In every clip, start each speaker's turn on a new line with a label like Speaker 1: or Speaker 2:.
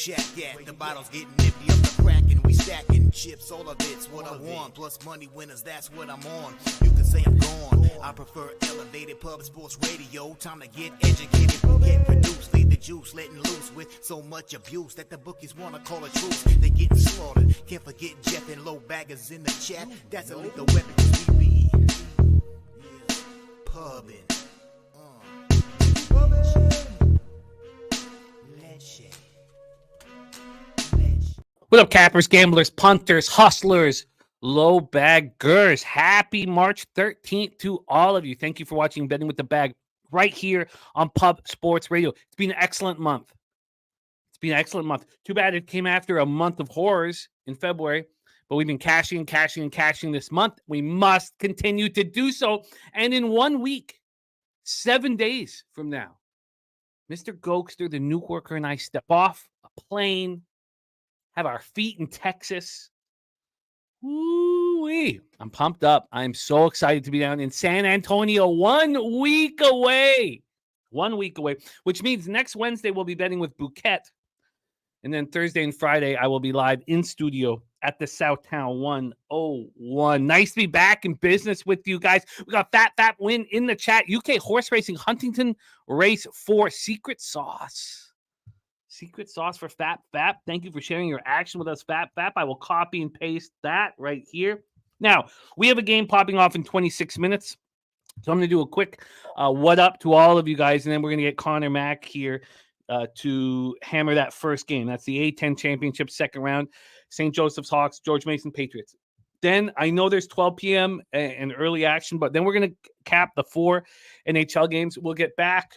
Speaker 1: shack at. The bottles getting empty up the crack and we stacking chips. All of it's what I want. Plus money winners, that's what I'm on. You can say I'm gone. I prefer elevated pub sports radio. Time to get educated, get produced. Leave the juice, letting loose with so much abuse that the bookies wanna call a truce. They getting slaughtered. Can't forget Jeff and low baggers in the chat. That's a lethal weapon. We be pubbing.
Speaker 2: What up, cappers, gamblers, punters, hustlers, low baggers? Happy March 13th to all of you. Thank you for watching Betting with the Bag right here on Pub Sports Radio. It's been an excellent month. Too bad it came after a month of horrors in February, but we've been cashing this month. We must continue to do so. And in 1 week, 7 days from now, Mr. Gokster, the nuke worker, and I step off a plane, have our feet in Texas. Woo-wee. I'm pumped up. I'm so excited to be down in San Antonio 1 week away. 1 week away, which means next Wednesday we'll be betting with Bouquet. And then Thursday and Friday, I will be live in studio at the Southtown 101. Nice to be back in business with you guys. We got Fat Win in the chat. UK Horse Racing Huntington Race 4 Secret Sauce. Secret sauce for Fat. Thank you for sharing your action with us, Fat. I will copy and paste that right here. Now, we have a game popping off in 26 minutes. So I'm going to do a quick what up to all of you guys, and then we're going to get Conor Mac here to hammer that first game. That's the A10 Championship second round. St. Joseph's Hawks, George Mason Patriots. Then I know there's 12 p.m. and early action, but then we're going to cap the 4 NHL games. We'll get back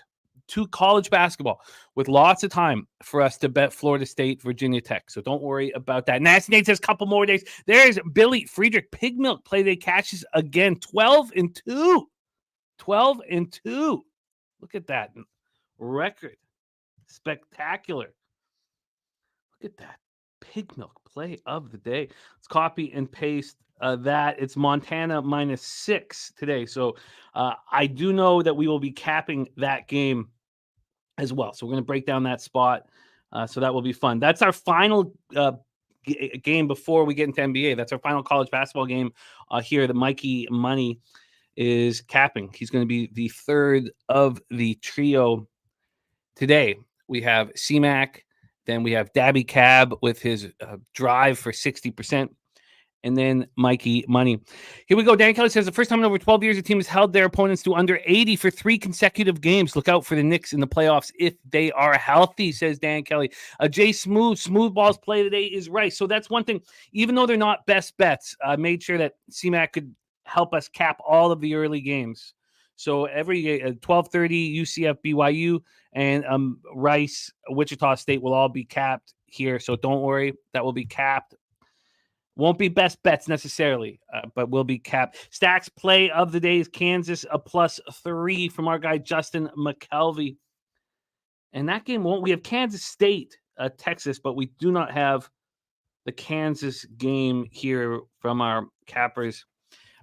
Speaker 2: to college basketball with lots of time for us to bet Florida State, Virginia Tech. So don't worry about that. Nasty Nate says a couple more days. There's Billy Friedrich Pig Milk play day cashes again. 12-2. 12-2. Look at that record. Spectacular. Look at that. Pig Milk play of the day. Let's copy and paste that. It's Montana -6 today. So I do know that we will be capping that game as well. So we're going to break down that spot. So that will be fun. That's our final game before we get into NBA. That's our final college basketball game here. The Mikey Money is capping. He's going to be the third of the trio today. We have CMac, then we have Dabby Cab with his drive for 60%, and then Mikey Money. Here we go. Dan Kelly says, the first time in over 12 years, a team has held their opponents to under 80 for 3 consecutive games. Look out for the Knicks in the playoffs if they are healthy, says Dan Kelly. Jay Smooth Balls play today is right. So that's one thing. Even though they're not best bets, I made sure that CMac could help us cap all of the early games. So every 12:30 UCF BYU and Rice Wichita State will all be capped here. So don't worry, that will be capped. Won't be best bets necessarily, but will be capped. Stacks play of the day is Kansas a +3 from our guy Justin McKelvey. And that game won't. We have Kansas State, Texas, but we do not have the Kansas game here from our cappers,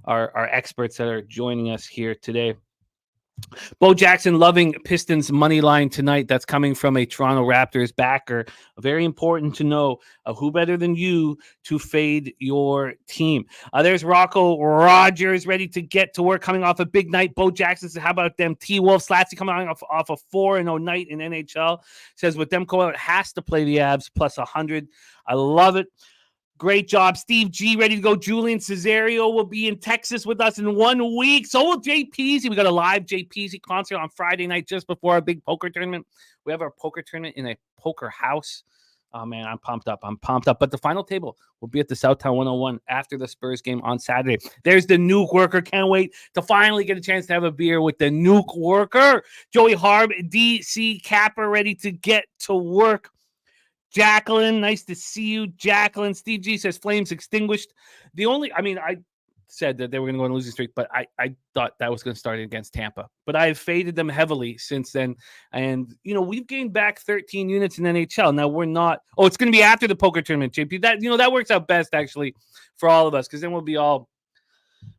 Speaker 2: our experts that are joining us here today. Bo Jackson loving Pistons money line tonight. That's coming from a Toronto Raptors backer. Very important to know who better than you to fade your team. There's Rocco Rogers ready to get to work, coming off a big night. Bo Jackson says, how about them T-Wolf? Slatsy coming off a 4-0 night in NHL. Says with them going out, has to play the Abs +100. I love it. Great job. Steve G ready to go. Julian Cesario will be in Texas with us in 1 week. So will Jay Peasy. We got a live Jay Peasy concert on Friday night just before our big poker tournament. We have our poker tournament in a poker house. Oh, man, I'm pumped up. But the final table will be at the Southtown 101 after the Spurs game on Saturday. There's the nuke worker. Can't wait to finally get a chance to have a beer with the nuke worker. Joey Harb, DC Capper ready to get to work. Jacqueline, nice to see you. Jacqueline, Steve G says Flames extinguished. I said that they were going to go on a losing streak, but I thought that was going to start against Tampa. But I have faded them heavily since then. And, we've gained back 13 units in NHL. Now we're not. Oh, it's going to be after the poker tournament, JP. That works out best, actually, for all of us, because then we'll be all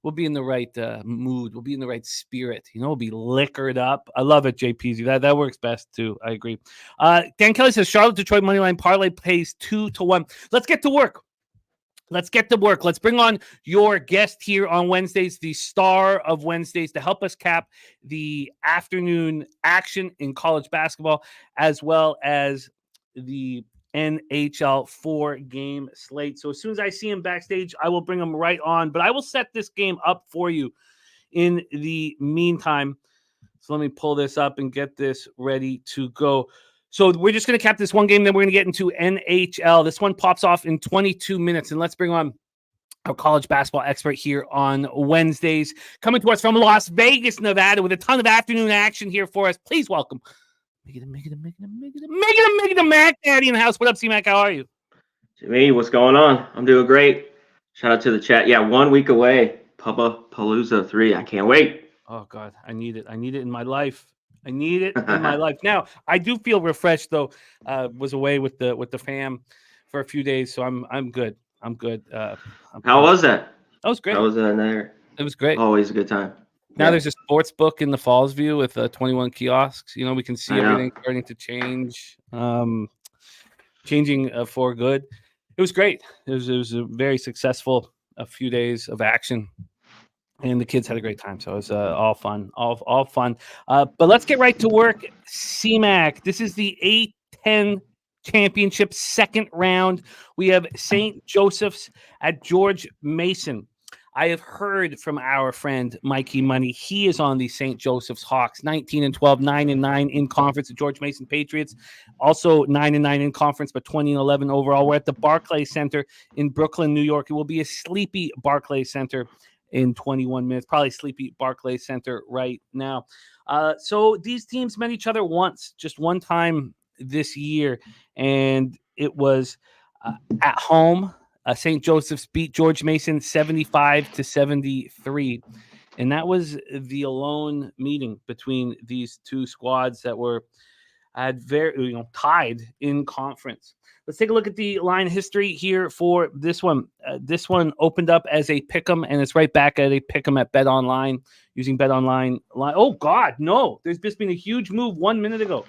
Speaker 2: we'll be in the right mood. We'll be in the right spirit. We'll be liquored up. I love it, JPZ. That works best too. I agree. Dan Kelly says Charlotte Detroit moneyline parlay pays 2-1. Let's get to work. Let's bring on your guest here on Wednesdays, the star of Wednesdays, to help us cap the afternoon action in college basketball, as well as the NHL 4-game slate. So as soon as I see him backstage, I will bring him right on. But I will set this game up for you in the meantime. So let me pull this up and get this ready to go. So we're just going to cap this one game, then we're going to get into NHL. This one pops off in 22 minutes, and let's bring on our college basketball expert here on Wednesdays, coming to us from Las Vegas, Nevada, with a ton of afternoon action here for us. Please welcome Make it a Mac Daddy in the house. What up, CMac? How are you?
Speaker 3: Jimmy, what's going on? I'm doing great. Shout out to the chat. Yeah, 1 week away. Papa Palooza 3. I can't wait.
Speaker 2: Oh, God. I need it. I need it in my life. Now, I do feel refreshed, though. Was away with the fam for a few days, so I'm good.
Speaker 3: How was that?
Speaker 2: That was great.
Speaker 3: How was that there?
Speaker 2: It was great.
Speaker 3: Always a good time.
Speaker 2: Now there's a sports book in the Falls View with 21 kiosks. We can see everything starting to change, changing for good. It was great. It was a very successful few days of action, and the kids had a great time. So it was all fun, all fun. But let's get right to work. CMac, this is the A10 championship second round. We have St. Joseph's at George Mason. I have heard from our friend Mikey Money. He is on the St. Joseph's Hawks, 19-12, 9-9 in conference. The George Mason Patriots, also 9-9 in conference, but 20-11 overall. We're at the Barclays Center in Brooklyn, New York. It will be a sleepy Barclays Center in 21 minutes. Probably sleepy Barclays Center right now. So these teams met each other once, just one time this year, and it was at home. St. Joseph's beat George Mason 75-73. And that was the alone meeting between these two squads that were tied in conference. Let's take a look at the line history here for this one. This one opened up as a pick'em, and it's right back at a pick'em at Bet Online using Bet Online. Oh, God, no. There's just been a huge move 1 minute ago.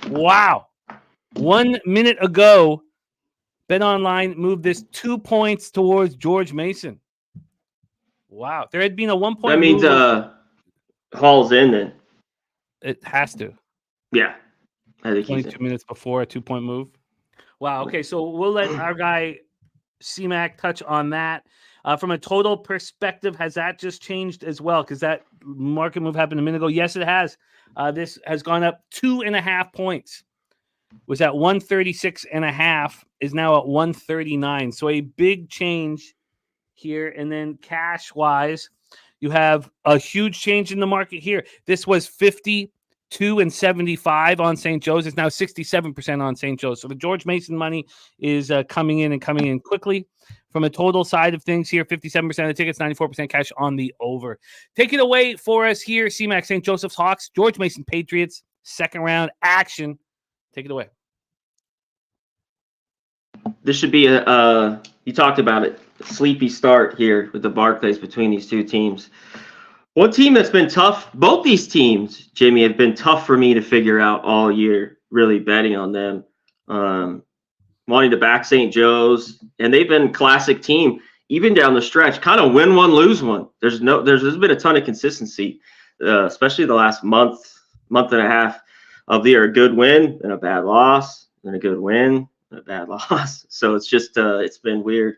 Speaker 2: Wow. 1 minute ago, Bet Online moved this 2 points towards George Mason. Wow. There had been a 1 point.
Speaker 3: That means Hall's in then.
Speaker 2: It has to.
Speaker 3: Yeah. I think
Speaker 2: 22 minutes before a 2 point move. Wow. Okay. So we'll let our guy CMac touch on that. From a total perspective, has that just changed as well? Because that market move happened a minute ago. Yes, it has. This has gone up 2.5 points. Was at 136.5, is now at 139. So a big change here. And then cash wise, you have a huge change in the market here. This was 52-75 on St. Joe's. It's now 67% on St. Joe's. So the George Mason money is coming in quickly. From a total side of things here, 57% of the tickets, 94% cash on the over. Take it away for us here, CMac. St. Joseph's Hawks, George Mason Patriots, second round action. Take it away.
Speaker 3: This should be you talked about it, a sleepy start here with the Barclays between these two teams. One team that's been tough, both these teams, Jimmy, have been tough for me to figure out all year, really betting on them. Wanting to back St. Joe's, and they've been a classic team, even down the stretch, kind of win one, lose one. There's been a ton of consistency, especially the last month and a half of the year. A good win and a bad loss, and a good win and a bad loss. So it's just it's been weird.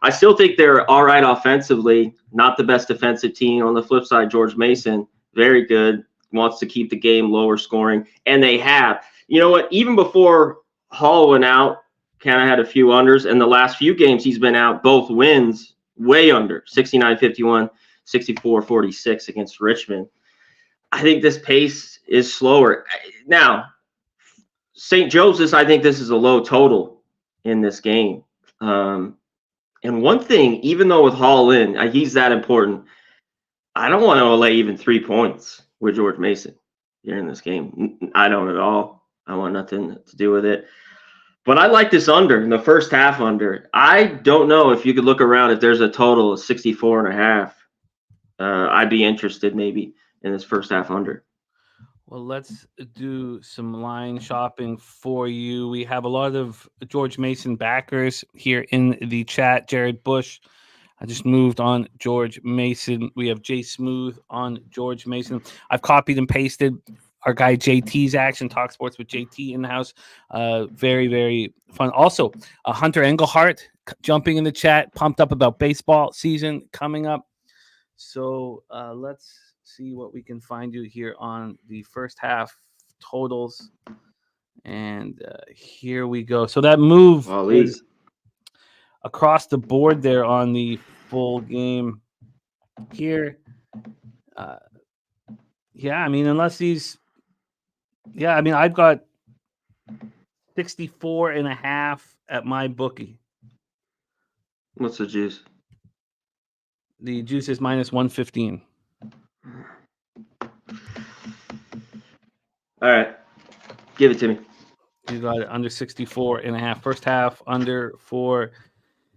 Speaker 3: I still think they're all right offensively, not the best defensive team. On the flip side, George Mason, very good, wants to keep the game lower scoring, and they have. You know what? Even before Hall went out, kind of had a few unders, and the last few games he's been out, both wins way under, 69-51, 64-46 against Richmond. I think this pace is slower. Now, St. Joseph's, I think this is a low total in this game. And one thing, even though with Hall in, he's that important, I don't want to lay even 3 points with George Mason here in this game. I don't at all. I want nothing to do with it. But I like this under, in the first half under. I don't know if you could look around if there's a total of 64.5 I'd be interested maybe in this first half under.
Speaker 2: Well, let's do some line shopping for you. We have a lot of George Mason backers here in the chat. Jared Bush, I just moved on George Mason. We have Jay Smooth on George Mason. I've copied and pasted our guy JT's action, Talk Sports with JT in the house. Very, very fun. Also, Hunter Engelhart jumping in the chat, pumped up about baseball season coming up. So let's see what we can find you here on the first half totals. And here we go. So that move is across the board there on the full game here. Yeah, I mean, unless these, yeah, I mean, I've got 64.5 at my bookie.
Speaker 3: What's the juice?
Speaker 2: The juice is minus 115.
Speaker 3: All right. Give it to me.
Speaker 2: You got it under 64.5. First half under for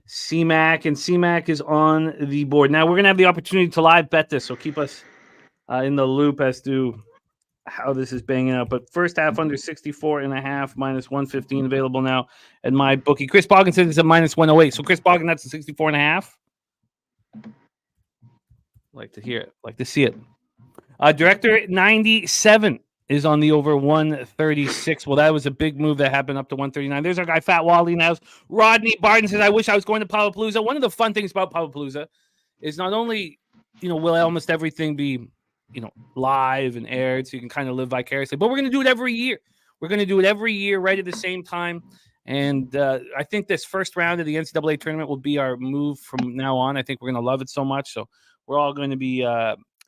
Speaker 2: CMac, and CMac is on the board. Now we're going to have the opportunity to live bet this, so keep us in the loop as to how this is banging out. But first half under 64.5, minus 115 available now at my bookie. Chris Boggin says it's a minus 108. So Chris Boggin, that's a 64.5. Like to hear it, like to see it. Director 97 is on the over 136. Well, that was a big move that happened up to 139. There's our guy, Fat Wally, in the house. Rodney Barton says, I wish I was going to Pavapalooza. One of the fun things about Pavapalooza is not only, will almost everything be, live and aired so you can kind of live vicariously, but we're going to do it every year. We're going to do it every year right at the same time. And I think this first round of the NCAA tournament will be our move from now on. I think we're going to love it so much. So we're all going to be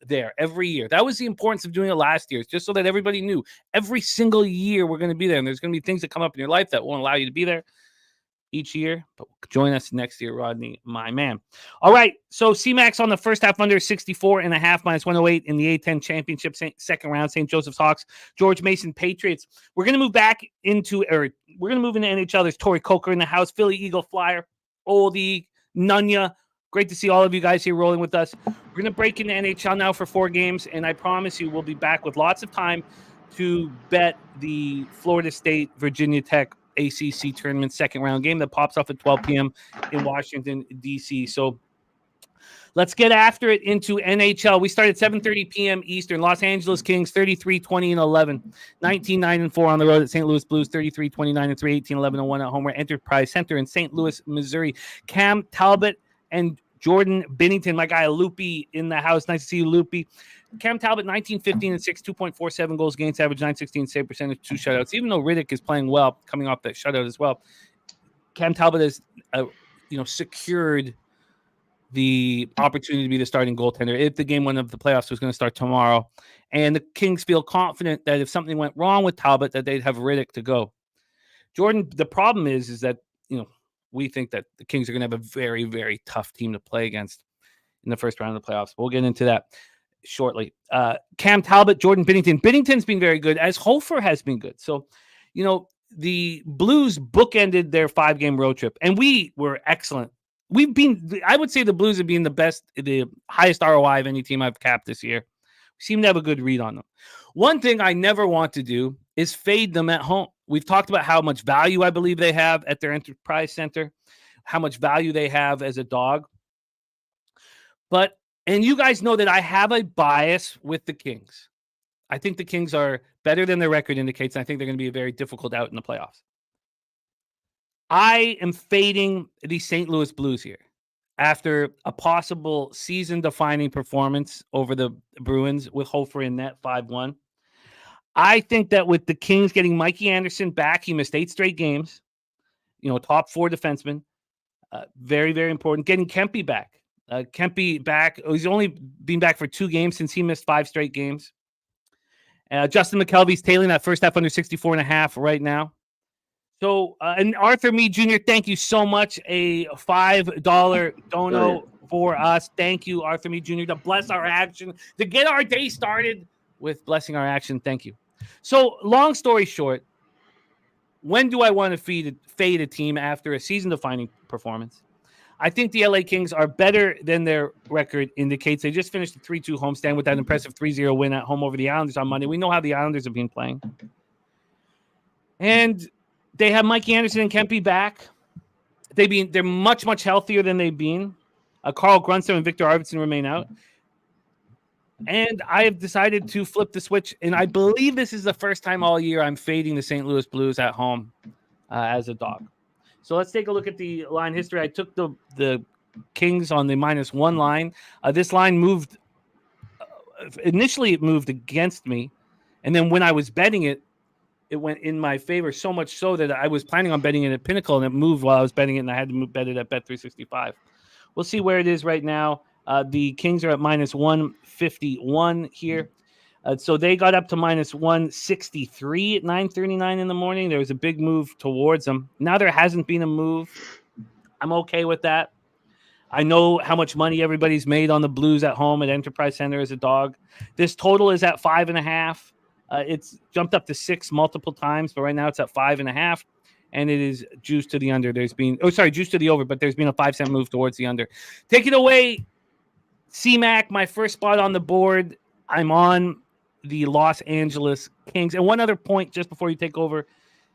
Speaker 2: there every year. That was the importance of doing it last year, just so that everybody knew every single year we're going to be there. And there's going to be things that come up in your life that won't allow you to be there each year. But join us next year, Rodney, my man. All right. So CMax on the first half under 64.5, minus 108 in the A10 championship, second round, St. Joseph's Hawks, George Mason Patriots. We're going to move back into, we're going to move into NHL. There's Tori Coker in the house, Philly Eagle Flyer, Oldie, Nunya. Great to see all of you guys here rolling with us. We're going to break into NHL now for 4 games, and I promise you we'll be back with lots of time to bet the Florida State, Virginia Tech ACC tournament second round game that pops off at 12 p.m. in Washington, D.C. So let's get after it into NHL. We start at 7:30 p.m. Eastern. Los Angeles Kings 33-20-11, 19-9-4 on the road at St. Louis Blues 33-29-3, 18-11-1 at home. We're Enterprise Center in St. Louis, Missouri. Cam Talbot and Jordan Binnington, my guy Loopy in the house. Nice to see you, Loopy. Cam Talbot, 19-15-6, 2.47 goals against average, 916 save percentage, 2 shutouts. Even though Riddick is playing well, coming off that shutout as well, Cam Talbot has, secured the opportunity to be the starting goaltender if the game one of the playoffs was going to start tomorrow. And the Kings feel confident that if something went wrong with Talbot, that they'd have Riddick to go. Jordan, the problem is that, we think that the Kings are going to have a very, very tough team to play against in the first round of the playoffs. We'll get into that shortly. Cam Talbot, Jordan Binnington. Binnington's been very good, as Hofer has been good. So, the Blues bookended their 5-game road trip, and we were excellent. I would say the Blues have been the highest ROI of any team I've capped this year. We seem to have a good read on them. One thing I never want to do is fade them at home. We've talked about how much value I believe they have at their Enterprise Center, how much value they have as a dog. And you guys know that I have a bias with the Kings. I think the Kings are better than their record indicates, and I think they're going to be a very difficult out in the playoffs. I am fading the St. Louis Blues here after a possible season-defining performance over the Bruins with Hofer in net 5-1. I think that with the Kings getting Mikey Anderson back, he missed 8 straight games, top 4 defenseman, very, very important. Getting Kempe back. Kempe back. He's only been back for 2 games since he missed 5 straight games. Justin McKelvey's tailing that first half under 64.5 right now. So, and Arthur Meade Jr., thank you so much. A $5 dono for us. Thank you, Arthur Meade Jr., to bless our action, to get our day started with blessing our action. Thank you. So, long story short, when do I want to fade a team after a season-defining performance? I think the LA Kings are better than their record indicates. They just finished a 3-2 homestand with that impressive 3-0 win at home over the Islanders on Monday. We know how the Islanders have been playing. And they have Mikey Anderson and Kempe back. They're much, much healthier than they've been. Carl Grunstrom and Victor Arvidsson remain out. And I have decided to flip the switch, and I believe this is the first time all year I'm fading the St. Louis Blues at home as a dog. So let's take a look at the line history. I took the Kings on the -1 line. This line moved. Initially, it moved against me, and then when I was betting it, it went in my favor, so much so that I was planning on betting it at Pinnacle, and it moved while I was betting it, and I had to bet it at Bet365. We'll see where it is right now. The Kings are at -151 here. So they got up to -163 at 9:39 in the morning. There was a big move towards them. Now there hasn't been a move. I'm okay with that. I know how much money everybody's made on the Blues at home at Enterprise Center as a dog. This total is at 5.5. It's jumped up to 6 multiple times, but right now it's at 5.5, and it is juiced to the under. Juiced to the over, but there's been a 5-cent move towards the under. Take it away, CMac, my first spot on the board. I'm on the Los Angeles Kings. And one other point just before you take over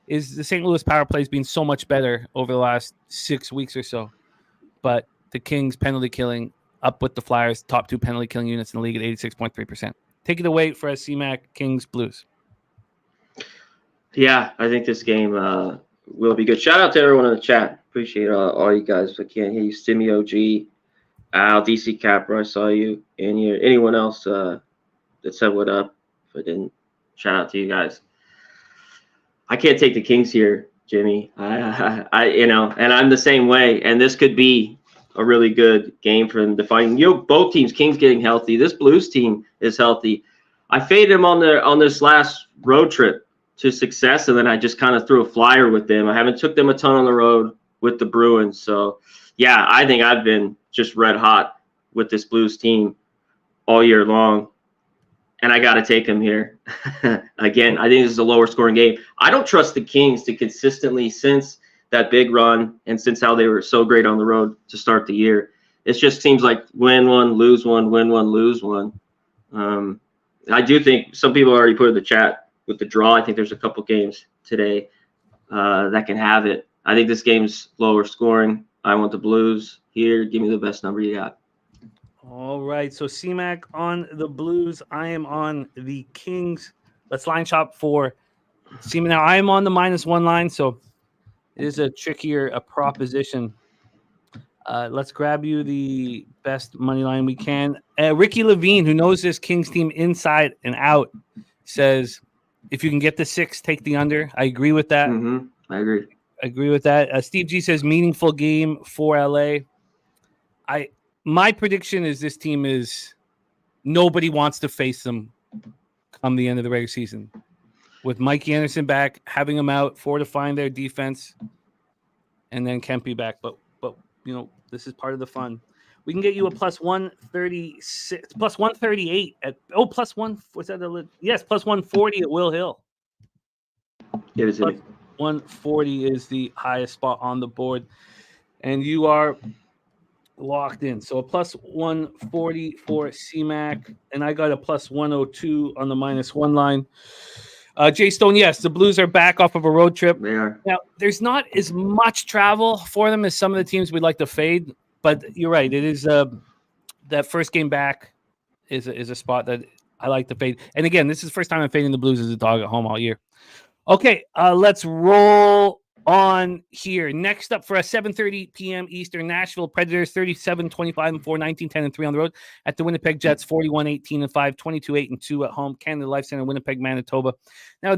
Speaker 2: is the St. Louis power play has been so much better over the last 6 weeks or so. But the Kings penalty killing up with the Flyers, top 2 penalty killing units in the league at 86.3%. Take it away for us, CMac, Kings, Blues.
Speaker 3: Yeah, I think this game will be good. Shout out to everyone in the chat. Appreciate all you guys. I can't hear you. Stimmy OG, Al, DC Capper, I saw you. And anyone else that said what up. If I didn't, shout out to you guys. I can't take the Kings here, Jimmy. And I'm the same way. And this could be a really good game for them to find. Both teams, Kings getting healthy. This Blues team is healthy. I faded them on this last road trip to success, and then I just kind of threw a flyer with them. I haven't took them a ton on the road with the Bruins. So, yeah, I think I've been just red hot with this Blues team all year long. And I got to take them here. Again, I think this is a lower scoring game. I don't trust the Kings to consistently, since that big run and since how they were so great on the road to start the year, it just seems like win one, lose one, win one, lose one. I do think some people already put in the chat with the draw. I think there's a couple games today that can have it. I think this game's lower scoring. I want the Blues here. Give me the best number you got.
Speaker 2: All right. So CMac on the Blues. I am on the Kings. Let's line shop for CMac. Now I am on the -1 line, so it is a trickier proposition. Let's grab you the best money line we can. Ricky Levine, who knows this Kings team inside and out, says if you can get the 6, take the under. I agree with that.
Speaker 3: I agree
Speaker 2: with that. Steve G says meaningful game for LA. My prediction is this team is nobody wants to face them come the end of the regular season. With Mikey Anderson back, having him out, fortifying their defense, and then Kempe back. But this is part of the fun. We can get you a +136, +138 at +1. What's that? Yes, +140 at Will Hill.
Speaker 3: Give it to me.
Speaker 2: 140 is the highest spot on the board, and you are locked in. So a +140 for CMac, and I got a +102 on the -1 line. Jay Stone, yes, the Blues are back off of a road trip.
Speaker 3: They are.
Speaker 2: Now, there's not as much travel for them as some of the teams we'd like to fade, but you're right. It is that first game back is a spot that I like to fade. And again, this is the first time I'm fading the Blues as a dog at home all year. Okay, let's roll on here. Next up for a 7:30 p.m. Eastern, Nashville Predators 37-25-4, 19-10-3 on the road at the Winnipeg Jets 41-18-5, 22-8-2 at home. Canada Life Center, Winnipeg, Manitoba. Now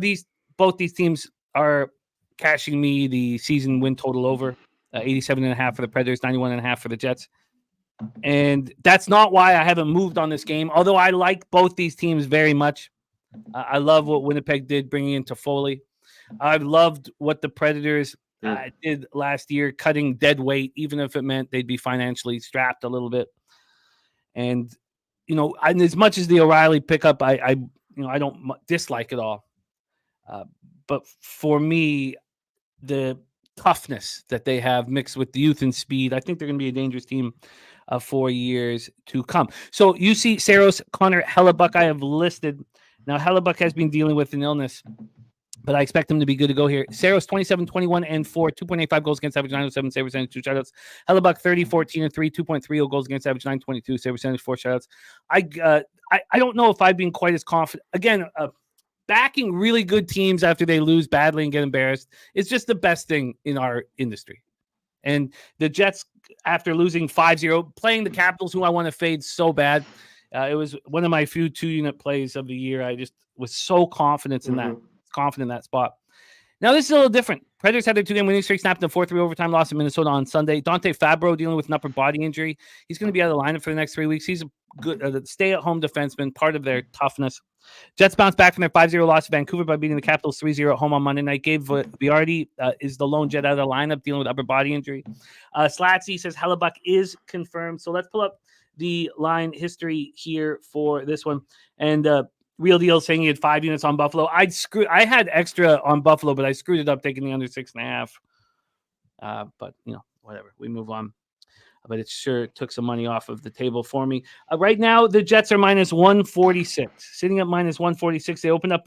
Speaker 2: both these teams are cashing me the season win total over 87.5 for the Predators, 91.5 for the Jets. And that's not why I haven't moved on this game, although I like both these teams very much. I love what Winnipeg did bringing in Toffoli. I've loved what the Predators did last year, cutting dead weight, even if it meant they'd be financially strapped a little bit. And, and as much as the O'Reilly pickup, I don't dislike it all. But for me, the toughness that they have mixed with the youth and speed. I think they're going to be a dangerous team for years to come. So you see Saros, Connor, Hellebuck I have listed. Now, Hellebuck has been dealing with an illness, but I expect him to be good to go here. Saros, 27, 21, and 4, 2.85 goals against average, 907, save percentage, 2 shutouts. Hellebuck, 30, 14, and 3, 2.30 goals against average, 922, save percentage, 4 shutouts. I don't know if I've been quite as confident. Again, backing really good teams after they lose badly and get embarrassed is just the best thing in our industry. And the Jets, after losing 5-0, playing the Capitals, who I want to fade so bad, it was one of my few 2-unit plays of the year. I just was so confident in that spot. Now, this is a little different. Predators had their 2-game winning streak snapped in a 4-3 overtime loss in Minnesota on Sunday. Dante Fabro dealing with an upper body injury. He's going to be out of the lineup for the next 3 weeks. He's a good stay-at-home defenseman, part of their toughness. Jets bounced back from their 5-0 loss to Vancouver by beating the Capitals 3-0 at home on Monday night. Gabe Viardi is the lone Jet out of the lineup dealing with upper body injury. Slatsy says Hellebuck is confirmed. So let's pull up the line history here for this one. And Real Deal saying he had 5 units on Buffalo. I had extra on Buffalo, but I screwed it up taking the under 6.5. But, whatever. We move on. But it sure took some money off of the table for me. Right now, the Jets are minus 146. Sitting at minus 146. They opened up.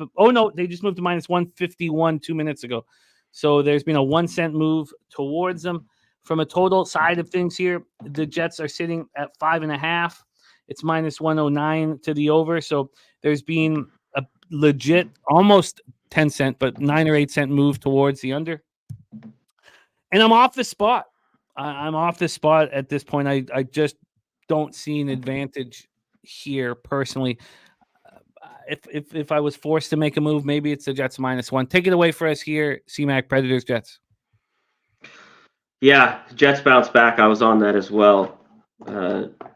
Speaker 2: They just moved to minus 151 2 minutes ago. So there's been a 1 cent move towards them. From a total side of things here, the Jets are sitting at 5.5. It's minus 109 to the over. So there's been a legit almost 10 cent, but 9 or 8 cent move towards the under. And I'm off the spot. I'm off the spot at this point. I just don't see an advantage here personally. If I was forced to make a move, maybe it's the Jets minus 1. Take it away for us here, CMac, Predators, Jets.
Speaker 3: Yeah, Jets bounce back. I was on that as well.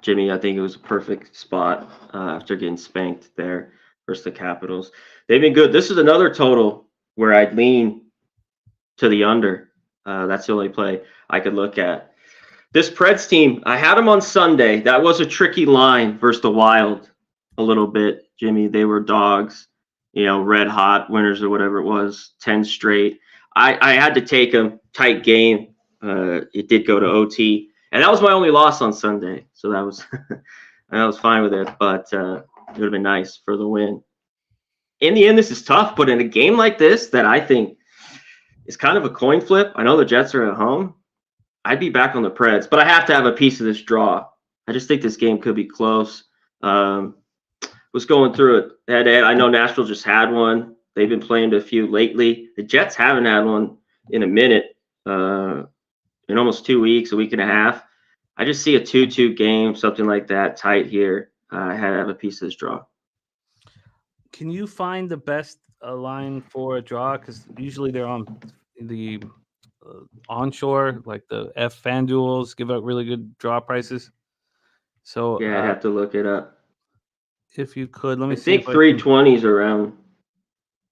Speaker 3: Jimmy, I think it was a perfect spot after getting spanked there versus the Capitals. They've been good. This is another total where I'd lean to the under. That's the only play I could look at. This Preds team, I had them on Sunday. That was a tricky line versus the Wild a little bit, Jimmy. They were dogs, red hot winners or whatever it was, 10 straight. I had to take them. Tight game. It did go to OT. And that was my only loss on Sunday. So that was I was fine with it. But it would have been nice for the win. In the end, this is tough. But in a game like this that I think it's kind of a coin flip. I know the Jets are at home. I'd be back on the Preds, but I have to have a piece of this draw. I just think this game could be close. Was going through it head-to-head. I know Nashville just had one. They've been playing a few lately. The Jets haven't had one in a minute, in almost 2 weeks, a week and a half. I just see a 2-2 game, something like that, tight here. I had to have a piece of this draw.
Speaker 2: Can you find the best line for a draw? Because usually they're on the onshore, like the FanDuels give out really good draw prices. So
Speaker 3: yeah, I'd have to look it up.
Speaker 2: If you could, let me
Speaker 3: see. I think 320 is around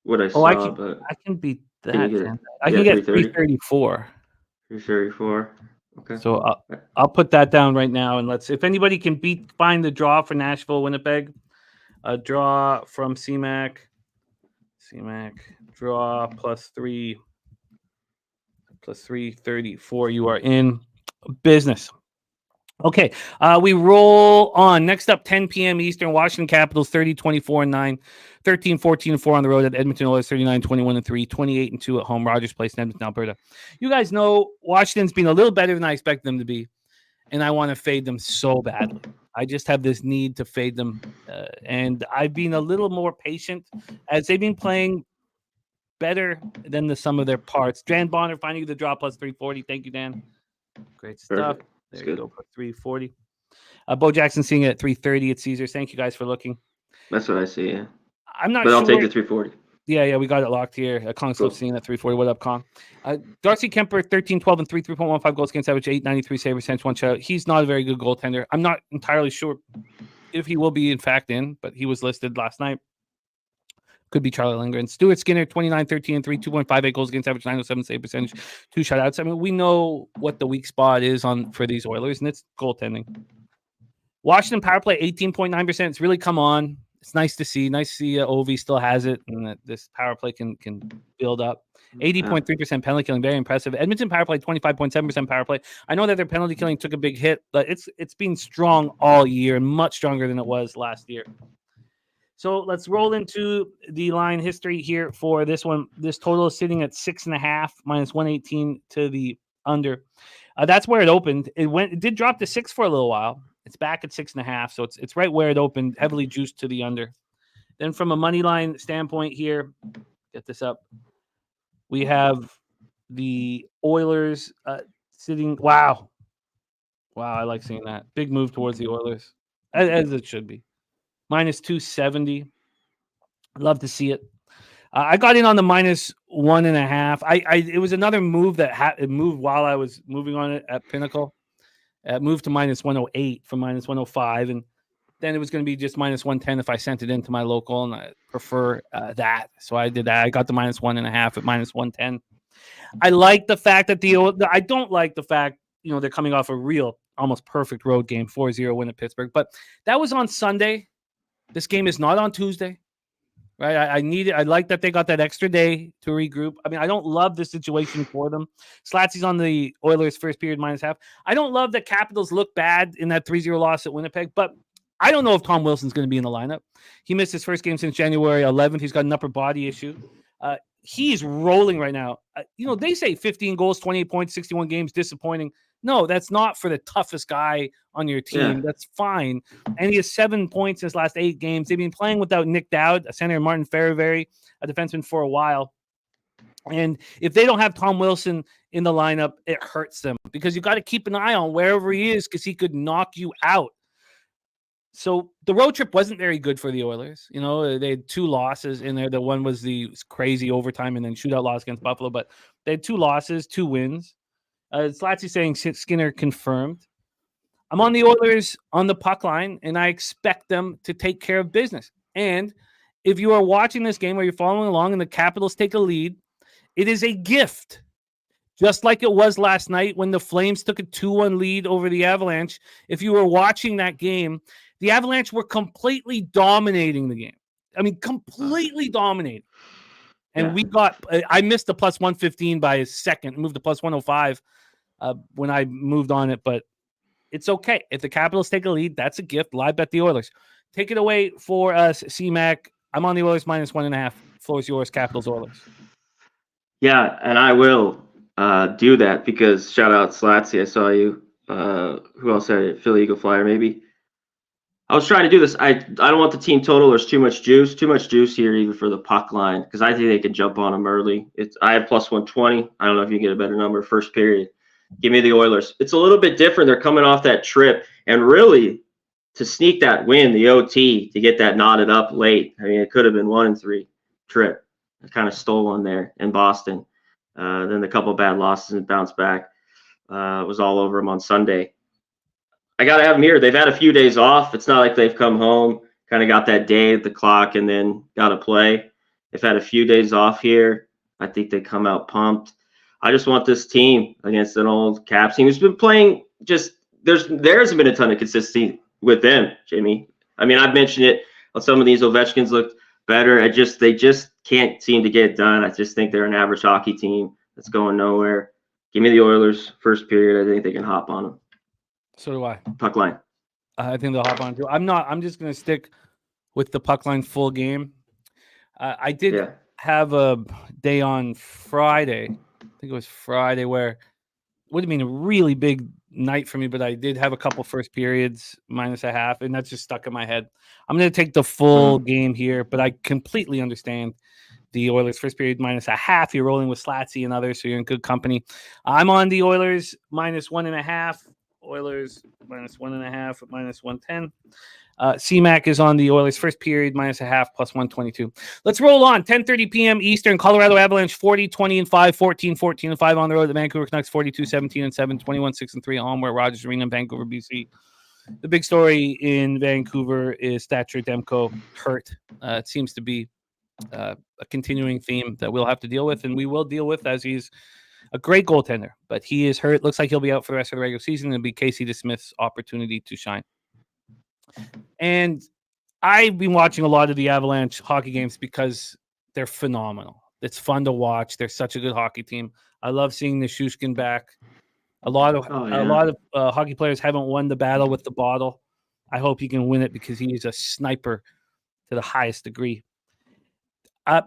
Speaker 3: what I saw.
Speaker 2: I can beat that. I can get 334.
Speaker 3: 334. Okay.
Speaker 2: So I'll put that down right now, and if anybody can find the draw for Nashville, Winnipeg, a draw from CMac draw plus 334. You are in business. Okay, we roll on. Next up, 10 p.m. Eastern, Washington Capitals 30-24-9, 13-14-4 on the road at Edmonton Oilers 39-21-3, 28-2 at home, Rogers Place in Edmonton, Alberta. You guys know Washington's been a little better than I expected them to be, and I want to fade them so badly. I just have this need to fade them, and I've been a little more patient as they've been playing better than the sum of their parts. Dan Bonner finding the draw plus 340. Thank you, Dan. Great stuff.
Speaker 3: Perfect.
Speaker 2: There you go, for 340. Bo Jackson seeing it at 330 at Caesars. Thank you guys for looking.
Speaker 3: That's what I see, yeah.
Speaker 2: I'm not sure.
Speaker 3: I'll take the 340.
Speaker 2: Yeah, we got it locked here. Kong Slip seeing at 340. What up, Kong? Darcy Kemper, 13-12 and 3.15 goals against average, 893 save percentage, 1 shutout. He's not a very good goaltender. I'm not entirely sure if he will be in fact in, but he was listed last night. Could be Charlie Lindgren. Stuart Skinner, 29-13 and 3, 2.58 goals against average, 907 save percentage, 2 shutouts. I mean, we know what the weak spot is for these Oilers, and it's goaltending. Washington power play, 18.9%. It's really come on. It's nice to see. Nice to see Ovi still has it, and that this power play can build up. 80.3% penalty killing, very impressive. Edmonton power play, 25.7% power play. I know that their penalty killing took a big hit, but it's been strong all year and much stronger than it was last year. So let's roll into the line history here for this one. This total is sitting at 6.5 minus 118 to the under. That's where it opened. It did drop to 6 for a little while. It's back at 6.5, so it's right where it opened, heavily juiced to the under. Then from a money line standpoint here, get this up. We have the Oilers sitting. Wow, I like seeing that big move towards the Oilers, as it should be. Minus 270. Love to see it. I got in on the minus 1.5. It was another move that it moved while I was moving on it at Pinnacle. It moved to minus 108 from minus 105, and then it was going to be just minus 110 if I sent it into my local, and I prefer that. So I did that. I got the minus 1.5 at minus 110. I like the fact that I don't like the fact, they're coming off a real almost perfect road game, 4-0 win at Pittsburgh, but that was on Sunday. This game is not on Tuesday, right? I like that they got that extra day to regroup. I mean, I don't love the situation for them. Slatsy's on the Oilers first period minus half. I don't love that Capitals look bad in that 3-0 loss at Winnipeg, but I don't know if Tom Wilson's going to be in the lineup. He missed his first game since January 11th. He's got an upper body issue. He's rolling right now. They say 15 goals, 28 points, 61 games, disappointing. No, that's not for the toughest guy on your team. Yeah. That's fine. And he has 7 points in his last 8 games. They've been playing without Nick Dowd, a center, Martin Ferrovieri, a defenseman, for a while. And if they don't have Tom Wilson in the lineup, it hurts them because you got to keep an eye on wherever he is because he could knock you out. So the road trip wasn't very good for the Oilers. They had 2 losses in there. The one was the crazy overtime and then shootout loss against Buffalo. But they had 2 losses, 2 wins. Slatsy saying Skinner confirmed. I'm on the Oilers on the puck line, and I expect them to take care of business. And if you are watching this game or you're following along and the Capitals take a lead, it is a gift. Just like it was last night when the Flames took a 2-1 lead over the Avalanche. If you were watching that game, the Avalanche were completely dominating the game. I mean, completely dominating. And I missed the plus 115 by a second, moved to plus 105 when I moved on it, but it's okay. If the Capitals take a lead, that's a gift. Live bet the Oilers. Take it away for us, CMac. I'm on the Oilers minus 1.5. Floor is yours, Capitals, Oilers.
Speaker 3: Yeah, and I will do that because shout out Slatsy. I saw you. Who else had it? Philly Eagle Flyer, maybe. I was trying to do this. I don't want the team total. There's too much juice here, even for the puck line, because I think they can jump on them early. I have plus 120. I don't know if you can get a better number. First period. Give me the Oilers. It's a little bit different. They're coming off that trip, and really to sneak that win, the OT, to get that knotted up late. I mean, it could have been 1-3 trip. I kind of stole one there in Boston. Then the couple of bad losses and bounce back. It was all over them on Sunday. I got to have them here. They've had a few days off. It's not like they've come home, kind of got that day at the clock, and then got to play. They've had a few days off here. I think they come out pumped. I just want this team against an old Caps team who's been playing there hasn't been a ton of consistency with them, Jimmy. I mean, I've mentioned it. Some of these Ovechkins looked better. They just can't seem to get it done. I just think they're an average hockey team that's going nowhere. Give me the Oilers first period. I think they can hop on them.
Speaker 2: So do I.
Speaker 3: Puck line.
Speaker 2: I think they'll hop on too. I'm just going to stick with the puck line full game. I did have a day on Friday. I think it was Friday where it would have been a really big night for me, but I did have a couple first periods minus a half, and that's just stuck in my head. I'm going to take the full game here, but I completely understand the Oilers first period minus a half. You're rolling with Slatsy and others, so you're in good company. I'm on the Oilers minus 1.5. Oilers minus 1.5 at minus 110. CMac is on the Oilers first period minus a half plus 122. Let's roll on. 10:30 p.m. Eastern. Colorado Avalanche 40-20-5, 14-14-5 on the road. The Vancouver Canucks 42-17-7, 21-6-3 home where Rogers Arena in Vancouver, BC. The big story in Vancouver is Thatcher Demko hurt. It seems to be a continuing theme that we'll have to deal with, and we will deal with as he's a great goaltender, but he is hurt. Looks like he'll be out for the rest of the regular season. It'll be Casey DeSmith's opportunity to shine. And I've been watching a lot of the Avalanche hockey games because they're phenomenal. It's fun to watch. They're such a good hockey team. I love seeing Nishushkin back. A lot of hockey players haven't won the battle with the bottle. I hope he can win it because he is a sniper to the highest degree.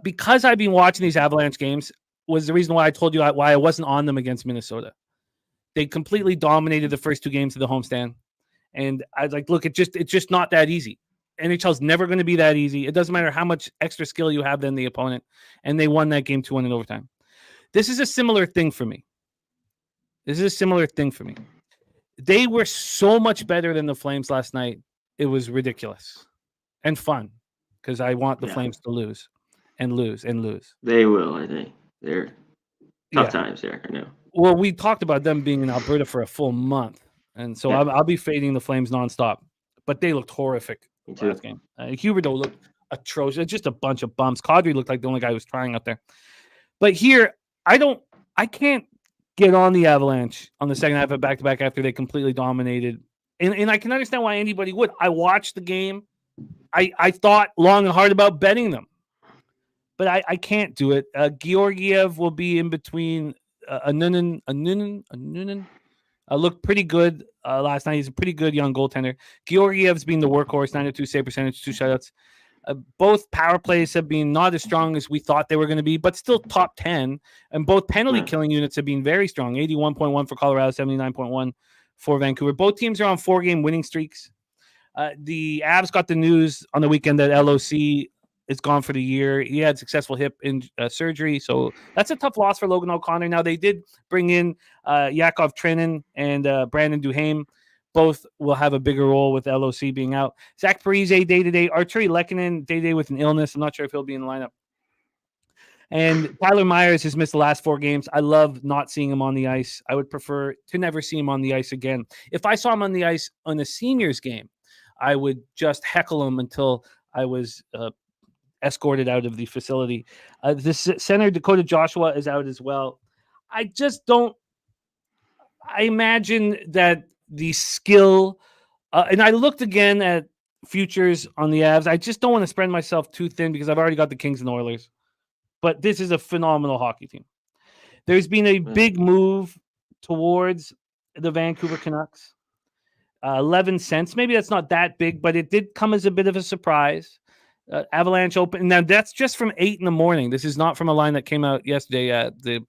Speaker 2: Because I've been watching these Avalanche games was the reason why I told you why I wasn't on them against Minnesota. They completely dominated the first 2 games of the homestand. And I was like, look, it's just not that easy. NHL's never going to be that easy. It doesn't matter how much extra skill you have than the opponent. And they won that game 2-1 in overtime. This is a similar thing for me. They were so much better than the Flames last night. It was ridiculous and fun because I want the Flames to lose and lose and lose.
Speaker 3: They will, I think. They're tough times there, I know.
Speaker 2: Well, we talked about them being in Alberta for a full month. And so I'll be fading the Flames nonstop. But they looked horrific last game. Huberdeau looked atrocious. Just a bunch of bumps. Kadri looked like the only guy who was trying out there. But here, I can't get on the Avalanche on the second half of back-to-back after they completely dominated. And I can understand why anybody would. I watched the game. I thought long and hard about betting them. But I can't do it. Georgiev will be in between Anunin. Looked pretty good last night. He's a pretty good young goaltender. Georgiev's been the workhorse, 902 save percentage, 2 shutouts. Both power plays have been not as strong as we thought they were going to be, but still top 10. And both penalty killing units have been very strong. 81.1 for Colorado, 79.1 for Vancouver. Both teams are on 4-game winning streaks. The Avs got the news on the weekend that LOC is gone for the year. He had successful hip surgery, so that's a tough loss for Logan O'Connor. Now, they did bring in Yakov Trenin and Brandon Duhaime. Both will have a bigger role with LOC being out. Zach Parise, day-to-day. Arturi Lehkonen, day-to-day with an illness. I'm not sure if he'll be in the lineup. And Tyler Myers has missed the last 4 games. I love not seeing him on the ice. I would prefer to never see him on the ice again. If I saw him on the ice on a seniors game, I would just heckle him until I was escorted out of the facility. This center, Dakota Joshua, is out as well. I imagine that the skill, and I looked again at futures on the Avs. I just don't want to spread myself too thin because I've already got the Kings and Oilers. But this is a phenomenal hockey team. There's been a big move towards the Vancouver Canucks. 11 cents. Maybe that's not that big, but it did come as a bit of a surprise. Avalanche open. Now, that's just from 8 a.m. This is not from a line that came out yesterday. The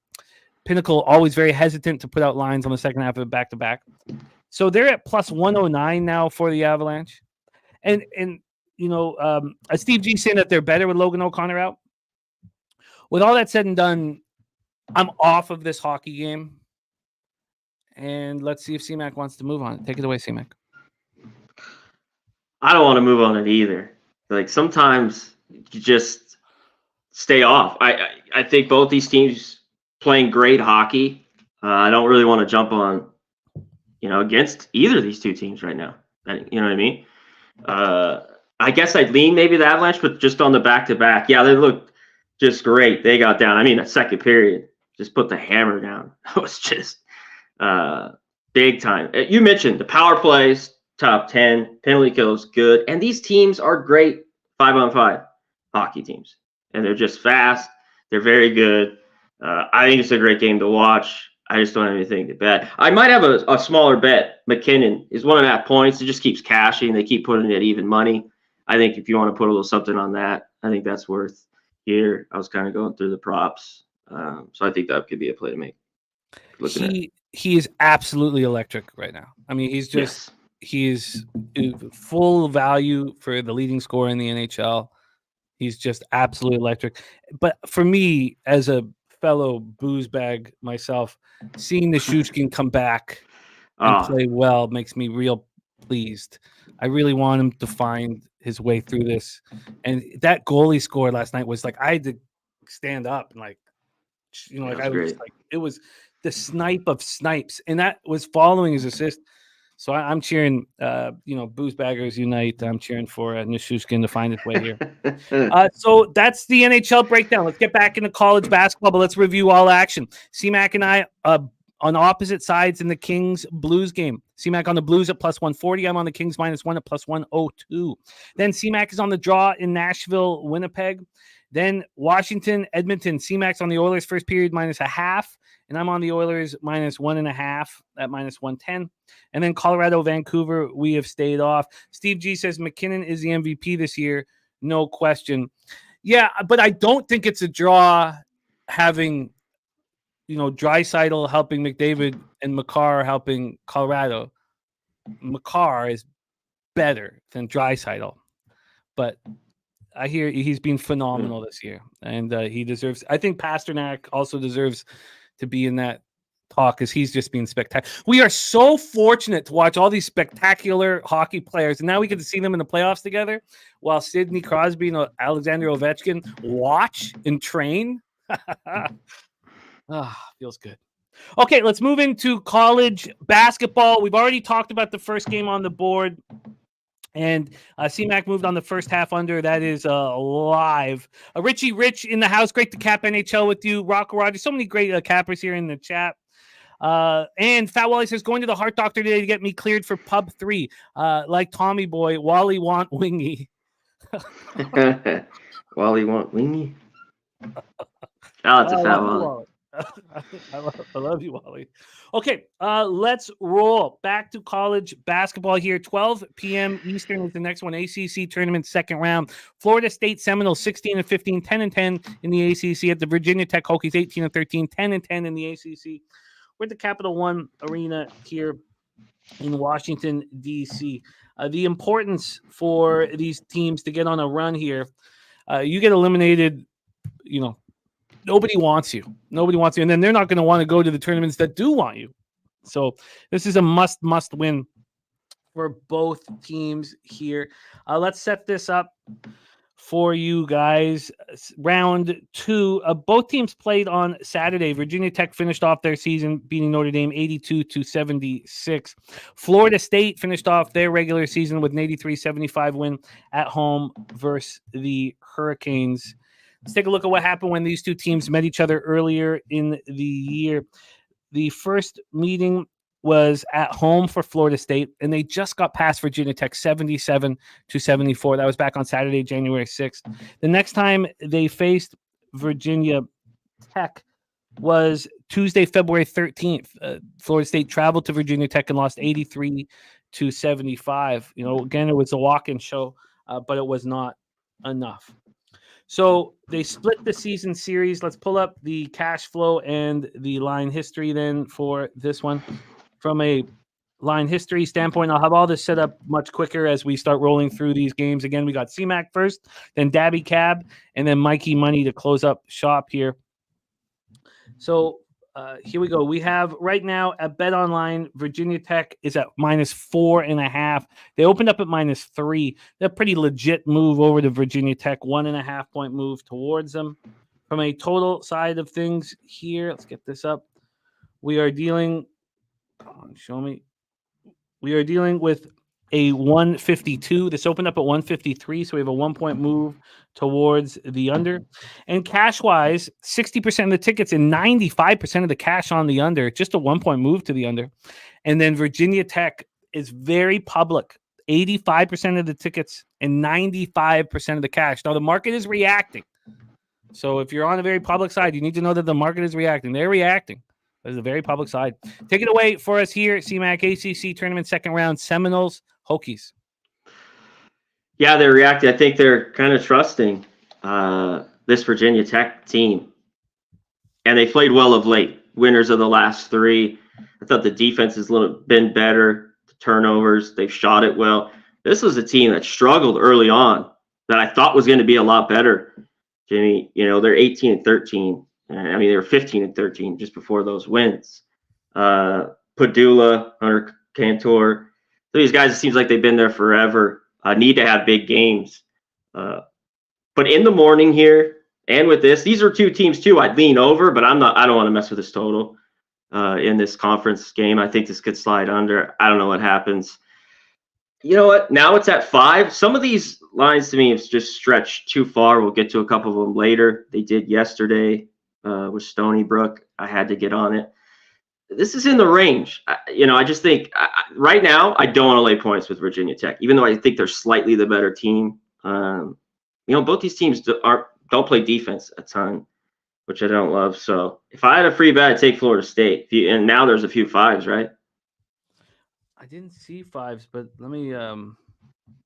Speaker 2: Pinnacle, always very hesitant to put out lines on the second half of a back-to-back. So they're at plus 109 now for the Avalanche. And you know, Steve G saying that they're better with Logan O'Connor out. With all that said and done, I'm off of this hockey game. And let's see if CMac wants to move on it. Take it away, CMac.
Speaker 3: I don't want to move on it either. Like, sometimes you just stay off. I think both these teams playing great hockey. I don't really want to jump on, against either of these two teams right now. You know what I mean? I guess I'd lean maybe the Avalanche, but just on the back-to-back. Yeah, they looked just great. They got down. I mean, that second period, just put the hammer down. It was just big time. You mentioned the power plays, top 10, penalty kills, good. And these teams are great 5-on-5 hockey teams. And they're just fast. They're very good. I think it's a great game to watch. I just don't have anything to bet. I might have a smaller bet. McKinnon is 1.5 points. It just keeps cashing. They keep putting it even money. I think if you want to put a little something on that, I think that's worth here. I was kind of going through the props. So I think that could be a play to make.
Speaker 2: He is absolutely electric right now. I mean, he's just he's full value for the leading scorer in the NHL. He's just absolutely electric. But for me, as a fellow booze bag myself, seeing the Shushkin come back and play well makes me real pleased. I really want him to find his way through this. And that goal he scored last night was like, I had to stand up and it was the snipe of snipes, and that was following his assist. So I'm cheering, booze baggers unite. I'm cheering for Nishushkin to find his way here. So that's the NHL breakdown. Let's get back into college basketball, but let's review all action. CMac and I on opposite sides in the Kings Blues game. CMac on the Blues at plus 140. I'm on the Kings -1 at plus 102. Then CMac is on the draw in Nashville, Winnipeg. Then Washington, Edmonton, CMac on the Oilers first period -0.5, and I'm on the Oilers -1.5 at -110. And then Colorado, Vancouver, we have stayed off. Steve G says McKinnon is the MVP this year, no question. Yeah, but I don't think it's a draw having, Draisaitl helping McDavid and Makar helping Colorado. Makar is better than Draisaitl, but I hear he's been phenomenal this year, and he deserves. I think Pasternak also deserves to be in that talk because he's just been spectacular. We are so fortunate to watch all these spectacular hockey players, and now we get to see them in the playoffs together, while Sidney Crosby and Alexander Ovechkin watch and train. Feels good. Okay, let's move into college basketball. We've already talked about the first game on the board. And CMac moved on the first half under. That is live. Richie Rich in the house. Great to cap NHL with you. Rocco Rogers. So many great cappers here in the chat. And Fat Wally says, going to the heart doctor today to get me cleared for pub 3. Like Tommy Boy, Wally want wingy.
Speaker 3: Wally want wingy? Oh, it's a Fat Wally.
Speaker 2: I love you, Wally. Okay, let's roll back to college basketball here. 12 p.m. Eastern is the next one. ACC tournament second round. Florida State Seminoles 16-15, 10-10 in the ACC. At the Virginia Tech Hokies 18-13, 10-10 in the ACC. We're at the Capital One Arena here in Washington, D.C. The importance for these teams to get on a run here. You get eliminated, nobody wants you. And then they're not going to want to go to the tournaments that do want you. So this is a must win for both teams here. Let's set this up for you guys. Round 2. Both teams played on Saturday. Virginia Tech finished off their season beating Notre Dame 82-76. Florida State finished off their regular season with an 83-75 win at home versus the Hurricanes. Let's take a look at what happened when these two teams met each other earlier in the year. The first meeting was at home for Florida State, and they just got past Virginia Tech 77-74. That was back on Saturday, January 6th. The next time they faced Virginia Tech was Tuesday, February 13th. Florida State traveled to Virginia Tech and lost 83-75. Again, it was a walk-in show, but it was not enough. So they split the season series. Let's pull up the cash flow and the line history then for this one. From a line history standpoint, I'll have all this set up much quicker as we start rolling through these games. Again, we got CMac first, then Dabby Cab, and then Mikey Money to close up shop here. So here we go. We have right now at Bet Online, Virginia Tech is at -4.5. They opened up at -3. They're a pretty legit move over to Virginia Tech, 1.5 point move towards them. From a total side of things here, let's get this up. We are dealing. Come on, show me. We are dealing with a 152. This opened up at 153, so we have a 1 point move towards the under. And cash-wise, 60% of the tickets and 95% of the cash on the under, just a 1 point move to the under. And then Virginia Tech is very public, 85% of the tickets and 95% of the cash. Now, the market is reacting. So if you're on a very public side, you need to know that the market is reacting. They're reacting. There's a very public side. Take it away for us here, CMac ACC tournament second round, Seminoles, Hokies.
Speaker 3: Yeah, they're reacting. I think they're kind of trusting this Virginia Tech team. And they played well of late. Winners of the last 3. I thought the defense has been better. The turnovers, they've shot it well. This was a team that struggled early on that I thought was going to be a lot better. Jimmy, they're 18-13. I mean, they were 15-13 just before those wins. Padula, Hunter Cantor. These guys, it seems like they've been there forever. Need to have big games. But in the morning here, and with this, these are two teams too I'd lean over, but I don't want to mess with this total in this conference game. I think this could slide under. I don't know what happens. You know what? Now it's at 5. Some of these lines to me have just stretched too far. We'll get to a couple of them later. They did yesterday. With Stony Brook, I had to get on it. This is in the range. I just think right now I don't want to lay points with Virginia Tech, even though I think they're slightly the better team. Both these teams aren't don't play defense a ton, which I don't love. So if I had a free bet, I'd take Florida State. And now there's a few 5s, right?
Speaker 2: I didn't see 5s, but let me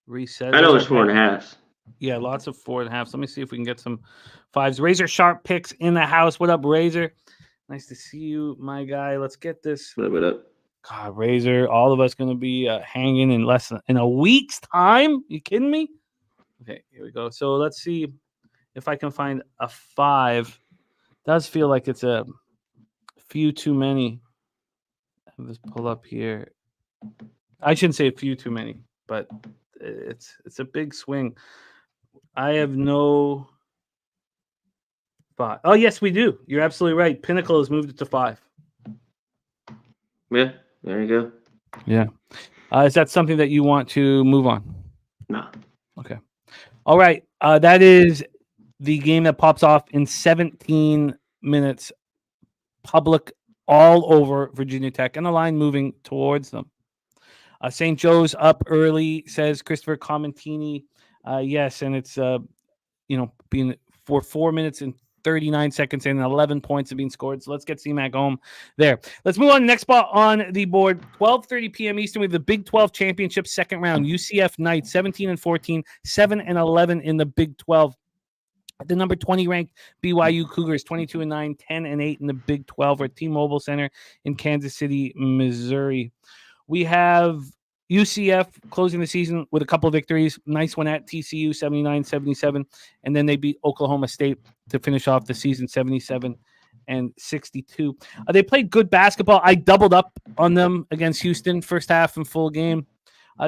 Speaker 2: reset.
Speaker 3: I know
Speaker 2: Those
Speaker 3: there's
Speaker 2: are
Speaker 3: 4.5s.
Speaker 2: Yeah, lots of 4.5s. Let me see if we can get some 5s. Razor Sharp picks in the house. What up, Razor? Nice to see you, my guy. Let's get this.
Speaker 3: What up?
Speaker 2: God, Razor, all of us going to be hanging in a week's time. You kidding me? Okay, here we go. So let's see if I can find a 5. Does feel like it's a few too many. Let's pull up here. I shouldn't say a few too many, but it's a big swing. I have no 5. Oh, yes, we do. You're absolutely right. Pinnacle has moved it to 5.
Speaker 3: Yeah, there you go.
Speaker 2: Yeah. Is that something that you want to move on?
Speaker 3: No.
Speaker 2: Okay. All right. That is the game that pops off in 17 minutes. Public all over Virginia Tech, and the line moving towards them. St. Joe's up early, says Christopher Commentini. Yes, and it's being for 4 minutes and 39 seconds and 11 points have been scored. So let's get CMac home there. Let's move on to the next spot on the board. 12:30 p.m. Eastern with the Big 12 Championship second round. UCF Knights 17-14, 7-11 in the Big 12. The number 20 ranked BYU Cougars 22-9, 10-8 in the Big 12 at T-Mobile Center in Kansas City, Missouri. We have UCF closing the season with a couple of victories. Nice one at TCU, 79-77. And then they beat Oklahoma State to finish off the season, 77-62. They played good basketball. I doubled up on them against Houston, first half and full game.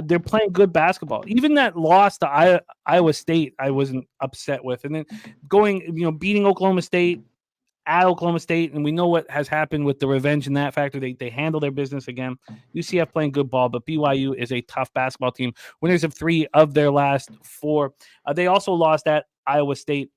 Speaker 2: They're playing good basketball. Even that loss to Iowa State, I wasn't upset with. And then beating Oklahoma State at Oklahoma State, and we know what has happened with the revenge in that factor. They handle their business again. UCF playing good ball, but BYU is a tough basketball team. Winners of 3 of their last 4. They also lost at Iowa State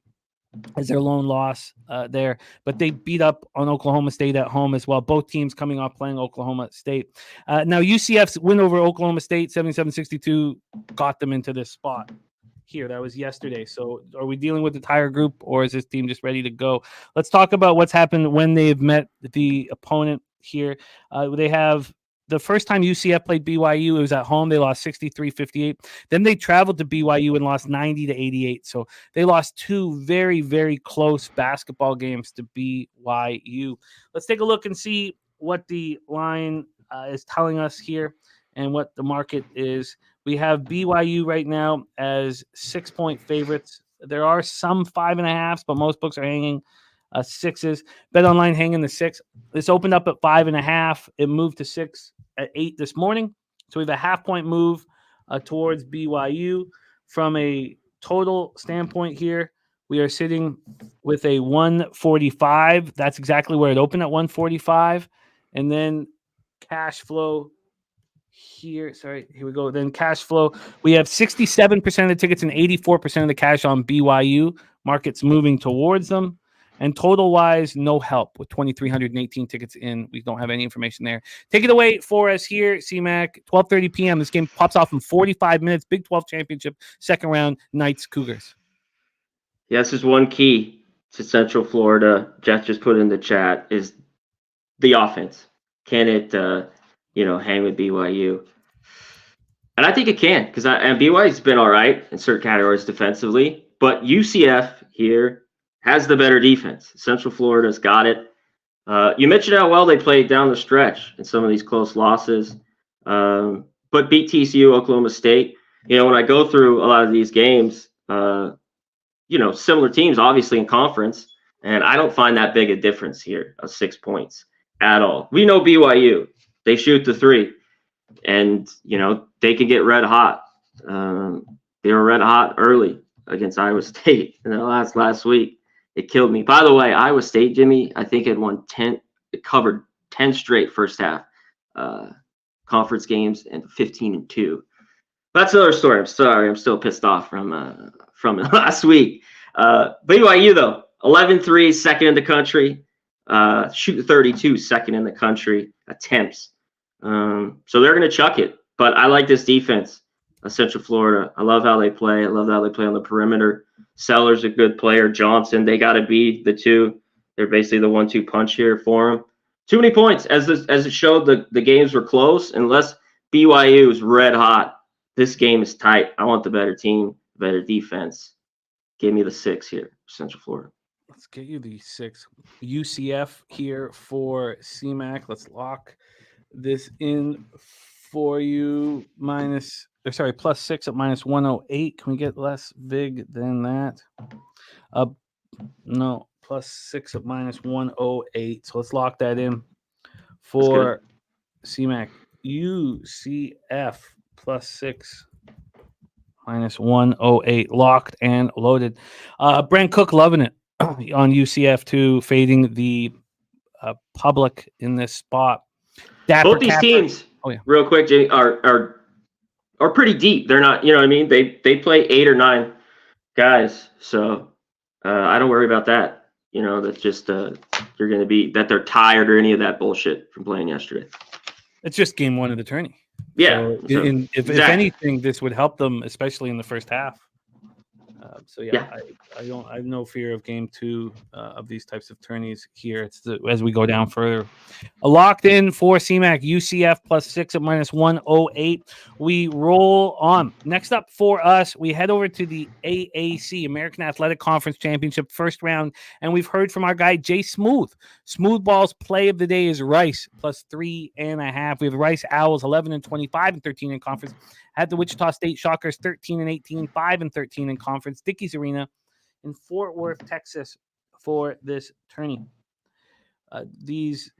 Speaker 2: as their lone loss there, but they beat up on Oklahoma State at home as well. Both teams coming off playing Oklahoma State. Now UCF's win over Oklahoma State, 77-62, got them into this spot here. That was yesterday. So are we dealing with the Tiger group, or is this team just ready to go? Let's talk about what's happened when they've met the opponent here. They have the first time UCF played BYU, it was at home. They lost 63-58. Then they traveled to BYU and lost 90-88. So they lost 2 very, very close basketball games to BYU. Let's take a look and see what the line is telling us here and what the market is. We have BYU right now as 6-point favorites. There are some 5.5s, but most books are hanging 6s. BetOnline hanging the 6. This opened up at 5.5. It moved to 6 at 8 this morning. So we have a half-point move towards BYU. From a total standpoint here, we are sitting with a 145. That's exactly where it opened, at 145. And then cash flow here. Sorry, here we go. Then cash flow. We have 67% of the tickets and 84% of the cash on BYU. Markets moving towards them. And total-wise, no help with 2,318 tickets in. We don't have any information there. Take it away for us here, CMac. 12:30 p.m. This game pops off in 45 minutes. Big 12 Championship, second round, Knights Cougars.
Speaker 3: Yeah, this is one key to Central Florida. Jeff just put in the chat, is the offense. Can it, hang with BYU? And I think it can, because BYU's been all right in certain categories defensively. But UCF here has the better defense. Central Florida's got it. You mentioned how well they played down the stretch in some of these close losses, but beat TCU, Oklahoma State. When I go through a lot of these games, similar teams, obviously in conference, and I don't find that big a difference here of 6 points at all. We know BYU. They shoot the 3, and, they can get red hot. They were red hot early against Iowa State in the last week. It killed me. By the way, Iowa State, Jimmy, I think it won 10. It covered 10 straight first half conference games and 15-2. That's another story. I'm sorry. I'm still pissed off from last week. BYU, though, 11-3, second in the country. Shooting 32, second in the country attempts. So they're going to chuck it. But I like this defense. Central Florida. I love how they play. I love how they play on the perimeter. Seller's a good player. Johnson, they got to be the two. They're basically the 1-2 punch here for them. Too many points. As it showed, the games were close. Unless BYU is red hot, this game is tight. I want the better team, better defense. Give me the 6 here, Central Florida.
Speaker 2: Let's get you the 6. UCF here for CMac. Let's lock this in for you. Plus 6 at -108. Can we get less vig than that? No, plus 6 at -108. So let's lock that in for CMac. UCF plus 6 -108. Locked and loaded. Brent Cook loving it on UCF too, fading the public in this spot.
Speaker 3: Both these teams, real quick, Jay, are pretty deep. They're not, you know what I mean? They play 8 or 9 guys, so I don't worry about that. You know, that's just you're going to be that they're tired or any of that bullshit from playing yesterday.
Speaker 2: It's just game 1 of the tourney.
Speaker 3: Yeah.
Speaker 2: If anything, this would help them, especially in the first half. I have no fear of game 2 of these types of tourneys here. As we go down further. Locked in for CMac, UCF plus 6 at -108. We roll on. Next up for us, we head over to the AAC, American Athletic Conference Championship first round, and we've heard from our guy, Jay Smooth. Smooth Ball's play of the day is Rice plus 3.5. We have Rice Owls 11-25 and 13 in conference. At the Wichita State Shockers 13-18, 5-13 in conference. Dickies Arena in Fort Worth, Texas for this tourney. These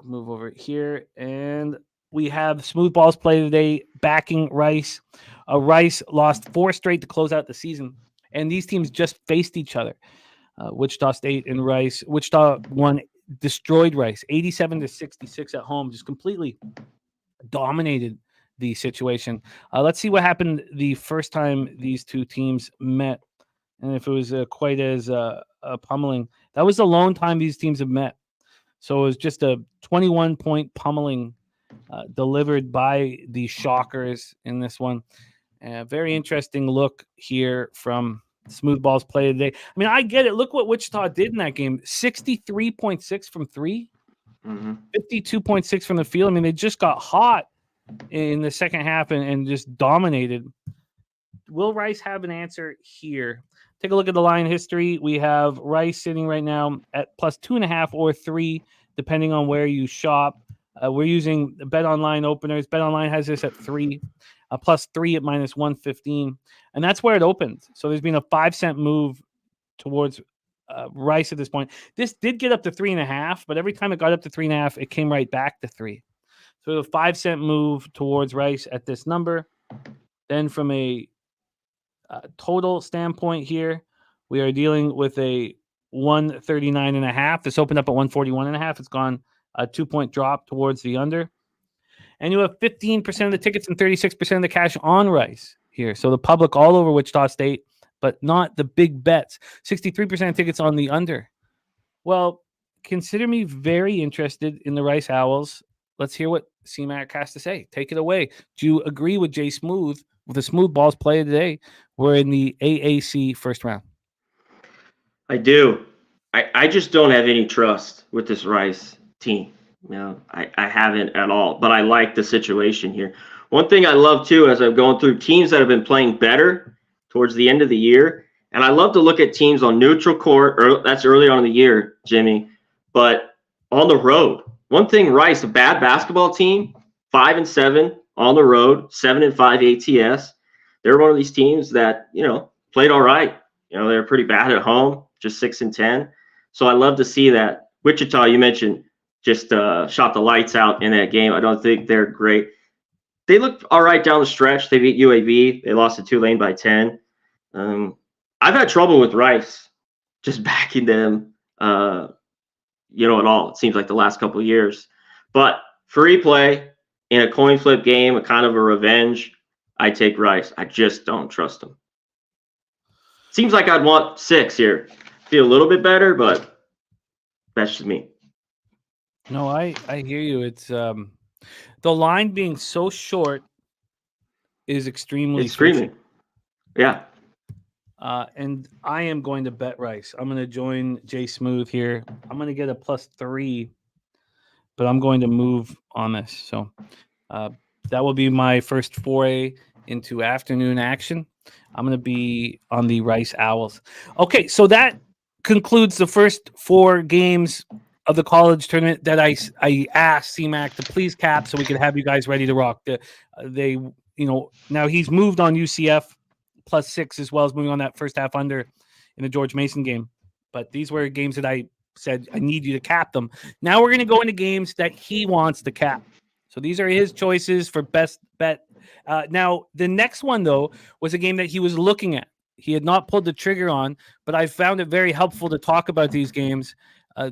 Speaker 2: move over here, and we have Smooth Ball's play today backing Rice. Rice lost 4 straight to close out the season, and these teams just faced each other. Wichita State and Rice. Wichita destroyed Rice 87-66 at home, just completely dominated the situation. Let's see what happened the first time these two teams met, and if it was quite as pummeling. That was the lone time these teams have met. So it was just a 21-point pummeling delivered by the Shockers in this one. Very interesting look here from Smooth Ball's play today. I mean, I get it. Look what Wichita did in that game. 63.6 from 3, 52.6 from the field. I mean, they just got hot in the second half and just dominated. Will Rice have an answer here? Take a look at the line history. We have Rice sitting right now at plus 2.5 or 3, depending on where you shop. We're using Bet Online openers. Bet Online has this at 3, plus 3 at -115, and that's where it opened. So there's been a 5-cent move towards Rice at this point. This did get up to 3.5, but every time it got up to 3.5, it came right back to 3. So a 5-cent move towards Rice at this number. Then from a total standpoint here, we are dealing with a 139.5. This opened up at 141.5. It's gone a 2-point drop towards the under. And you have 15% of the tickets and 36% of the cash on Rice here. So the public all over Wichita State, but not the big bets. 63% of tickets on the under. Well, consider me very interested in the Rice Owls. Let's hear what CMac has to say. Take it away. Do you agree with Jay Smooth, with the Smooth Balls play today? We're in the AAC first round.
Speaker 3: I do. I just don't have any trust with this Rice team. You know, I haven't at all. But I like the situation here. One thing I love, too, as I'm going through teams that have been playing better towards the end of the year, and I love to look at teams on neutral court, that's early on in the year, Jimmy, but on the road. One thing, Rice, a bad basketball team, 5-7 on the road, 7-5 ATS. They're one of these teams that, you know, played all right. You know, they're pretty bad at home, just 6-10. So I love to see that. Wichita, you mentioned, just shot the lights out in that game. I don't think they're great. They looked all right down the stretch. They beat UAB. They lost to Tulane by 10. I've had trouble with Rice just backing them, you know, at all. It seems like the last couple of years. But free play in a coin flip game, a kind of a revenge, I take Rice. I just don't trust them. Seems like I'd want 6 here. Feel a little bit better, but that's just me.
Speaker 2: No, I hear you. It's the line being so short is extremely
Speaker 3: It's screaming.
Speaker 2: fishy.
Speaker 3: Yeah.
Speaker 2: And I am going to bet Rice. I'm going to join Jay Smooth here. I'm going to get a +3, but I'm going to move on this. So that will be my first foray into afternoon action. I'm going to be on the Rice Owls. Okay, so that concludes the first 4 games of the college tournament that I asked CMac to please cap so we could have you guys ready to rock. Now he's moved on UCF +6 as well as moving on that first half under in the George Mason game. But these were games that I said I need you to cap them. Now we're going to go into games that he wants to cap. So these are his choices for best bet. Now, the next one, though, was a game that he was looking at. He had not pulled the trigger on, but I found it very helpful to talk about these games.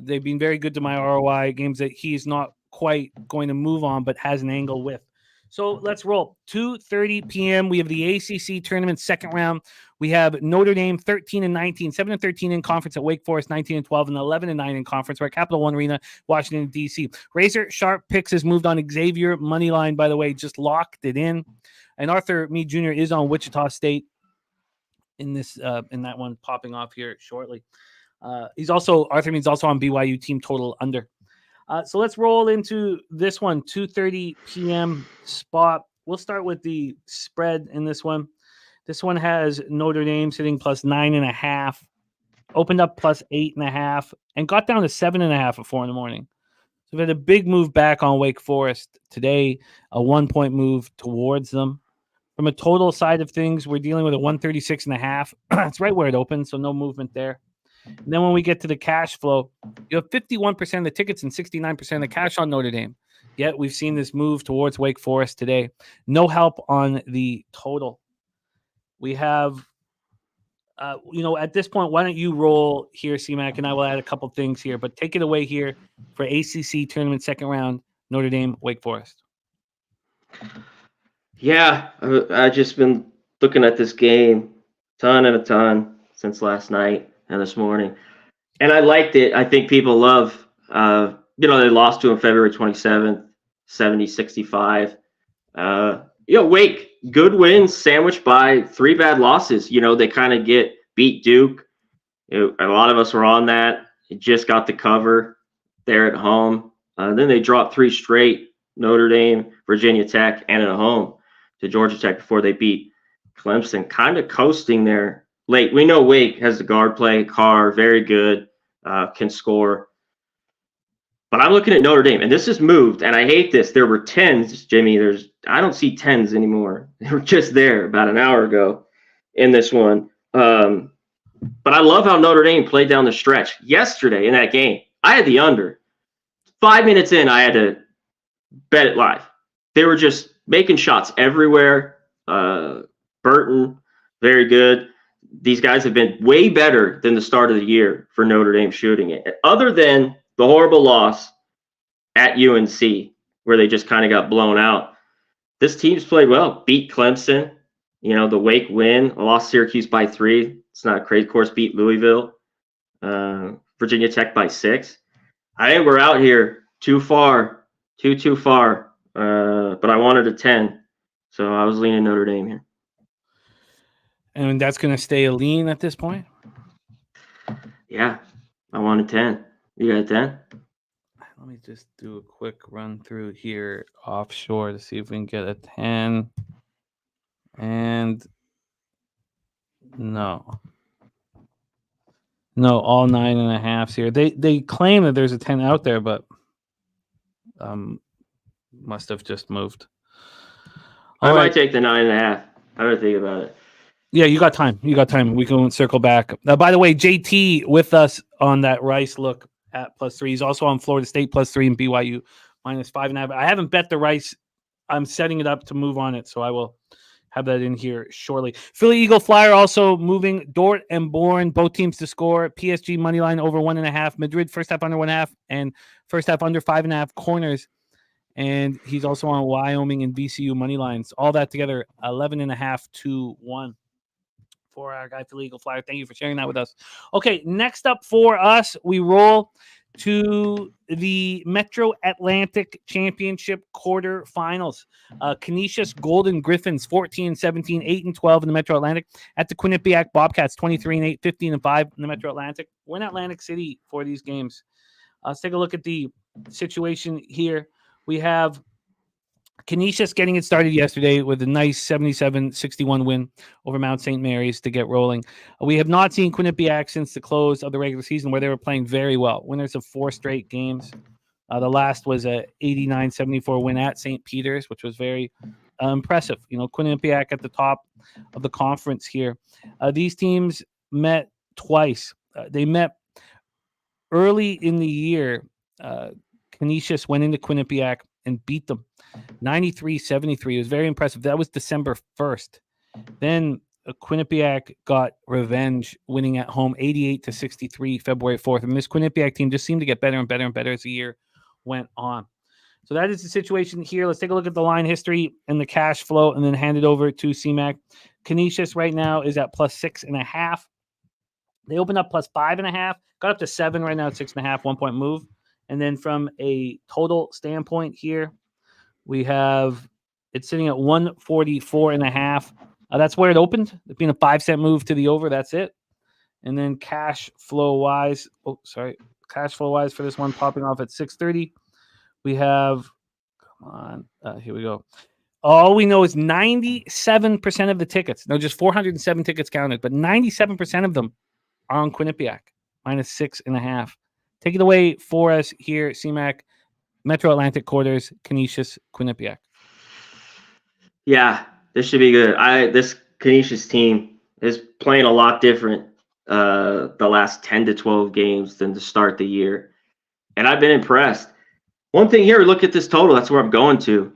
Speaker 2: They've been very good to my ROI, games that he's not quite going to move on, but has an angle with. So let's roll. 2:30 p.m. We have the ACC tournament second round. We have Notre Dame 13-19, 7-13 in conference at Wake Forest, 19-12, and 11-9 in conference. We're at Capital One Arena, Washington, D.C. Razor Sharp Picks has moved on Xavier. Moneyline, by the way, just locked it in. And Arthur Meade Jr. is on Wichita State in this in that one popping off here shortly. Arthur Meade's also on BYU team total under. So let's roll into this one, 2:30 p.m. spot. We'll start with the spread in this one. This one has Notre Dame sitting +9.5, opened up +8.5, and got down to 7.5 at 4 a.m. So we had a big move back on Wake Forest today, a 1-point move towards them. From a total side of things, we're dealing with a 136.5. It's right where it opened, so no movement there. And then when we get to the cash flow, you have 51% of the tickets and 69% of the cash on Notre Dame. Yet we've seen this move towards Wake Forest today. No help on the total. We have, at this point, why don't you roll here, CMac, and I will add a couple things here. But take it away here for ACC tournament second round, Notre Dame, Wake Forest.
Speaker 3: Yeah, I've just been looking at this game a ton since last night and this morning. And I liked it. I think people love, they lost to him February 27th, 70-65. Wake, good wins sandwiched by 3 bad losses. They kind of beat Duke. A lot of us were on that. It just got the cover there at home. Then they dropped 3 straight, Notre Dame, Virginia Tech, and at home to Georgia Tech before they beat Clemson. Kind of coasting there late. We know Wake has the guard play. Carr, very good, can score. But I'm looking at Notre Dame, and this has moved, and I hate this. There were 10s, Jimmy. I don't see 10s anymore. They were just there about an hour ago in this one. But I love how Notre Dame played down the stretch yesterday in that game. I had the under. 5 minutes in, I had to bet it live. They were just making shots everywhere. Burton, very good. These guys have been way better than the start of the year for Notre Dame shooting it. Other than the horrible loss at UNC, where they just kind of got blown out, this team's played well. Beat Clemson, the Wake win, lost Syracuse by 3. It's not a crazy course. Beat Louisville, Virginia Tech by 6. I think we're out here too far, too far. But I wanted a 10, so I was leaning Notre Dame here.
Speaker 2: And that's going to stay a lean at this point?
Speaker 3: Yeah, I want a 10. You got a 10?
Speaker 2: Let me just do a quick run through here offshore to see if we can get a 10. And no, all 9.5s here. They claim that there's a 10 out there, but must have just moved.
Speaker 3: I might take the 9.5. I would think about it.
Speaker 2: Yeah, you got time. We can circle back. By the way, JT with us on that Rice look at +3. He's also on Florida State +3 and BYU -5.5. I haven't bet the Rice. I'm setting it up to move on it, so I will have that in here shortly. Philly Eagle Flyer also moving. Dort and Bourne, both teams to score. PSG moneyline over 1.5. Madrid first half under 1.5 and first half under 5.5 corners. And he's also on Wyoming and VCU money lines. All that together, 11.5 to 1 for our guy Philly Eagle Flyer. Thank you for sharing that with us. Okay, next up for us, we roll to the Metro Atlantic Championship quarterfinals. Canisius Golden Griffins 14-17, 8-12 in the Metro Atlantic at the Quinnipiac Bobcats 23-8, 15-5 in the Metro Atlantic. We're in Atlantic City for these games. Let's take a look at the situation here. We have Canisius getting it started yesterday with a nice 77-61 win over Mount St. Mary's to get rolling. We have not seen Quinnipiac since the close of the regular season, where they were playing very well. Winners of 4 straight games. The last was a 89-74 win at St. Peter's, which was very impressive. Quinnipiac at the top of the conference here. These teams met twice. They met early in the year. Canisius went into Quinnipiac and beat them 93-73. It was very impressive. That was December 1st. Then Quinnipiac got revenge, winning at home 88-63 February 4th. And this Quinnipiac team just seemed to get better and better and better as the year went on. So that is the situation here. Let's take a look at the line history and the cash flow and then hand it over to CMac. Canisius right now is at +6.5. They opened up +5.5, got up to 7 right now at 6.5, 1 point move. And then from a total standpoint here, we have it sitting at 144.5. That's where it opened. It being a 5-cent move to the over. That's it. And then cash flow wise for this one popping off at 6:30. We have, here we go. All we know is 97% of the tickets. No, just 407 tickets counted, but 97% of them are on Quinnipiac, -6.5. Take it away for us here, CMac, Metro Atlantic quarters, Canisius, Quinnipiac.
Speaker 3: Yeah, this should be good. This Canisius team is playing a lot different the last 10 to 12 games than to start the year. And I've been impressed. One thing here, look at this total. That's where I'm going to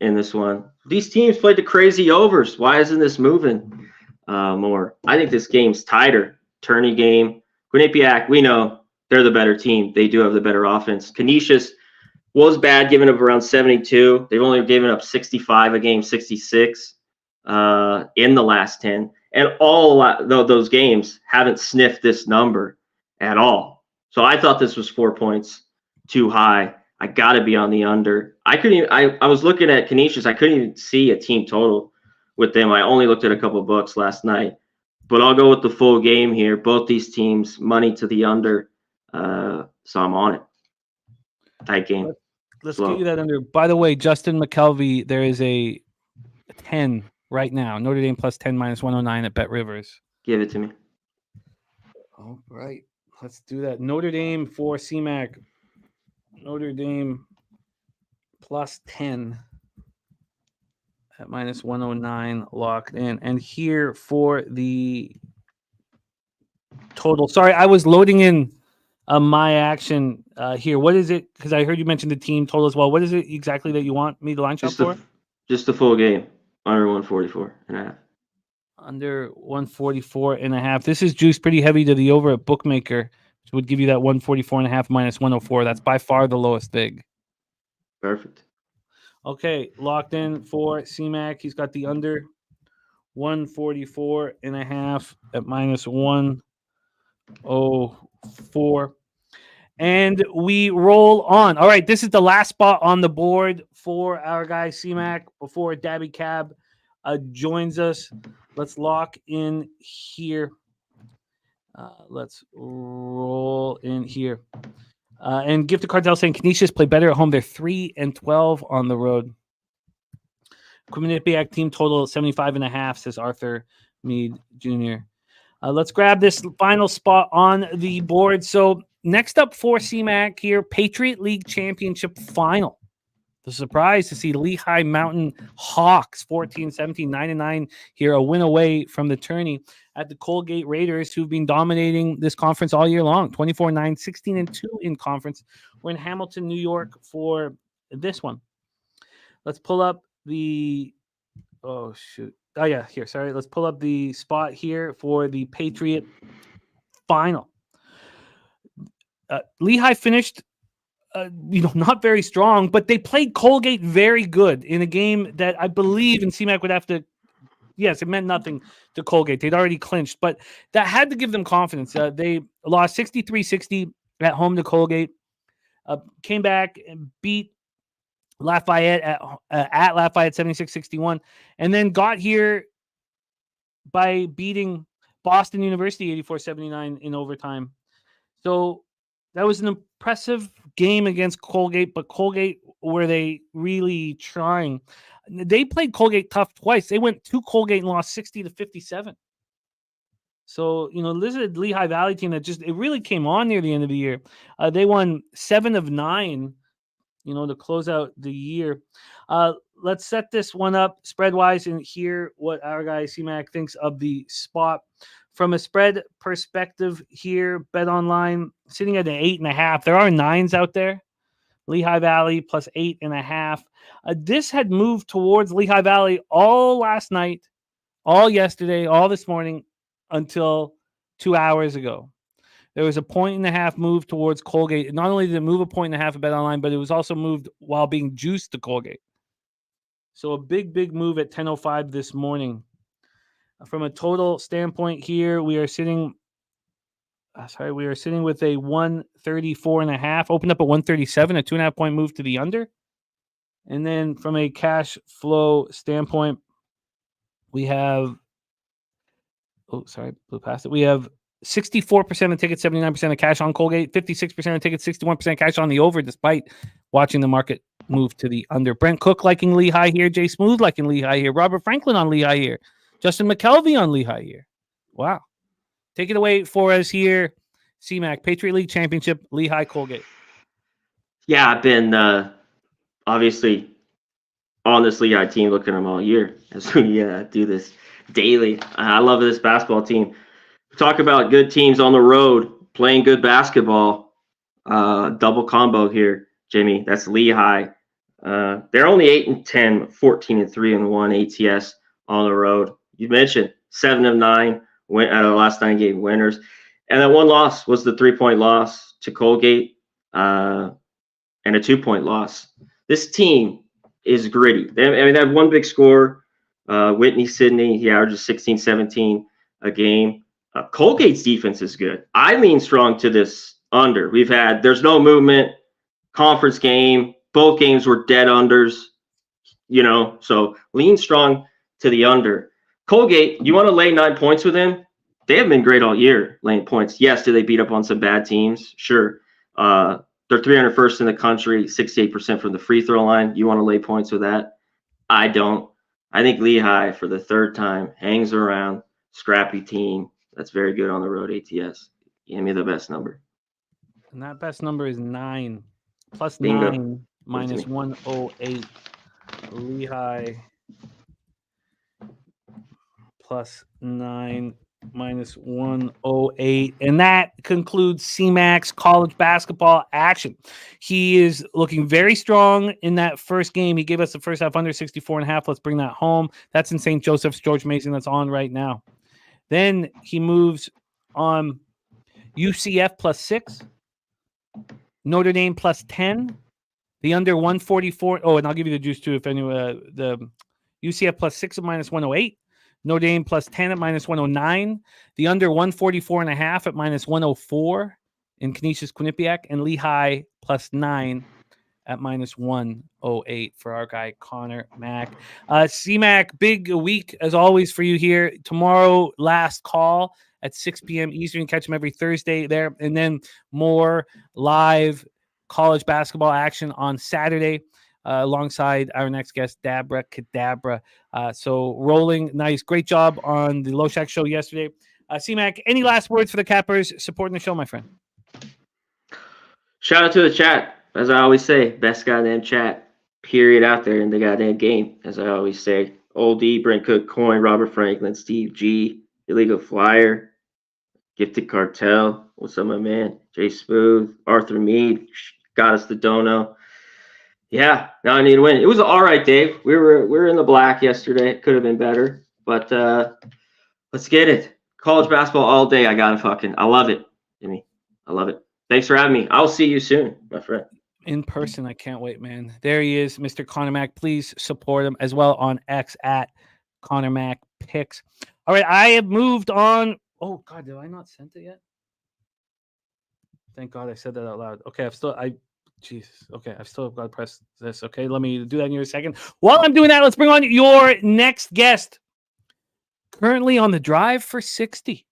Speaker 3: in this one. These teams played the crazy overs. Why isn't this moving more? I think this game's tighter. Tourney game. Quinnipiac, we know they're the better team. They do have the better offense. Canisius was bad, giving up around 72. They've only given up 65 a game, 66 in the last 10. And all those games haven't sniffed this number at all. So I thought this was 4 points too high. I got to be on the under. I was looking at Canisius. I couldn't even see a team total with them. I only looked at a couple of books last night. But I'll go with the full game here. Both these teams, money to the under. So I'm on it. Tight game.
Speaker 2: Let's get you that under. By the way, Justin McKelvey, there is a 10 right now. Notre Dame +10 -109 at Bet Rivers.
Speaker 3: Give it to me.
Speaker 2: All right. Let's do that. Notre Dame for CMac. Notre Dame +10 at -109 locked in. And here for the total. Sorry, I was loading in my action here. What is it? Because I heard you mention the team total as well. What is it exactly that you want me to line shop for?
Speaker 3: Just the full game. Under 144.5.
Speaker 2: Under 144.5. This is juiced pretty heavy to the over at Bookmaker, which would give you that 144.5 -104. That's by far the lowest big.
Speaker 3: Perfect.
Speaker 2: Okay, locked in for CMac. He's got the under 144.5 at -104. And we roll on. All right, this is the last spot on the board for our guy CMac before Dabby Cab joins us. Let's lock in here. Let's roll in here. And Gift of Cartel saying Canisius play better at home. They're 3-12 on the road. Quinnipiac team total 75.5, says Arthur Mead Jr. Let's grab this final spot on the board. So next up for CMac here, Patriot League Championship Final. The surprise to see Lehigh Mountain Hawks 14-17, 9-9 here, a win away from the tourney at the Colgate Raiders, who've been dominating this conference all year long. 24-9, 16-2 in conference. We're in Hamilton, New York for this one. Let's pull up the let's pull up the spot here for the Patriot final. Lehigh finished not very strong, but they played Colgate very good in a game that I believe in CMac would have to, yes, it meant nothing to Colgate. They'd already clinched, but that had to give them confidence. They lost 63-60 at home to Colgate. came back and beat Lafayette at Lafayette 76-61, and then got here by beating Boston University 84-79 in overtime. So that was an impressive game against Colgate, but Colgate, were they really trying? They played Colgate tough twice. They went to Colgate and lost 60-57. So, this is a Lehigh Valley team that it really came on near the end of the year. They won 7 of 9, to close out the year. Let's set this one up spread-wise and hear what our guy CMac thinks of the spot. From a spread perspective here, Bet Online sitting at an 8.5. There are 9s out there. Lehigh Valley plus 8.5. This had moved towards Lehigh Valley all last night, all yesterday, all this morning, until 2 hours ago. There was a 1.5 move towards Colgate. Not only did it move a 1.5 at Bet Online, but it was also moved while being juiced to Colgate. So a big move at 10:05 this morning. From a total standpoint here, we are sitting with a 134.5. Opened up at 137, a 2.5 point move to the under. And then from a cash flow standpoint, we have blew past it. We have 64% of tickets, 79% of cash on Colgate, 56% of tickets, 61% cash on the over, despite watching the market move to the under. Brent Cook liking Lehigh here. Jay Smooth liking Lehigh here. Robert Franklin on Lehigh here. Justin McKelvey on Lehigh here. Wow. Take it away for us here. CMac, Patriot League Championship, Lehigh Colgate.
Speaker 3: Yeah, I've been obviously on this Lehigh team looking at them all year as we do this daily. I love this basketball team. We talk about good teams on the road playing good basketball. Double combo here, Jimmy. That's Lehigh. They're only 8-10, 14-3-1 ATS on the road. You mentioned 7 of 9 went out of the last 9 game winners, and that one loss was the 3-point loss to Colgate, and a 2-point loss. This team is gritty. They have one big score. Whitney Sidney, he averages 16, 17 a game. Colgate's defense is good. I lean strong to this under. There's no movement, conference game. Both games were dead unders, so lean strong to the under. Colgate, you want to lay 9 points with them? They have been great all year laying points. Yes, do they beat up on some bad teams? Sure. They're 301st in the country, 68% from the free throw line. You want to lay points with that? I don't. I think Lehigh, for the third time, hangs around. Scrappy team. That's very good on the road, ATS. Give me the best number.
Speaker 2: And that best number is 9. Plus
Speaker 3: Bingo.
Speaker 2: 9 minus 108. Lehigh plus 9 minus 108. And that concludes CMac's college basketball action. He is looking very strong in that first game. He gave us the first half under 64.5. Let's bring that home. That's in St. Joseph's. George Mason, that's on right now. Then he moves on UCF plus 6. Notre Dame plus 10. The under 144. Oh, and I'll give you the juice too if anyone. The UCF plus 6 at minus 108. Notre Dame plus 10 at minus 109. The under 144.5 at minus 104 in Canisius Quinnipiac. And Lehigh plus 9 at minus 108 for our guy Conor Mac. CMac, big week as always for you here. Tomorrow, last call at 6 p.m. Eastern. Catch him every Thursday there. And then more live college basketball action on Saturday alongside our next guest, Dabra Cadabra. So rolling nice. Great job on the Low Shack show yesterday. CMac, any last words for the Cappers supporting the show, my friend?
Speaker 3: Shout out to the chat. As I always say, best goddamn chat, period, out there in the goddamn game. As I always say, Old D, Brent Cook, Coin, Robert Franklin, Steve G, Illegal Flyer, Gifted Cartel. What's up, my man? Jay Smooth, Arthur Mead, got us the dono. Yeah, now I need to win. It was an all right day. We were in the black yesterday. It could have been better, but let's get it. College basketball all day. I love it, Jimmy. I love it. Thanks for having me. I'll see you soon, my friend.
Speaker 2: In person, I can't wait, man. There he is, Mr. Conor Mac. Please support him as well on X at Conor Mac Picks. All right, I have moved on. Oh God, did I not send it yet? Thank God I said that out loud. Okay, I Jesus. Okay, I've still got to press this. Okay, let me do that in here a second. While I'm doing that, let's bring on your next guest. Currently on the drive for 60.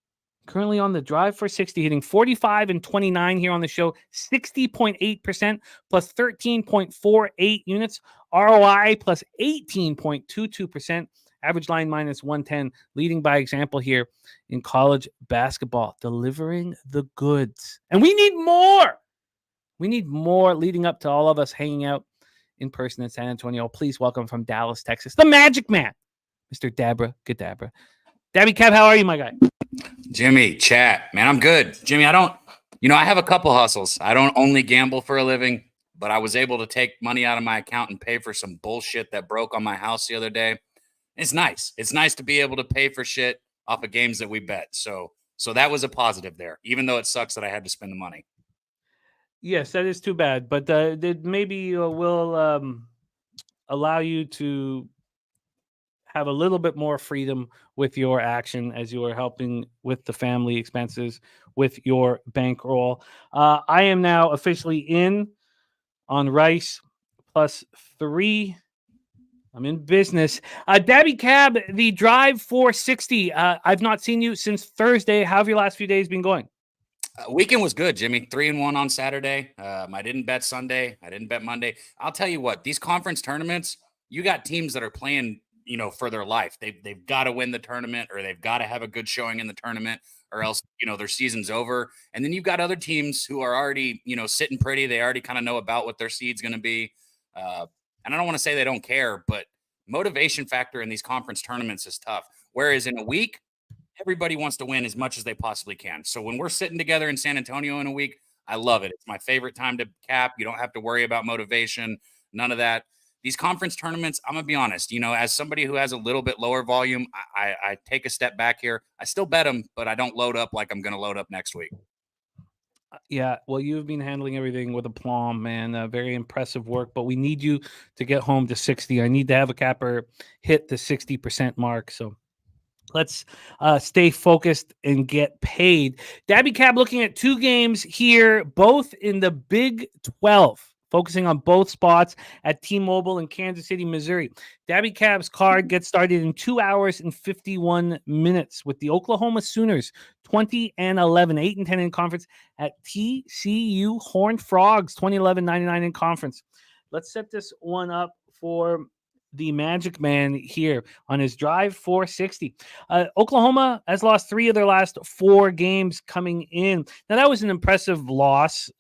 Speaker 2: Hitting 45 and 29 here on the show. 60.8% plus 13.48 units. ROI plus 18.22%. Average line minus 110. Leading by example here in college basketball. Delivering the goods. And we need more. We need more leading up to all of us hanging out in person in San Antonio. Please welcome from Dallas, Texas, the Magic Man, Mr. Dabra Cab. Dabby Cab, how are you, my guy?
Speaker 4: Jimmy, chat, man, I'm good. Jimmy, I have a couple hustles. I don't only gamble for a living, but I was able to take money out of my account and pay for some bullshit that broke on my house the other day. It's nice. It's nice to be able to pay for shit off of games that we bet. So that was a positive there, even though it sucks that I had to spend the money.
Speaker 2: Yes, that is too bad, but maybe will allow you to have a little bit more freedom with your action as you are helping with the family expenses with your bankroll. I am now officially in on Rice plus 3. I'm in business. Daby Cab, the drive 460. I've not seen you since Thursday. How have your last few days been going?
Speaker 4: Weekend was good, Jimmy. 3-1 on Saturday. I didn't bet Sunday. I didn't bet Monday. I'll tell you what, these conference tournaments, you got teams that are playing, for their life. They've got to win the tournament, or they've got to have a good showing in the tournament, or else, their season's over. And then you've got other teams who are already, sitting pretty. They already kind of know about what their seed's going to be. And I don't want to say they don't care, but motivation factor in these conference tournaments is tough. Whereas in a week, everybody wants to win as much as they possibly can. So when we're sitting together in San Antonio in a week, I love it. It's my favorite time to cap. You don't have to worry about motivation, none of that. These conference tournaments, I'm going to be honest, as somebody who has a little bit lower volume, I take a step back here. I still bet them, but I don't load up like I'm going to load up next week.
Speaker 2: Yeah, well, you've been handling everything with aplomb, man. Very impressive work, but we need you to get home to 60. I need to have a capper hit the 60% mark, so let's stay focused and get paid. Dabby Cab looking at 2 games here, both in the Big 12, focusing on both spots at T-Mobile in Kansas City, Missouri. Dabby Cab's card gets started in 2 hours and 51 minutes with the Oklahoma Sooners, 20-11, 8-10 in conference at TCU Horned Frogs, 20-11, 99 in conference. Let's set this one up for the Magic Man here on his drive 460. Oklahoma has lost 3 of their last 4 games coming in. Now that was an impressive loss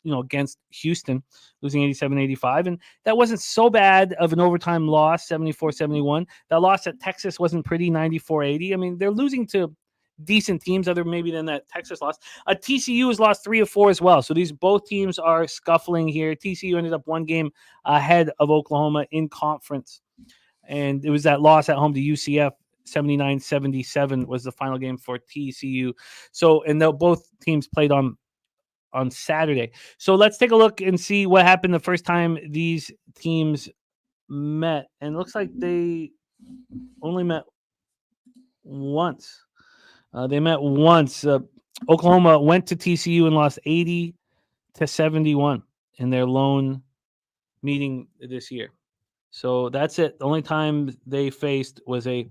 Speaker 2: against Houston, losing 87-85, and that wasn't so bad of an overtime loss, 74-71. That loss at Texas wasn't pretty, 94-80. I mean, they're losing to decent teams other maybe than that Texas loss. TCU has lost 3 of 4 as well. So both teams are scuffling here. TCU ended up 1 game ahead of Oklahoma in conference. And it was that loss at home to UCF, 79-77 was the final game for TCU. So, and both teams played on Saturday. So let's take a look and see what happened the first time these teams met. And it looks like they only met once. They met once. Oklahoma went to TCU and lost 80-71 in their lone meeting this year. So that's it. The only time they faced was a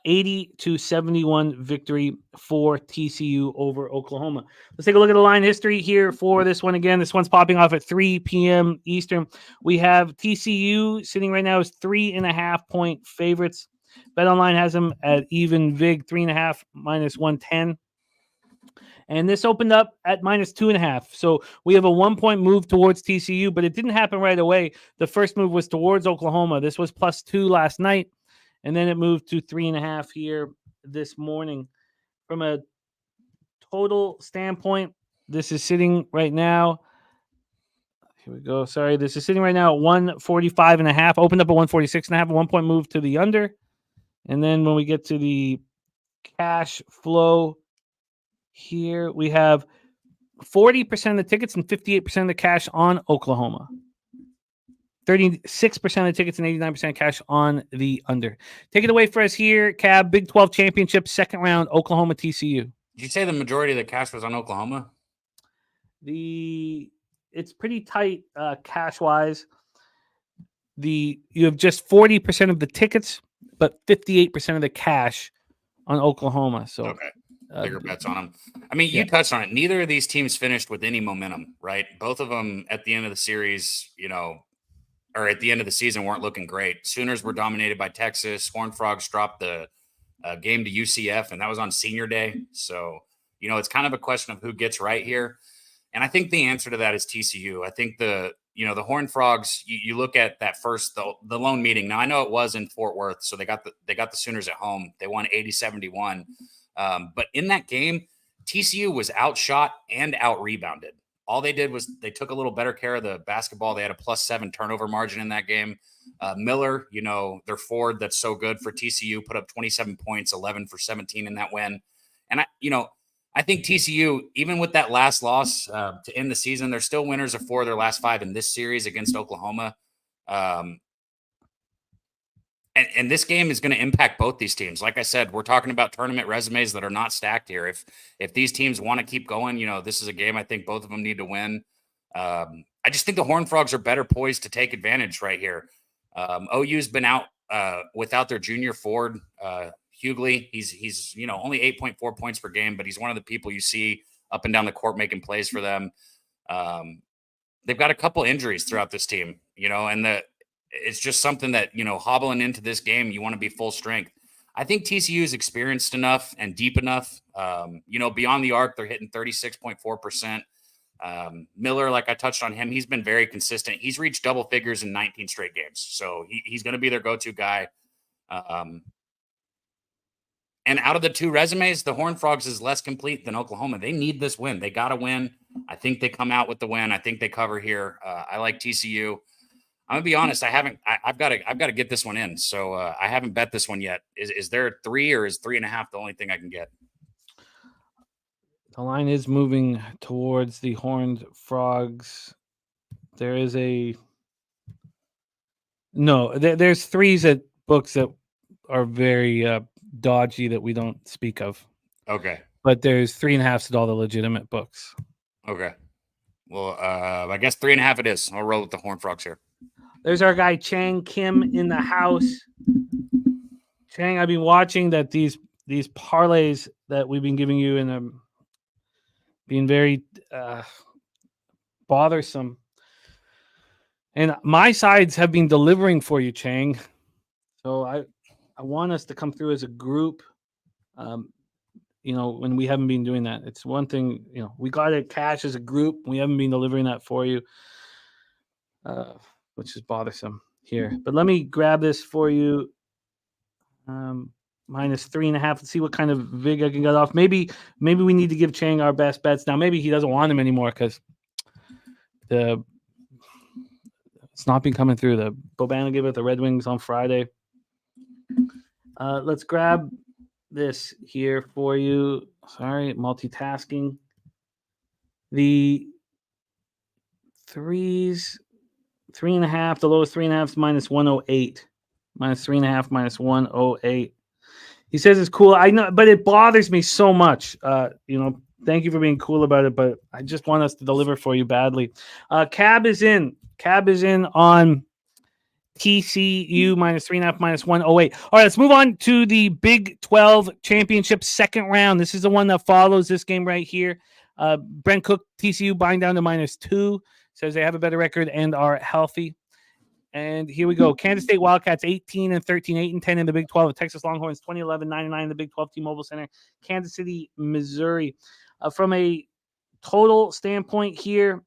Speaker 2: 80-71 victory for TCU over Oklahoma. Let's take a look at the line history here for this one again. This one's popping off at 3 p.m. Eastern. We have TCU sitting right now as 3.5-point favorites. BetOnline has them at even vig 3.5 minus 110. And this opened up at minus 2.5. So we have a 1-point move towards TCU, but it didn't happen right away. The first move was towards Oklahoma. This was plus 2 last night. And then it moved to 3.5 here this morning. From a total standpoint, this is sitting right now. Here we go. Sorry. This is sitting right now at 145.5. Opened up at 146.5. A 1-point move to the under. And then when we get to the cash flow here, we have 40% of the tickets and 58% of the cash on Oklahoma. 36% of the tickets and 89% cash on the under. Take it away for us here, Cab. Big 12 championship, second round, Oklahoma TCU.
Speaker 4: Did you say the majority of the cash was on Oklahoma?
Speaker 2: It it's pretty tight cash wise. You have just 40% of the tickets, but 58% of the cash on Oklahoma. So
Speaker 4: okay, bigger bets on them. I mean,
Speaker 2: yeah.
Speaker 4: you touched on it. Neither of these teams finished with any momentum, right? Both of them at the end of the series, or at the end of the season, weren't looking great. Sooners were dominated by Texas. Horned Frogs dropped the game to UCF, and that was on senior day. So, it's kind of a question of who gets right here. And I think the answer to that is TCU. I think the Horned Frogs, you look at that first, the lone meeting. Now, I know it was in Fort Worth, so they got the Sooners at home. They won 80-71. But in that game, TCU was outshot and out-rebounded. All they did was they took a little better care of the basketball. They had a +7 turnover margin in that game. Miller, their forward that's so good for TCU, put up 27 points, 11 for 17 in that win. And I think TCU, even with that last loss to end the season, they're still winners of 4 of their last 5 in this series against Oklahoma. And this game is going to impact both these teams. Like I said, we're talking about tournament resumes that are not stacked here. If these teams want to keep going, this is a game I think both of them need to win. I just think the Horned Frogs are better poised to take advantage right here. OU's been out without their junior forward, Hughley. He's only 8.4 points per game, but he's one of the people you see up and down the court making plays for them. They've got a couple injuries throughout this team, and it's just something that, hobbling into this game, you want to be full strength. I think TCU is experienced enough and deep enough. Beyond the arc, they're hitting 36.4%. Miller, like I touched on him, he's been very consistent. He's reached double figures in 19 straight games. So he's going to be their go-to guy. And out of the 2 resumes, the Horned Frogs is less complete than Oklahoma. They need this win. They got to win. I think they come out with the win. I think they cover here. I like TCU. I'm gonna be honest. I've got to get this one in. So I haven't bet this one yet. Is there 3 or is 3.5 the only thing I can get?
Speaker 2: The line is moving towards the Horned Frogs. There is there's 3s at books that are very dodgy that we don't speak of.
Speaker 4: Okay.
Speaker 2: But there's 3.5s at all the legitimate books.
Speaker 4: Okay. Well, I guess 3.5 it is. I'll roll with the Horned Frogs here.
Speaker 2: There's our guy Chang Kim in the house. Chang, I've been watching that these parlays that we've been giving you and being very bothersome. And my sides have been delivering for you, Chang. So I want us to come through as a group. When we haven't been doing that. It's one thing, we got it cash as a group. We haven't been delivering that for you. Which is bothersome here. But let me grab this for you. -3.5. Let's see what kind of vig I can get off. Maybe we need to give Chang our best bets. Now, maybe he doesn't want them anymore because it's not been coming through. The Bobana gave it the Red Wings on Friday. Let's grab this here for you. Sorry, multitasking. The 3s. 3.5, the lowest 3.5 is -108. -3.5, -108. He says it's cool. I know, but it bothers me so much. Thank you for being cool about it, but I just want us to deliver for you badly. Cab is in. Cab is in on TCU -3.5, -108. All right, let's move on to the Big 12 Championship second round. This is the one that follows this game right here. Brent Cook, TCU buying down to -2. Says they have a better record and are healthy. And here we go. Kansas State Wildcats 18-13, 8-10 in the Big 12. The Texas Longhorns 2011, 9-9 in the Big 12 T-Mobile Center. Kansas City, Missouri. From a total standpoint here,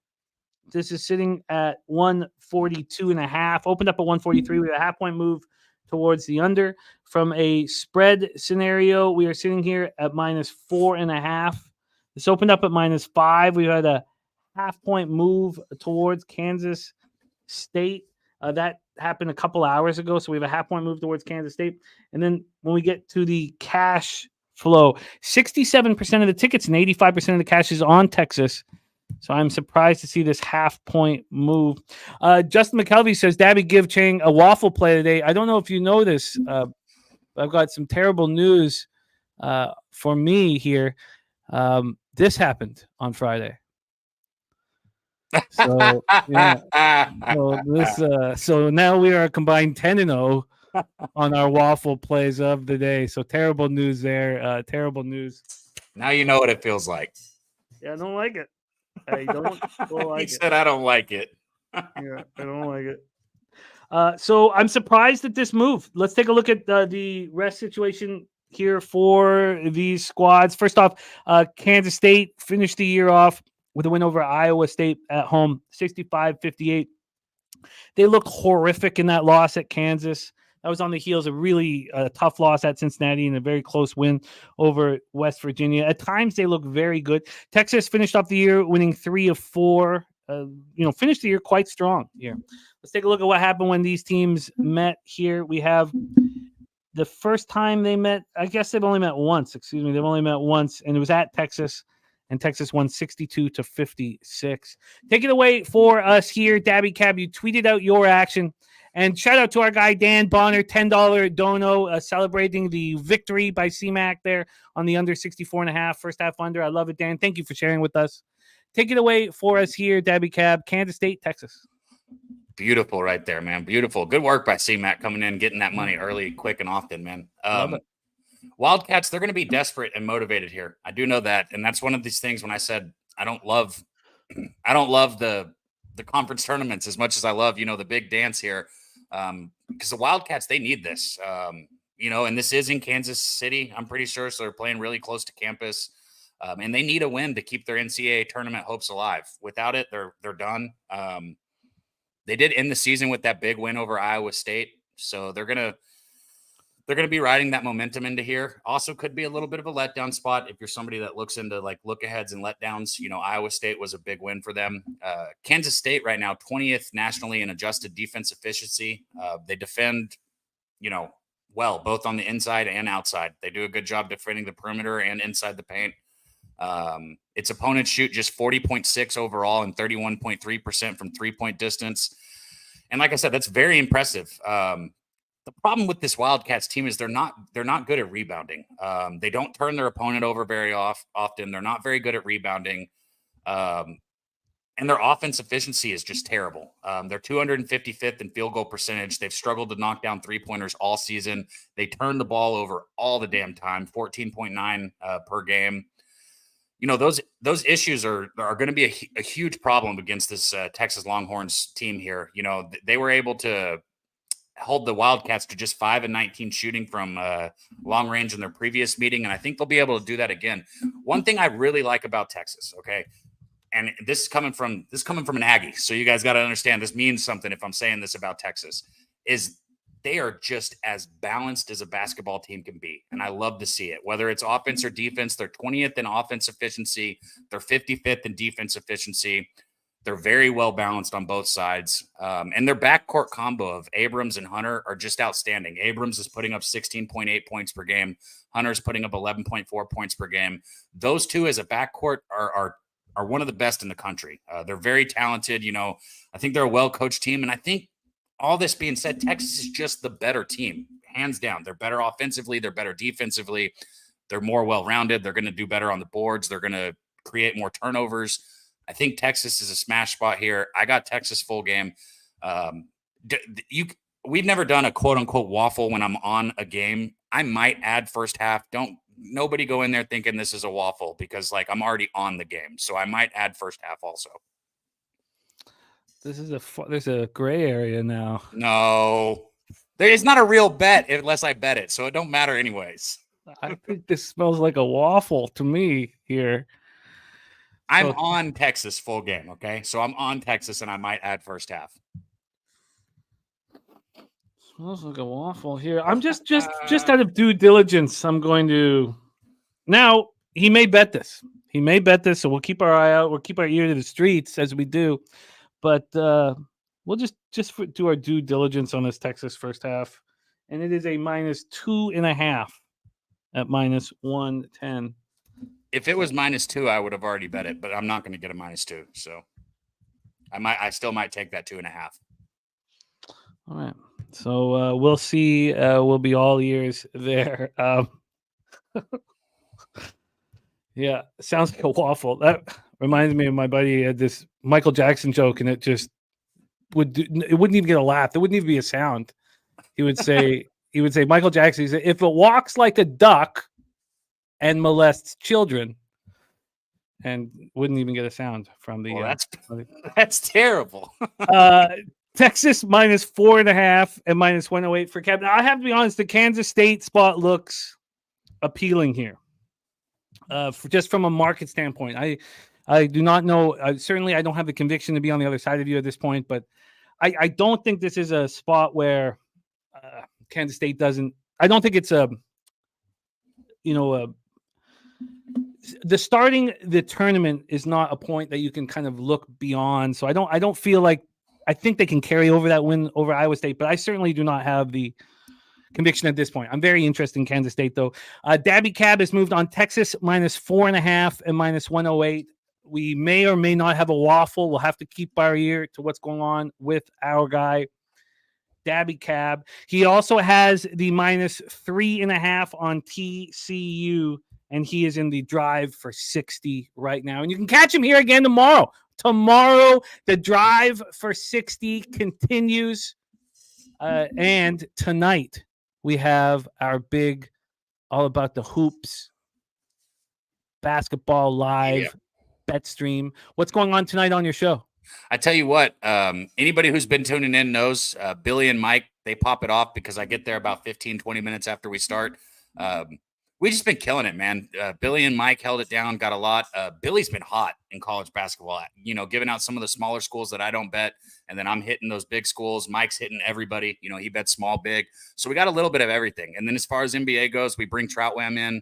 Speaker 2: this is sitting at 142.5. Opened up at 143 with a half-point move towards the under. From a spread scenario, we are sitting here at -4.5. This opened up at -5. We had a half-point move towards Kansas State. That happened a couple hours ago, so we have a half-point move towards Kansas State. And then when we get to the cash flow, 67% of the tickets and 85% of the cash is on Texas. So I'm surprised to see this half-point move. Justin McKelvey says, Dabby, give Chang a waffle play today. I don't know if you know this. I've got some terrible news for me here. This happened on Friday. So yeah. So now we are combined 10-0 on our waffle plays of the day. So terrible news there. Terrible news.
Speaker 4: Now you know what it feels like.
Speaker 2: Yeah, I don't like it. I don't
Speaker 4: He
Speaker 2: like it.
Speaker 4: said, "I don't like it."
Speaker 2: Yeah, I don't like it. So I'm surprised at this move. Let's take a look at the rest situation here for these squads. First off, Kansas State finished the year off with a win over Iowa State at home, 65-58. They look horrific in that loss at Kansas. That was on the heels of really tough loss at Cincinnati and a very close win over West Virginia. At times, they look very good. Texas finished off the year winning 3 of 4. Finished the year quite strong here. Let's take a look at what happened when these teams met here. We have the first time they met. I guess they've only met once. Excuse me. They've only met once, and it was at Texas. And Texas won 62-56. Take it away for us here, Dabby Cab. You tweeted out your action. And shout out to our guy, Dan Bonner, $10 dono, celebrating the victory by CMac there on the under 64.5, first half under. I love it, Dan. Thank you for sharing with us. Take it away for us here, Dabby Cab, Kansas State, Texas.
Speaker 4: Beautiful right there, man. Beautiful. Good work by CMac coming in, getting that money early, quick, and often, man.
Speaker 2: Love it.
Speaker 4: Wildcats, they're going to be desperate and motivated here. I do know that. And that's one of these things when I said I don't love the conference tournaments as much as I love, the big dance here. Because the Wildcats, they need this. And this is in Kansas City, I'm pretty sure. So they're playing really close to campus. And they need a win to keep their NCAA tournament hopes alive. Without it, they're done. They did end the season with that big win over Iowa State. So they're gonna be riding that momentum into here. Also could be a little bit of a letdown spot if you're somebody that looks into like look aheads and letdowns. Iowa State was a big win for them. Kansas State right now, 20th nationally in adjusted defense efficiency. They defend, well, both on the inside and outside. They do a good job defending the perimeter and inside the paint. Its opponents shoot just 40.6 overall and 31.3% from 3-point distance. And like I said, that's very impressive. The problem with this Wildcats team is they're not good at rebounding. They don't turn their opponent over very often. They're not very good at rebounding. And their offense efficiency is just terrible. They're 255th in field goal percentage. They've struggled to knock down three-pointers all season. They turn the ball over all the damn time, 14.9 per game. Those issues are going to be a huge problem against this Texas Longhorns team here. They were able to hold the Wildcats to just 5 and 19 shooting from long range in their previous meeting, and I think they'll be able to do that again. One thing I really like about Texas, okay, and this is coming from an Aggie, so you guys got to understand this means something if I'm saying this about Texas, is they are just as balanced as a basketball team can be, and I love to see it. Whether it's offense or defense, they're 20th in offense efficiency, they're 55th in defense efficiency. They're very well balanced on both sides. And their backcourt combo of Abrams and Hunter are just outstanding. Abrams is putting up 16.8 points per game. Hunter's putting up 11.4 points per game. Those two as a backcourt are one of the best in the country. They're very talented. I think they're a well-coached team. And I think all this being said, Texas is just the better team, hands down. They're better offensively. They're better defensively. They're more well-rounded. They're going to do better on the boards. They're going to create more turnovers. I think Texas is a smash spot here. I got Texas full game. We've never done a quote unquote waffle when I'm on a game. I might add first half. Nobody go in there thinking this is a waffle because I'm already on the game. So I might add first half also.
Speaker 2: There's a gray area now.
Speaker 4: No, it's not a real bet unless I bet it. So it don't matter anyways.
Speaker 2: I think this smells like a waffle to me here.
Speaker 4: I'm on Texas full game, okay? So I'm on Texas, and I might add first half.
Speaker 2: Smells like a waffle here. I'm just out of due diligence. I'm going to now. He may bet this. So we'll keep our eye out. We'll keep our ear to the streets as we do. But we'll just do our due diligence on this Texas first half, and it is a -2.5 at -110.
Speaker 4: If it was -2, I would have already bet it, but I'm not going to get a -2. So I still might take that 2.5.
Speaker 2: All right. So we'll see. We'll be all ears there. Yeah, sounds like a waffle. Reminds me of my buddy had this Michael Jackson joke, and it just it wouldn't even get a laugh. There wouldn't even be a sound. He would say Michael Jackson, he said, if it walks like a duck and molests children, and wouldn't even get a sound from the.
Speaker 4: Well, that's terrible.
Speaker 2: Texas minus 4.5 and minus 108 for Cab. Now, I have to be honest, the Kansas State spot looks appealing here. Just from a market standpoint, I do not know. Certainly, I don't have the conviction to be on the other side of you at this point, but I don't think this is a spot where Kansas State doesn't. I don't think it's the starting the tournament is not a point that you can kind of look beyond. So I don't feel like. I think they can carry over that win over Iowa State, but I certainly do not have the conviction at this point. I'm very interested in Kansas State, though. Dabby Cab has moved on Texas minus 4.5 and minus 108. We may or may not have a waffle. We'll have to keep our ear to what's going on with our guy, Dabby Cab. He also has the minus 3.5 on TCU, and he is in the drive for 60 right now. And you can catch him here again tomorrow. Tomorrow, the drive for 60 continues. And tonight, we have our big all about the hoops basketball live bet stream. What's going on tonight on your show?
Speaker 4: I tell you what, anybody who's been tuning in knows Billy and Mike, they pop it off because I get there about 15, 20 minutes after we start. We just been killing it, man. Billy and Mike held it down, got a lot. Billy's been hot in college basketball, giving out some of the smaller schools that I don't bet. And then I'm hitting those big schools. Mike's hitting everybody. He bets small, big. So we got a little bit of everything. And then as far as NBA goes, we bring Troutwam in.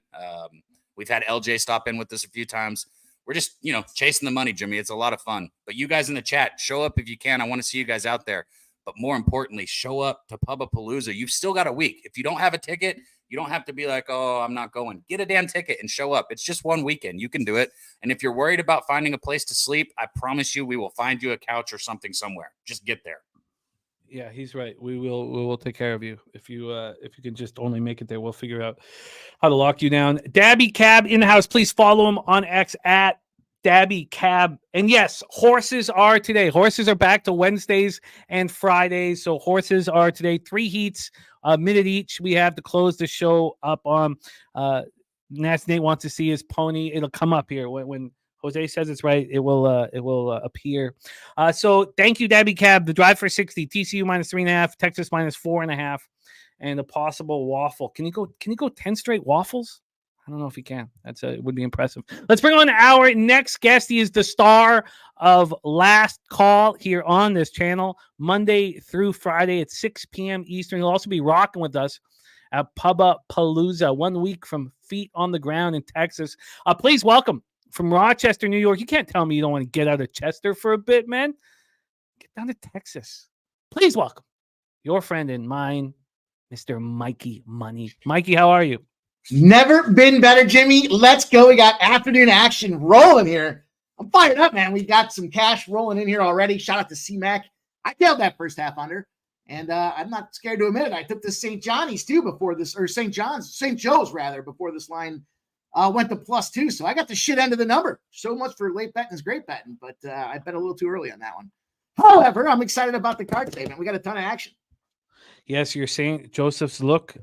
Speaker 4: We've had LJ stop in with us a few times. We're just, chasing the money, Jimmy. It's a lot of fun. But you guys in the chat, show up if you can. I want to see you guys out there. But more importantly, show up to Pubapalooza. You've still got a week. If you don't have a ticket, you don't have to be like, oh, I'm not going. Get a damn ticket and show up. It's just one weekend. You can do it. And if you're worried about finding a place to sleep, I promise you we will find you a couch or something somewhere. Just get there.
Speaker 2: Yeah, he's right. We will take care of you. If you can just only make it there, we'll figure out how to lock you down. Dabby Cab in the house. Please follow him on X at Dabby Cab. And yes, horses are today. Horses are back to Wednesdays and Fridays. So horses are today 3 heats, a minute each. We have to close the show up on Nasty Nate wants to see his pony. It'll come up here when Jose says it's right. It will appear. So thank you, Dabby Cab. The drive for 60, TCU minus 3.5, Texas minus 4.5, and a possible waffle. Can you go 10 straight waffles? I don't know if he can. It would be impressive. Let's bring on our next guest. He is the star of Last Call here on this channel, Monday through Friday at 6 p.m. Eastern. He'll also be rocking with us at Pubapalooza 1 week from Feet on the Ground in Texas. Please welcome from Rochester, New York. You can't tell me you don't want to get out of Chester for a bit, man. Get down to Texas. Please welcome your friend and mine, Mr. Mikey Money. Mikey, how are you?
Speaker 5: Never been better, Jimmy. Let's go. We got afternoon action rolling here. I'm fired up, man. We got some cash rolling in here already. Shout out to CMac. I tailed that first half under, and I'm not scared to admit it. I took the St. Johnny's too before this, or St. Joe's rather, before this line went to +2. So I got the shit end of the number. So much for late betting is great betting, but I bet a little too early on that one. However, I'm excited about the card today, man. We got a ton of action.
Speaker 2: Yes, you're St. Joseph's look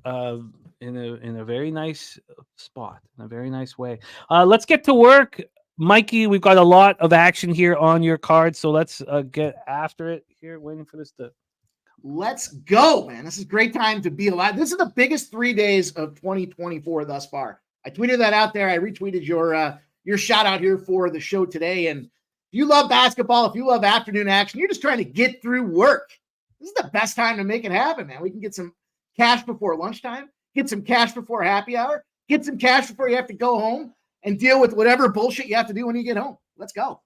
Speaker 2: in a very nice spot, in a very nice way. Let's get to work. Mikey, we've got a lot of action here on your card, so let's get after it here, waiting for this to...
Speaker 5: Let's go, man. This is a great time to be alive. This is the biggest 3 days of 2024 thus far. I tweeted that out there. I retweeted your shout out here for the show today. And if you love basketball, if you love afternoon action, you're just trying to get through work. This is the best time to make it happen, man. We can get some cash before lunchtime, get some cash before happy hour, get some cash before you have to go home and deal with whatever bullshit you have to do when you get home. Let's go.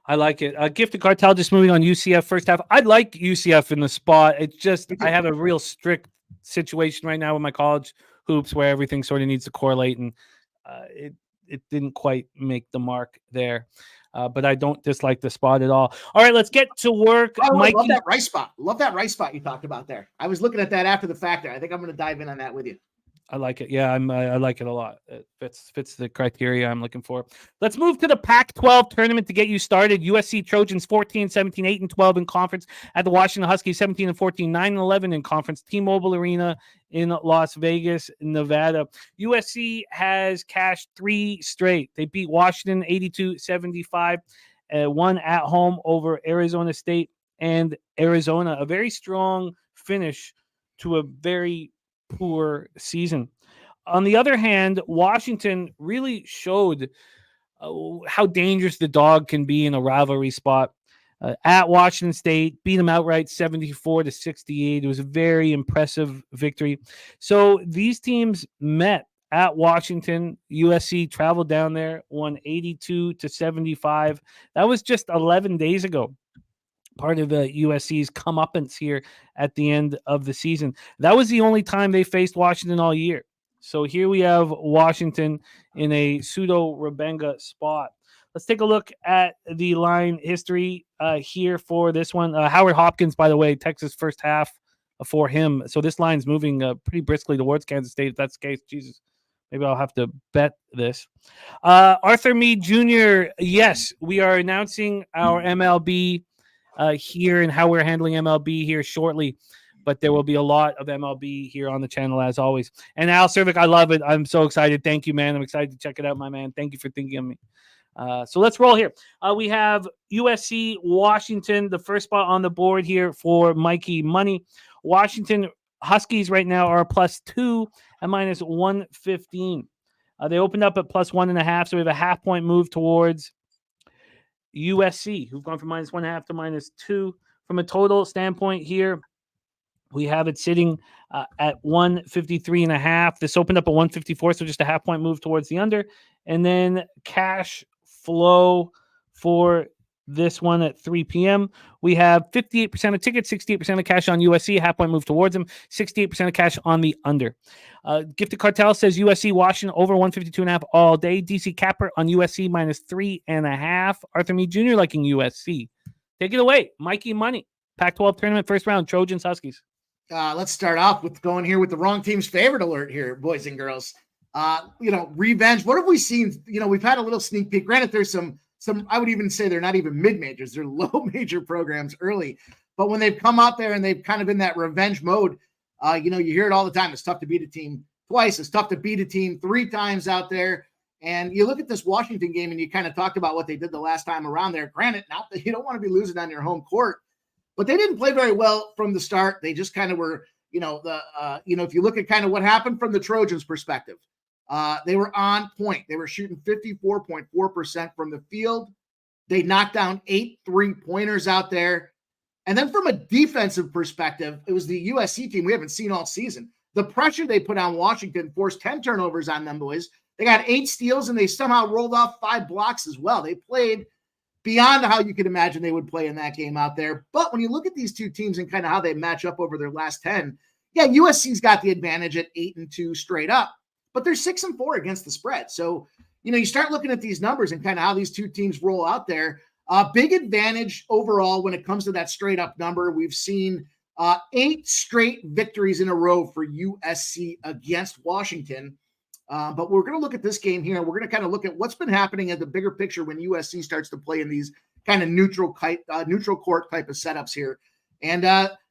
Speaker 2: I like it. Gifted Cartel just moving on UCF first half. I'd like UCF in the spot. It's just I have a real strict situation right now with my college hoops where everything sort of needs to correlate, and it didn't quite make the mark there. But I don't dislike the spot at all. All right, let's get to work.
Speaker 5: I
Speaker 2: Mikey.
Speaker 5: love that rice spot. Love that rice spot you talked about there. I was looking at that after the fact there. I think I'm going to dive in on that with you.
Speaker 2: I like it. Yeah, I like it a lot. It fits the criteria I'm looking for. Let's move to the Pac-12 tournament to get you started. USC Trojans 14-17, 8-12 in conference at the Washington Huskies 17-14, 9-11 in conference. T-Mobile Arena in Las Vegas, Nevada. USC has cashed 3 straight. They beat Washington 82-75, one at home over Arizona State and Arizona. A very strong finish to a very poor season. On the other hand, Washington really showed how dangerous the dog can be in a rivalry spot. At Washington State, beat them outright 74-68. It was a very impressive victory. So these teams met at Washington. USC traveled down there, won 82-75. That was just 11 days ago. Part of the USC's comeuppance here at the end of the season. That was the only time they faced Washington all year. So here we have Washington in a pseudo-Rebenga spot. Let's take a look at the line history here for this one. Howard Hopkins, by the way, Texas first half for him. So this line's moving pretty briskly towards Kansas State. If that's the case, Jesus, maybe I'll have to bet this. Arthur Meade Jr., yes, we are announcing our MLB here and how we're handling MLB here shortly, but there will be a lot of MLB here on the channel as always. And Al Cervic, I love it. I'm so excited. Thank you, man. I'm excited to check it out, my man. Thank you for thinking of me. So let's roll here. We have USC, Washington, the first spot on the board here for Mikey Money. Washington Huskies right now are +2 and -115. They opened up at +1.5, so we have a half-point move towards USC, who've gone from -1.5 to -2. From a total standpoint here, we have it sitting at 153.5. This opened up at 154, so just a half-point move towards the under. And then cash flow for this one at 3 p.m. We have 58% of tickets, 68% of cash on USC, half-point move towards them, 68% of cash on the under. Gifted Cartel says USC Washington over 152.5 all day. DC Capper on USC -3.5. Arthur Meade Jr. liking USC. Take it away. Mikey Money. Pac-12 tournament first round. Trojans Huskies.
Speaker 5: Let's start off with going here with the wrong team's favorite alert here, boys and girls. Revenge. What have we seen? We've had a little sneak peek. Granted, there's some, I would even say they're not even mid-majors. They're low-major programs early. But when they've come out there and they've kind of in that revenge mode, you hear it all the time. It's tough to beat a team twice. It's tough to beat a team 3 times out there. And you look at this Washington game and you kind of talked about what they did the last time around there. Granted, not that you don't want to be losing on your home court, but they didn't play very well from the start. They just kind of were, if you look at kind of what happened from the Trojans' perspective, they were on point. They were shooting 54.4% from the field. They knocked down 8 3-pointers out there. And then from a defensive perspective, it was the USC team we haven't seen all season. The pressure they put on Washington forced 10 turnovers on them, boys. They got 8 steals, and they somehow rolled off 5 blocks as well. They played beyond how you could imagine they would play in that game out there. But when you look at these two teams and kind of how they match up over their last 10, yeah, USC's got the advantage at 8-2 straight up, but they're 6-4 against the spread. So, you start looking at these numbers and kind of how these two teams roll out there. Big advantage overall when it comes to that straight up number. We've seen 8 straight victories in a row for USC against Washington. But we're going to look at this game here. We're going to kind of look at what's been happening at the bigger picture when USC starts to play in these kind of neutral court type of setups here. And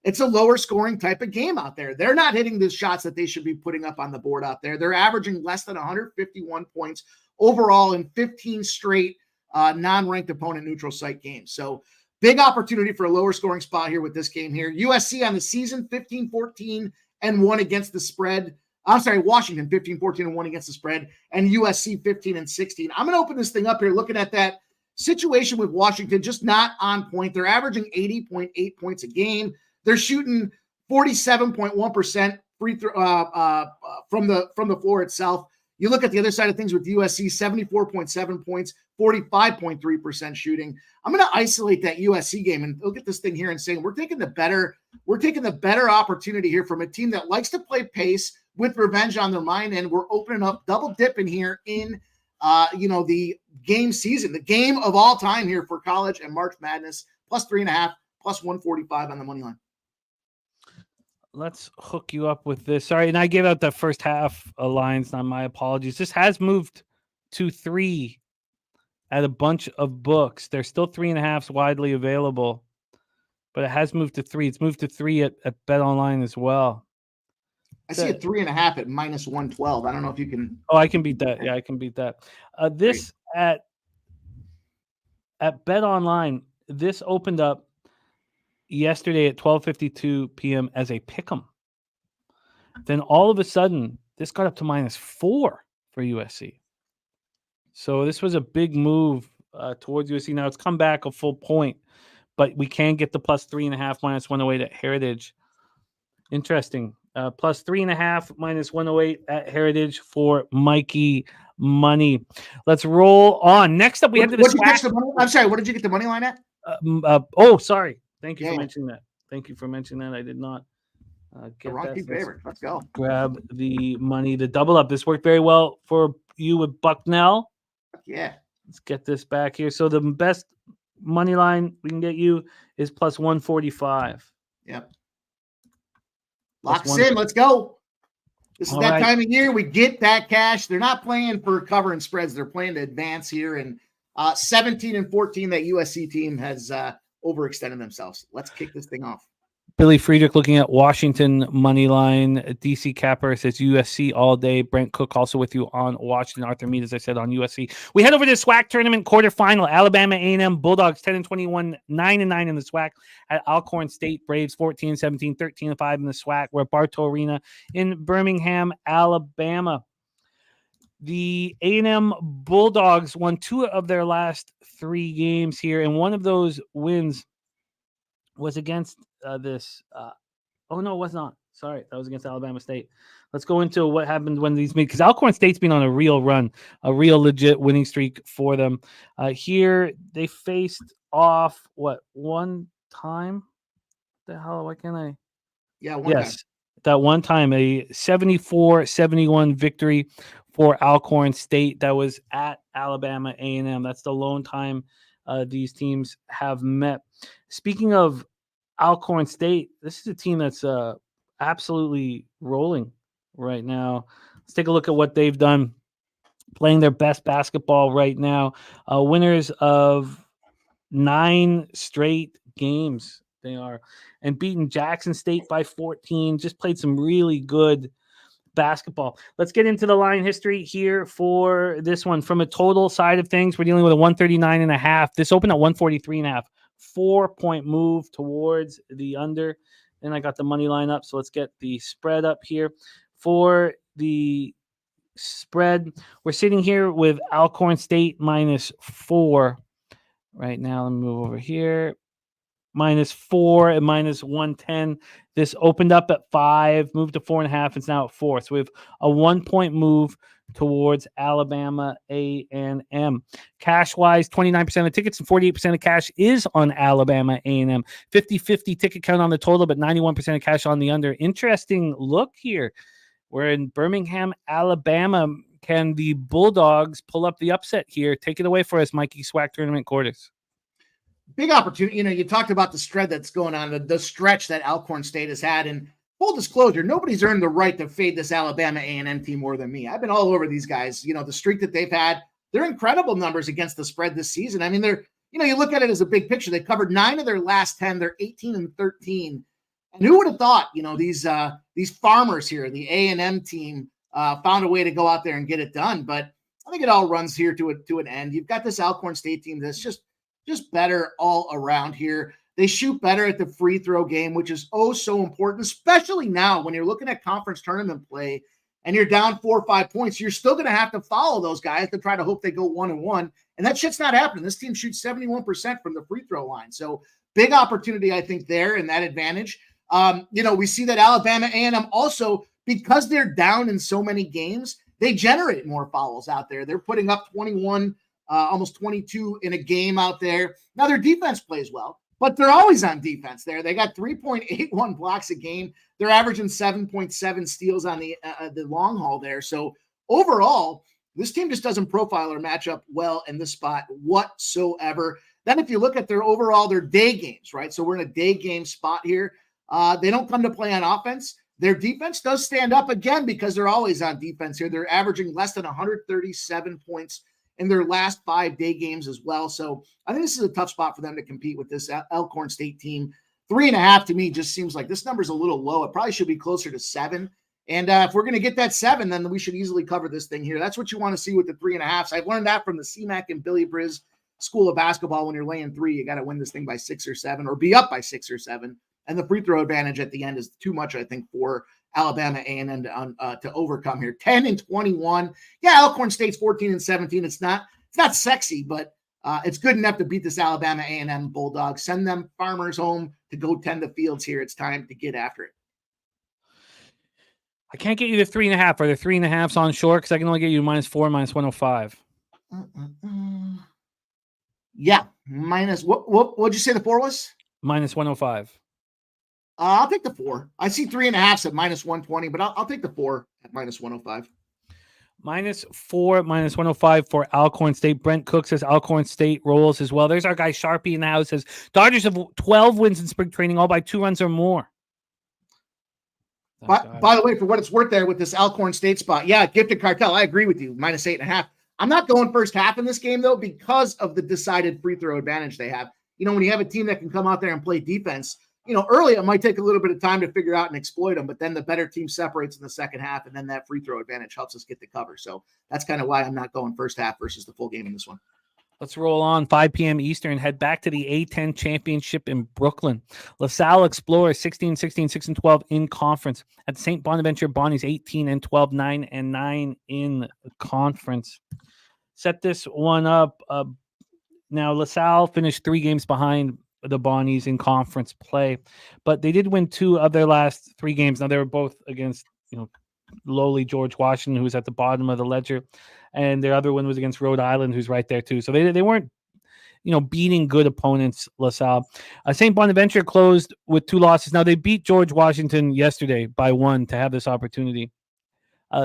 Speaker 5: it's a lower scoring type of game out there. They're not hitting the shots that they should be putting up on the board out there. They're averaging less than 151 points overall in 15 straight non-ranked opponent neutral site games. So big opportunity for a lower scoring spot here with this game here. USC on the season, 15-14-1 against the spread. I'm sorry, Washington 15-14-1 against the spread, and USC 15-16. I'm going to open this thing up here looking at that situation with Washington, just not on point. They're averaging 80.8 points a game. They're shooting 47.1% free throw from the floor itself. You look at the other side of things with USC, 74.7 points, 45.3% shooting. I'm going to isolate that USC game and look at this thing here and saying we're taking the better opportunity here from a team that likes to play pace with revenge on their mind, and we're opening up double dipping here in the game season, the game of all time here for college and March Madness, +3.5, +145 on the money line.
Speaker 2: let's hook you up with this. Sorry, and I gave out the first half lines. Not my apologies. This has moved to 3 at a bunch of books. There's still 3.5s widely available, but it has moved to 3. It's moved to 3 at Bet Online as well.
Speaker 5: I see a 3.5 at -112. I don't know if you can.
Speaker 2: Oh, I can beat that. Yeah, I can beat that. This at Bet Online, this opened up yesterday at 12:52 p.m. as a pick'em. Then all of a sudden, this got up to -4 for USC. So this was a big move towards USC. Now it's come back a full point, but we can get the +3.5 -108 at Heritage. Interesting. +3.5 -108 at Heritage for Mikey Money. Let's roll on. Next up, we have the
Speaker 5: I'm sorry. What did you get the money line at?
Speaker 2: Sorry. Thank you for mentioning that. Thank you for mentioning that. I did not get
Speaker 5: the wrong
Speaker 2: that.
Speaker 5: team favorite. Let's go.
Speaker 2: Grab the money, the double up. This worked very well for you with Bucknell.
Speaker 5: Yeah.
Speaker 2: Let's get this back here. So the best money line we can get you is +145.
Speaker 5: Yep. Locks in. Let's go. This is that time of year. We get that cash. They're not playing for cover and spreads. They're playing to advance here. And 17-14, that USC team has overextended themselves. Let's kick this thing off.
Speaker 2: Billy Friedrich looking at Washington money line. DC Capper says USC all day. Brent Cook also with you on Washington. Arthur Mead, as I said, on USC. We head over to the SWAC tournament quarterfinal. Alabama A&M Bulldogs 10-21, 9-9 in the SWAC at Alcorn State. Braves 14-17, 13-5 in the SWAC. We're at Bartow Arena in Birmingham, Alabama. The A&M Bulldogs won 2 of their last 3 games here, and one of those wins was against this. Oh, no, it was not. Sorry, that was against Alabama State. Let's go into what happened when these meet, because Alcorn State's been on a real run, a real legit winning streak for them. Here, they faced off, one time? The hell, why can't I?
Speaker 5: Yeah, one time.
Speaker 2: That one time, a 74-71 victory for Alcorn State. That was at Alabama A&M. That's the lone time these teams have met. Speaking of Alcorn State, this is a team that's absolutely rolling right now. Let's take a look at what they've done, playing their best basketball right now. Winners of 9 straight games they are, and beaten Jackson State by 14. Just played some really good basketball. Let's get into the line history here for this one. From a total side of things, we're dealing with a 139.5. This opened at 143.5. 4-point move towards the under. Then I got the money line up. So let's get the spread up here. For the spread, we're sitting here with Alcorn State -4 right now. Let me move over here. -4 and -110. This opened up at 5, moved to 4.5. It's now at 4. So we have a 1-point move towards Alabama A&M. Cash-wise, 29% of tickets and 48% of cash is on Alabama A&M. 50-50 ticket count on the total, but 91% of cash on the under. Interesting look here. We're in Birmingham, Alabama. Can the Bulldogs pull up the upset here? Take it away for us, Mikey. SWAC tournament quarters.
Speaker 5: Big opportunity. You talked about the spread that's going on, the stretch that Alcorn State has had. And full disclosure, nobody's earned the right to fade this Alabama A&M team more than me. I've been all over these guys. The streak that they've had, they're incredible numbers against the spread this season. I mean, they're, you look at it as a big picture. They covered 9 of their last 10. They're 18-13. And who would have thought, these farmers here, the A&M team, found a way to go out there and get it done. But I think it all runs here to an end. You've got this Alcorn State team that's just better all around here. They shoot better at the free throw game, which is so important, especially now when you're looking at conference tournament play and you're down 4 or 5 points. You're still going to have to follow those guys to try to hope they go 1-1. And that shit's not happening. This team shoots 71% from the free throw line. So big opportunity, I think, there and that advantage. We see that Alabama A&M also, because they're down in so many games, they generate more fouls out there. They're putting up 21, almost 22 in a game out there. Now their defense plays well, but they're always on defense there. They got 3.81 blocks a game. They're averaging 7.7 steals on the long haul there. So overall, this team just doesn't profile or match up well in this spot whatsoever. Then if you look at their day games, right? So we're in a day game spot here. They don't come to play on offense. Their defense does stand up again because they're always on defense here. They're averaging less than 137 points in their last 5 day games as well. So I think this is a tough spot for them to compete with this Elkhorn State team. 3.5 to me just seems like this number's a little low. It probably should be closer to 7. And if we're going to get that 7, then we should easily cover this thing here. That's what you want to see with the 3.5. So I've learned that from the CMac and Billy Briz School of Basketball. When you're laying 3, you got to win this thing by 6 or 7 or be up by 6 or 7. And the free throw advantage at the end is too much, I think, for Alabama A&M to overcome here. 10-21. Yeah, Elkhorn State's 14-17. It's not sexy, but it's good enough to beat this Alabama A&M Bulldogs. Send them farmers home to go tend the fields here. It's time to get after it.
Speaker 2: I can't get you the 3.5. Are there 3.5s on short? Because I can only get you -4, -105.
Speaker 5: Yeah, minus what'd you say the 4 was?
Speaker 2: -105.
Speaker 5: I'll take the 4. I see 3.5s at -120, but I'll take the 4 at -105.
Speaker 2: -4, -105 for Alcorn State. Brent Cook says Alcorn State rolls as well. There's our guy Sharpie in the house. Says Dodgers have 12 wins in spring training, all by 2 runs or more.
Speaker 5: By the way, for what it's worth there with this Alcorn State spot, yeah, Gifted Cartel, I agree with you, -8.5. I'm not going first half in this game, though, because of the decided free throw advantage they have. You know, when you have a team that can come out there and play defense, you know, early it might take a little bit of time to figure out and exploit them, but then the better team separates in the second half, and then that free throw advantage helps us get the cover. So that's kind of why I'm not going first half versus the full game in this one.
Speaker 2: Let's roll on. 5 p.m. Eastern. Head back to the A10 Championship in Brooklyn. LaSalle Explorers 16-16, 6-12 in conference. At St. Bonaventure Bonnies 18-12, 9-9 in conference. Set this one up. Now LaSalle finished 3 games behind the Bonnies in conference play, but they did win 2 of their last 3 games. Now they were both against, lowly George Washington, who's at the bottom of the ledger, and their other one was against Rhode Island, who's right there too. So they weren't, beating good opponents. LaSalle, St. Bonaventure closed with 2 losses. Now they beat George Washington yesterday by 1 to have this opportunity.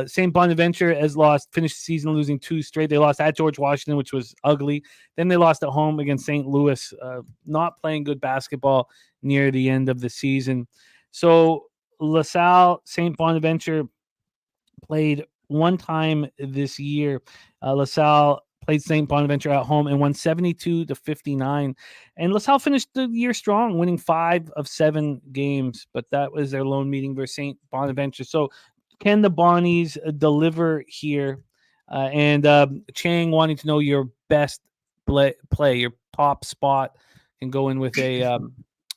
Speaker 2: St. Bonaventure has finished the season losing 2 straight. They lost at George Washington, which was ugly. Then they lost at home against St. Louis, not playing good basketball near the end of the season. So LaSalle, St. Bonaventure played 1 time this year. LaSalle played St. Bonaventure at home and won 72-59. And LaSalle finished the year strong, winning 5 of 7 games, but that was their lone meeting versus St. Bonaventure. So can the Bonnies deliver here? And Chang wanting to know your best play, your top spot, and go in with a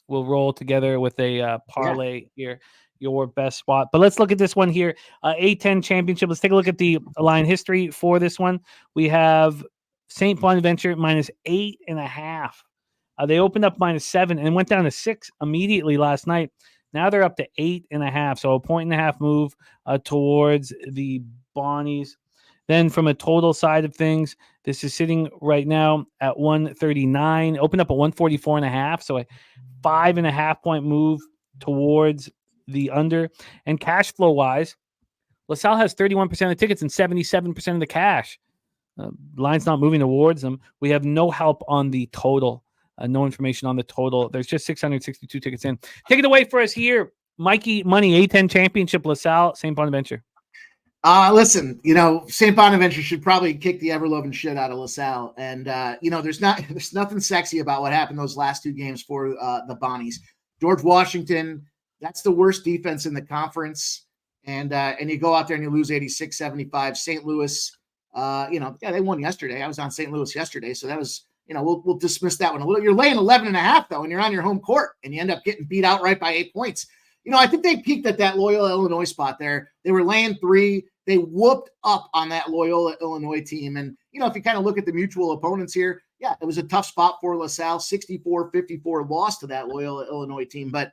Speaker 2: we'll roll together with a parlay here, your best spot. But let's look at this one here. A10 Championship. Let's take a look at the line history for this one. We have St. Bonaventure -8.5. They opened up -7 and went down to 6 immediately last night. Now they're up to 8.5, so a 1.5 move towards the Bonnies. Then from a total side of things, this is sitting right now at 139. Opened up at 144.5, so a 5.5 point move towards the under. And cash flow wise, LaSalle has 31% of the tickets and 77% of the cash. Line's not moving towards them. We have no help on the total. No information on the total. There's just 662 tickets in. Take it away for us here. Mikey Money, A10 Championship, LaSalle, St. Bonaventure.
Speaker 5: Listen, St. Bonaventure should probably kick the ever-loving shit out of LaSalle. And, there's nothing sexy about what happened those last 2 games for the Bonnies. George Washington, that's the worst defense in the conference. And you go out there and you lose 86-75. St. Louis, they won yesterday. I was on St. Louis yesterday. So that was, we'll dismiss that one a little. You're laying 11.5 though, and you're on your home court and you end up getting beat outright by 8 points. I think they peaked at that Loyola, Illinois spot there. They were laying 3. They whooped up on that Loyola, Illinois team. And, if you kind of look at the mutual opponents here, yeah, it was a tough spot for LaSalle, 64-54 loss to that Loyola, Illinois team. But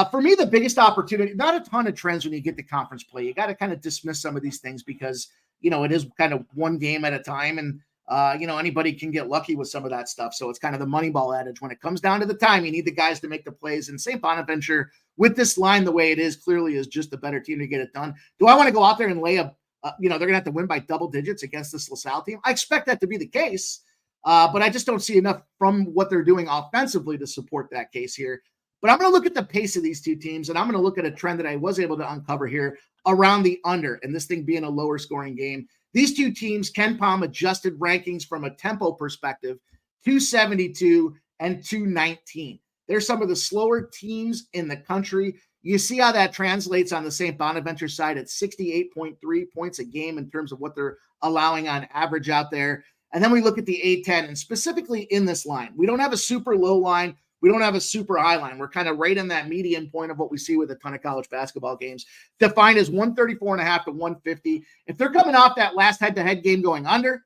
Speaker 5: for me, the biggest opportunity, not a ton of trends when you get to conference play. You got to kind of dismiss some of these things because, it is kind of one game at a time. And, anybody can get lucky with some of that stuff. So it's kind of the Moneyball adage. When it comes down to the time, you need the guys to make the plays. And St. Bonaventure, with this line the way it is, clearly is just a better team to get it done. Do I want to go out there and lay they're going to have to win by double digits against this LaSalle team? I expect that to be the case, but I just don't see enough from what they're doing offensively to support that case here. But I'm going to look at the pace of these two teams, and I'm going to look at a trend that I was able to uncover here around the under, and this thing being a lower scoring game. These two teams, Ken Palm adjusted rankings from a tempo perspective, 272 and 219. They're some of the slower teams in the country. You see how that translates on the St. Bonaventure side at 68.3 points a game in terms of what they're allowing on average out there. And then we look at the A10, and specifically in this line, we don't have a super low line. We don't have a super high line. We're kind of right in that median point of what we see with a ton of college basketball games, defined as 134.5 to 150. If they're coming off that last head-to-head game going under,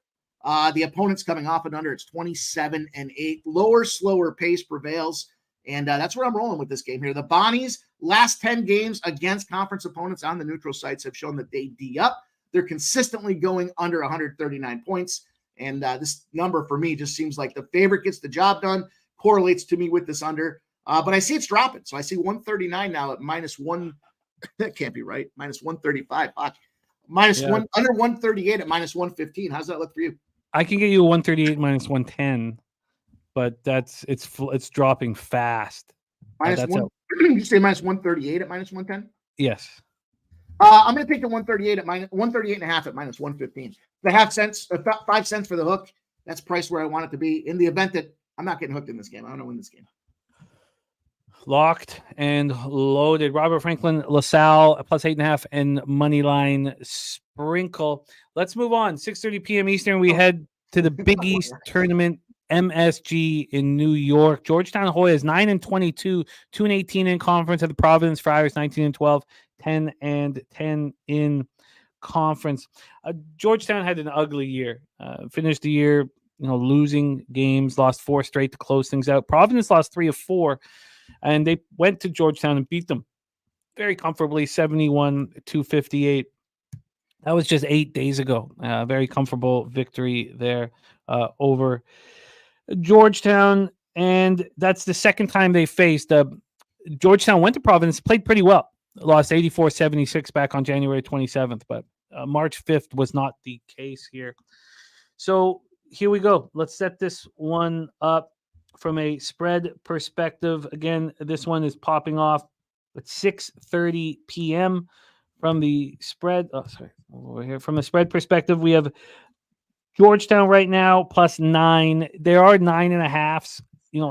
Speaker 5: the opponent's coming off and under. It's 27-8. Lower, slower pace prevails. And that's where I'm rolling with this game here. The Bonnies, last 10 games against conference opponents on the neutral sites have shown that they D up. They're consistently going under 139 points. And this number for me just seems like the favorite gets the job done, correlates to me with this under. But I see it's dropping. So I see 139 now at -1. That can't be right. -135. -1 under 138 at -115. How's that look for you?
Speaker 2: I can get you a 138 -110. But it's dropping fast.
Speaker 5: -1. You say -138 at -110?
Speaker 2: Yes.
Speaker 5: I'm going to take the 138 at -138.5 at -115. The 5 cents for the hook. That's priced where I want it to be. In the event that I'm not getting hooked in this game, I don't know win this game.
Speaker 2: Locked and loaded. Robert Franklin, LaSalle +8.5 and money line sprinkle. Let's move on. 6:30 p.m. Eastern. We head to the Big East tournament. MSG in New York. Georgetown Hoyas 9-22, 2-18 in conference. At the Providence Friars 19-12, 10-10 in conference. Georgetown had an ugly year. Finished the year, losing games, lost 4 straight to close things out. Providence lost 3 of 4, and they went to Georgetown and beat them very comfortably, 71-58. That was just 8 days ago. Very comfortable victory there over Georgetown, and that's the second time they faced. Georgetown went to Providence, played pretty well, lost 84-76 back on January 27th, but March 5th was not the case here. So here we go. Let's set this one up from a spread perspective. Again, this one is popping off at 6:30 p.m. from the spread. Over here from a spread perspective, we have Georgetown right now +9. There are 9.5s,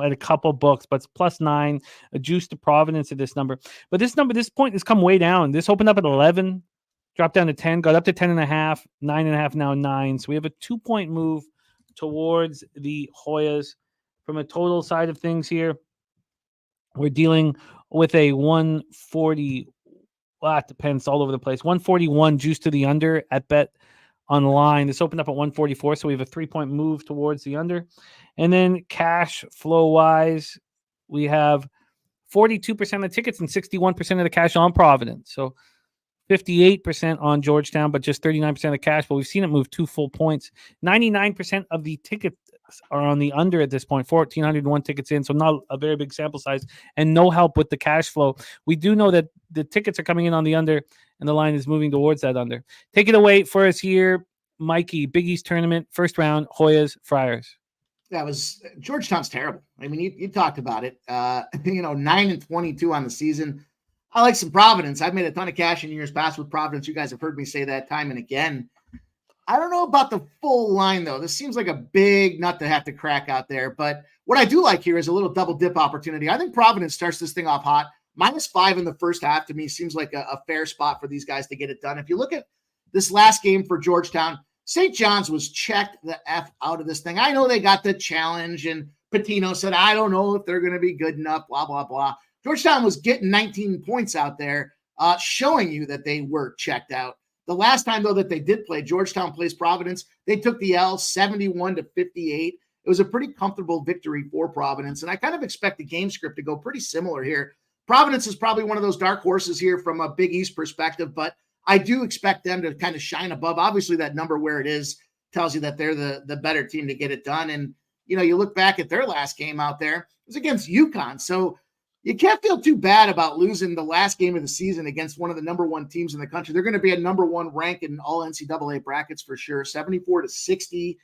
Speaker 2: at a couple books, but it's +9. A juice to Providence at this number. But this point has come way down. This opened up at 11, dropped down to 10, got up to 10.5, 9.5, now 9. So we have a 2-point move towards the Hoyas. From a total side of things here, we're dealing with a 140. Well, it depends all over the place. 141 juice to the under at Bet Online. This opened up at 144, so we have a 3-point move towards the under. And then cash flow wise, we have 42% of tickets and 61% of the cash on Providence. So 58% on Georgetown, but just 39% of cash. But we've seen it move 2 full points. 99% of the tickets are on the under at this point. 1,401 tickets in, so not a very big sample size, and no help with the cash flow. We do know that the tickets are coming in on the under, and the line is moving towards that under. Take it away for us here, Mikey. Big East tournament, first round, Hoyas, Friars.
Speaker 5: That was Georgetown's terrible. I mean, you talked about it. 9-22 on the season. I like some Providence. I've made a ton of cash in years past with Providence. You guys have heard me say that time and again. I don't know about the full line, though. This seems like a big nut to have to crack out there. But what I do like here is a little double dip opportunity. I think Providence starts this thing off hot. -5 in the first half to me seems like a fair spot for these guys to get it done. If you look at this last game for Georgetown, St. John's was checked the F out of this thing. I know they got the challenge, and Patino said, I don't know if they're going to be good enough, blah, blah, blah. Georgetown was getting 19 points out there, showing you that they were checked out. The last time, though, that they did play, Georgetown plays Providence. They took the L 71-58. It was a pretty comfortable victory for Providence, and I kind of expect the game script to go pretty similar here. Providence is probably one of those dark horses here from a Big East perspective, but I do expect them to kind of shine above. Obviously, that number where it is tells you that they're the better team to get it done. And, you look back at their last game out there, it was against UConn. So you can't feel too bad about losing the last game of the season against one of the number 1 teams in the country. They're going to be a number 1 rank in all NCAA brackets for sure. 74-60.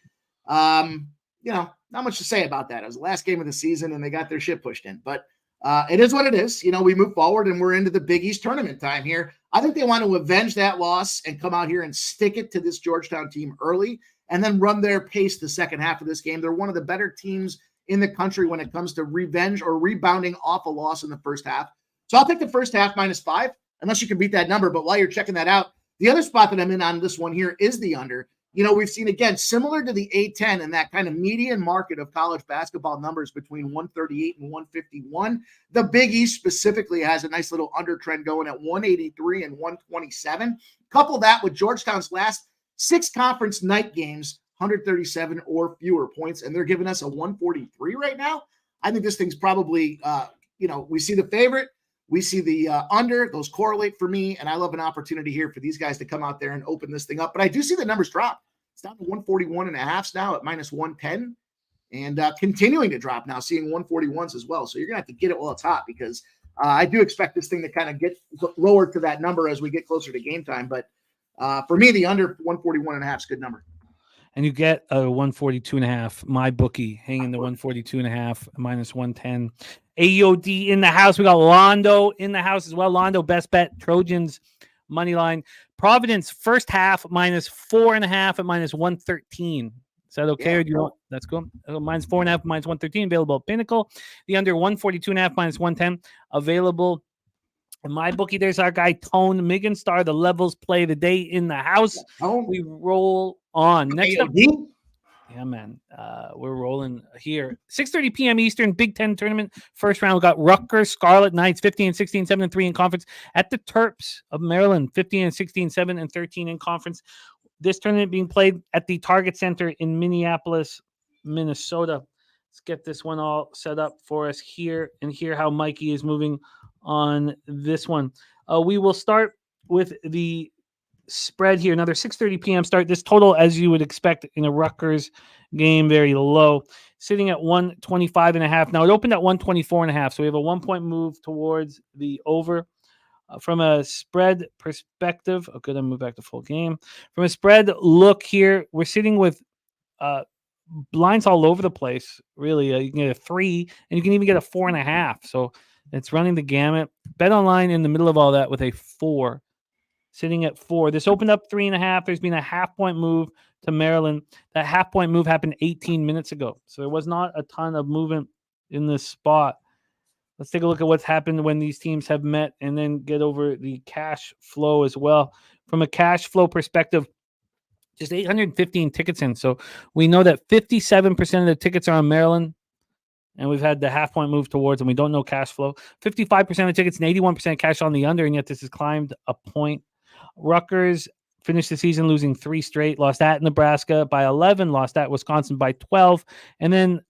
Speaker 5: Not much to say about that. It was the last game of the season and they got their shit pushed in. But it is what it is. We move forward and we're into the Big East tournament time here. I think they want to avenge that loss and come out here and stick it to this Georgetown team early and then run their pace the second half of this game. They're one of the better teams in the country when it comes to revenge or rebounding off a loss in the first half. So I'll take the first half -5, unless you can beat that number. But while you're checking that out, the other spot that I'm in on this one here is the under. We've seen, again, similar to the A10 and that kind of median market of college basketball numbers between 138 and 151. The Big East specifically has a nice little under trend going at 183 and 127. Couple that with Georgetown's last 6 conference night games, 137 or fewer points, and they're giving us a 143 right now. I think this thing's probably, we see the favorite. We see the under. Those correlate for me, and I love an opportunity here for these guys to come out there and open this thing up. But I do see the numbers drop. It's down to 141.5 now at -110, and continuing to drop now, seeing 141s as well. So you're going to have to get it while it's hot because I do expect this thing to kind of get lower to that number as we get closer to game time. But for me, the under 141.5 is a good number.
Speaker 2: And you get a 142.5. My bookie hanging the 142.5 -110. AOD in the house. We got Londo in the house as well. Londo, best bet. Trojans money line. Providence first half -4.5 at -113. Is that okay?
Speaker 5: Yeah,
Speaker 2: or do you want? That's cool. -4.5 -113 available at Pinnacle. The under 142.5 -110 available. And my bookie, there's our guy Tone Migenstar. The levels play the day in the house. We roll on. Next up. Yeah, man. We're rolling here. 6:30 p.m. Eastern, Big Ten tournament. First round, we got Rutgers Scarlet Knights, 15-16, 7-3 in conference. At the Terps of Maryland, 15-16, 7-13 in conference. This tournament being played at the Target Center in Minneapolis, Minnesota. Let's get this one all set up for us here and hear how Mikey is moving on this one. We will start with the spread here. Another 6:30 p.m. start. This total, as you would expect in a Rutgers game, very low, sitting at 125.5. Now it opened at 124.5, so we have a 1-point move towards the over. From a spread perspective, okay, then move back to full game. From a spread look here, we're sitting with lines all over the place. Really, you can get a 3, and you can even get a 4.5. So it's running the gamut. Bet online in the middle of all that with a 4, sitting at 4. This opened up 3.5. There's been a half-point move to Maryland. That half-point move happened 18 minutes ago. So there was not a ton of movement in this spot. Let's take a look at what's happened when these teams have met and then get over the cash flow as well. From a cash flow perspective, just 815 tickets in. So we know that 57% of the tickets are on Maryland, and we've had the half-point move towards them. We don't know cash flow. 55% of tickets and 81% cash on the under, and yet this has climbed a point. Rutgers finished the season losing 3 straight, lost at Nebraska by 11, lost at Wisconsin by 12, and then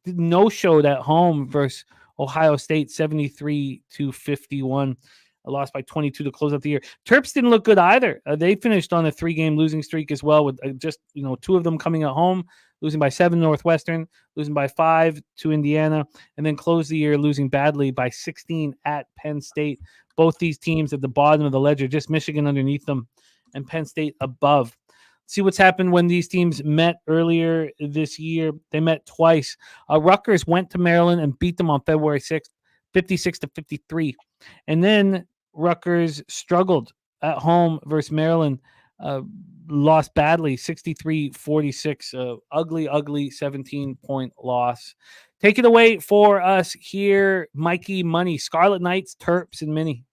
Speaker 2: no-showed at home versus Ohio State 73-51. A loss by 22 to close out the year. Terps didn't look good either. They finished on a 3-game losing streak as well, with just 2 of them coming at home, losing by 7 Northwestern, losing by 5 to Indiana, and then closed the year losing badly by 16 at Penn State. Both these teams at the bottom of the ledger, just Michigan underneath them and Penn State above. See what's happened when these teams met earlier this year. They met twice. Rutgers went to Maryland and beat them on February 6th, 56-53. And then Rutgers struggled at home versus Maryland, lost badly, 63-46. Ugly 17-point loss. Take it away for us here, Mikey Money. Scarlet Knights, Terps, and Mini.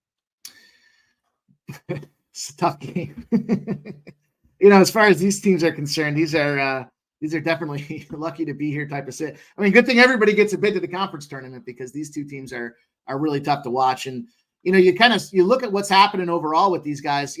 Speaker 5: It's a tough game. As far as these teams are concerned, these are definitely lucky to be here type of sit. I mean, good thing everybody gets a bid to the conference tournament because these two teams are really tough to watch. And you look at what's happening overall with these guys.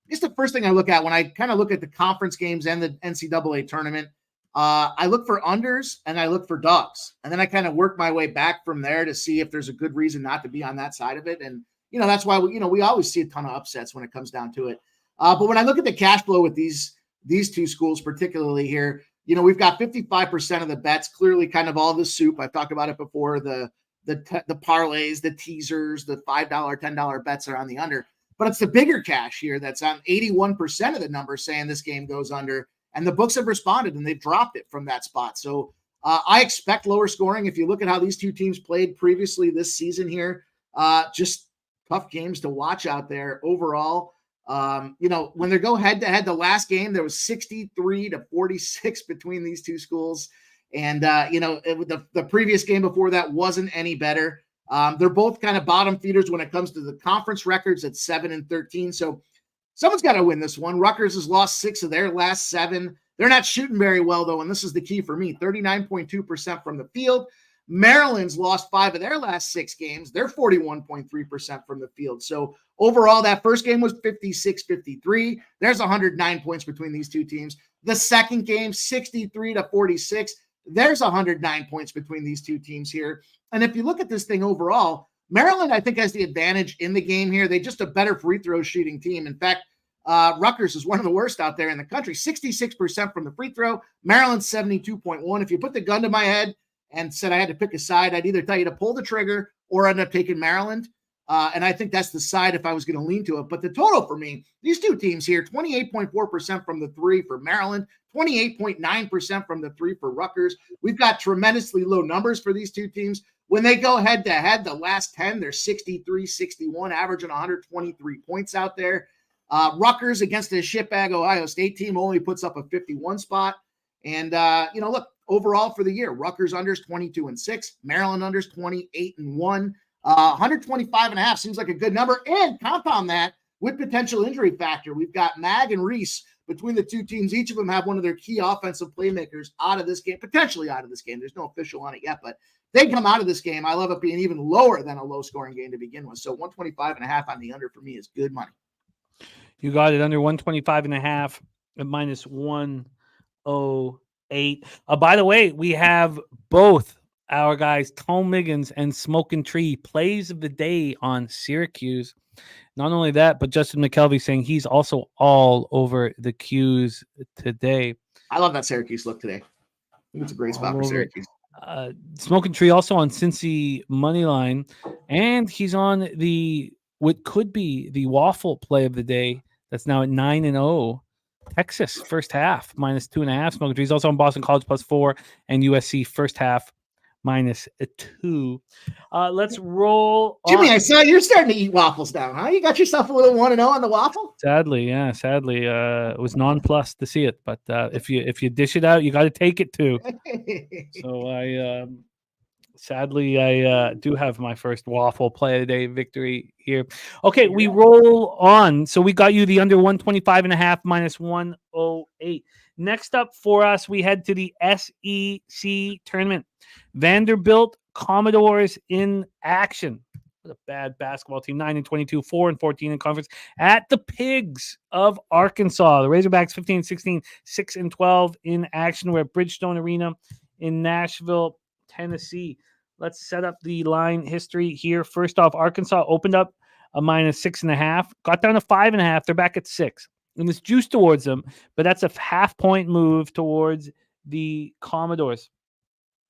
Speaker 5: Just the first thing I look at when I kind of look at the conference games and the NCAA tournament, I look for unders and I look for dogs, and then I kind of work my way back from there to see if there's a good reason not to be on that side of it. And that's why we always see a ton of upsets when it comes down to it. But when I look at the cash flow with these two schools, particularly here, we've got 55% of the bets, clearly kind of all the soup. I've talked about it before. The parlays, the teasers, the $5, $10 bets are on the under, but it's the bigger cash here that's on 81% of the numbers saying this game goes under, and the books have responded and they've dropped it from that spot. So I expect lower scoring. If you look at how these two teams played previously this season here, just tough games to watch out there overall. When they go head to head, the last game, there was 63-46 between these two schools. And, the previous game before that wasn't any better. They're both kind of bottom feeders when it comes to the conference records at 7-13. So someone's got to win this one. Rutgers has lost 6 of their last 7. They're not shooting very well, though, and this is the key for me, 39.2% from the field. Maryland's lost 5 of their last 6 games. They're 41.3% from the field. So overall, that first game was 56-53. There's 109 points between these two teams. The second game, 63-46. There's 109 points between these two teams here. And if you look at this thing overall, Maryland, I think, has the advantage in the game here. They're just a better free throw shooting team. In fact, Rutgers is one of the worst out there in the country, 66% from the free throw. Maryland's 72.1. If you put the gun to my head and said I had to pick a side, I'd either tell you to pull the trigger or end up taking Maryland. And I think that's the side if I was going to lean to it. But the total for me, these two teams here, 28.4% from the 3 for Maryland, 28.9% from the 3 for Rutgers. We've got tremendously low numbers for these two teams. When they go head to head, the last 10, they're 63-61, averaging 123 points out there. Rutgers against the shitbag Ohio State team only puts up a 51 spot. And, look, overall for the year, Rutgers unders 22-6, Maryland unders 28-1. 125.5 seems like a good number. And compound that with potential injury factor. We've got Mag and Reese between the two teams. Each of them have one of their key offensive playmakers out of this game, potentially out of this game. There's no official on it yet, but they come out of this game. I love it being even lower than a low-scoring game to begin with. So 125.5 on the under for me is good money.
Speaker 2: You got it under 125.5 at minus 108. By the way, we have both our guys, Tom Miggins and Smokin' Tree, plays of the day on Syracuse. Not only that, but Justin McKelvey saying he's also all over the Qs today.
Speaker 5: I love that Syracuse look today. I think it's a great spot for Syracuse.
Speaker 2: Smokin' Tree also on Cincy money line, and he's on what could be the waffle play of the day. That's now at 9-0. Texas first half minus 2.5. Smokin' Tree. He's also on Boston College +4 and USC first half -2. Let's roll.
Speaker 5: Jimmy, I saw you're starting to eat waffles now, huh? You got yourself a little 1-0 on the waffle?
Speaker 2: Sadly, it was nonplussed to see it, but if you dish it out, you got to take it too. So I do have my first waffle play of the day victory here. Okay, we roll on. So we got you the under 125.5 minus 108. Next up for us, we head to the SEC tournament. Vanderbilt Commodores in action. What a bad basketball team. 9-22, 4-14 in conference at the Pigs of Arkansas. The Razorbacks 15-16, 6-12 in action. We're at Bridgestone Arena in Nashville, Tennessee. Let's set up the line history here. First off, Arkansas opened up a -6.5, got down to 5.5. They're back at 6. And it's juice towards them, but that's a half-point move towards the Commodores.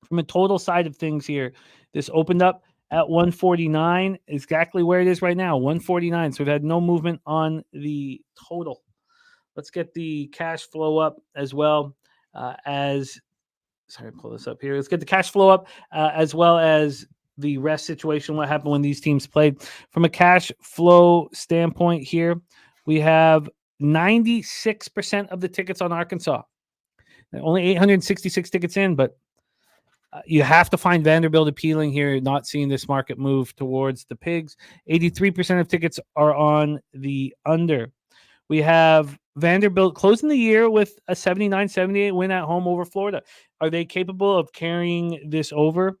Speaker 2: From a total side of things here, this opened up at 149, exactly where it is right now, 149. So we've had no movement on the total. Let's get the cash flow up as well pull this up here. Let's get the cash flow up as well as the rest situation, what happened when these teams played. From a cash flow standpoint here, we have 96% of the tickets on Arkansas. Only 866 tickets in, but you have to find Vanderbilt appealing here, not seeing this market move towards the Pigs. 83% of tickets are on the under. We have Vanderbilt closing the year with a 79-78 win at home over Florida. Are they capable of carrying this over?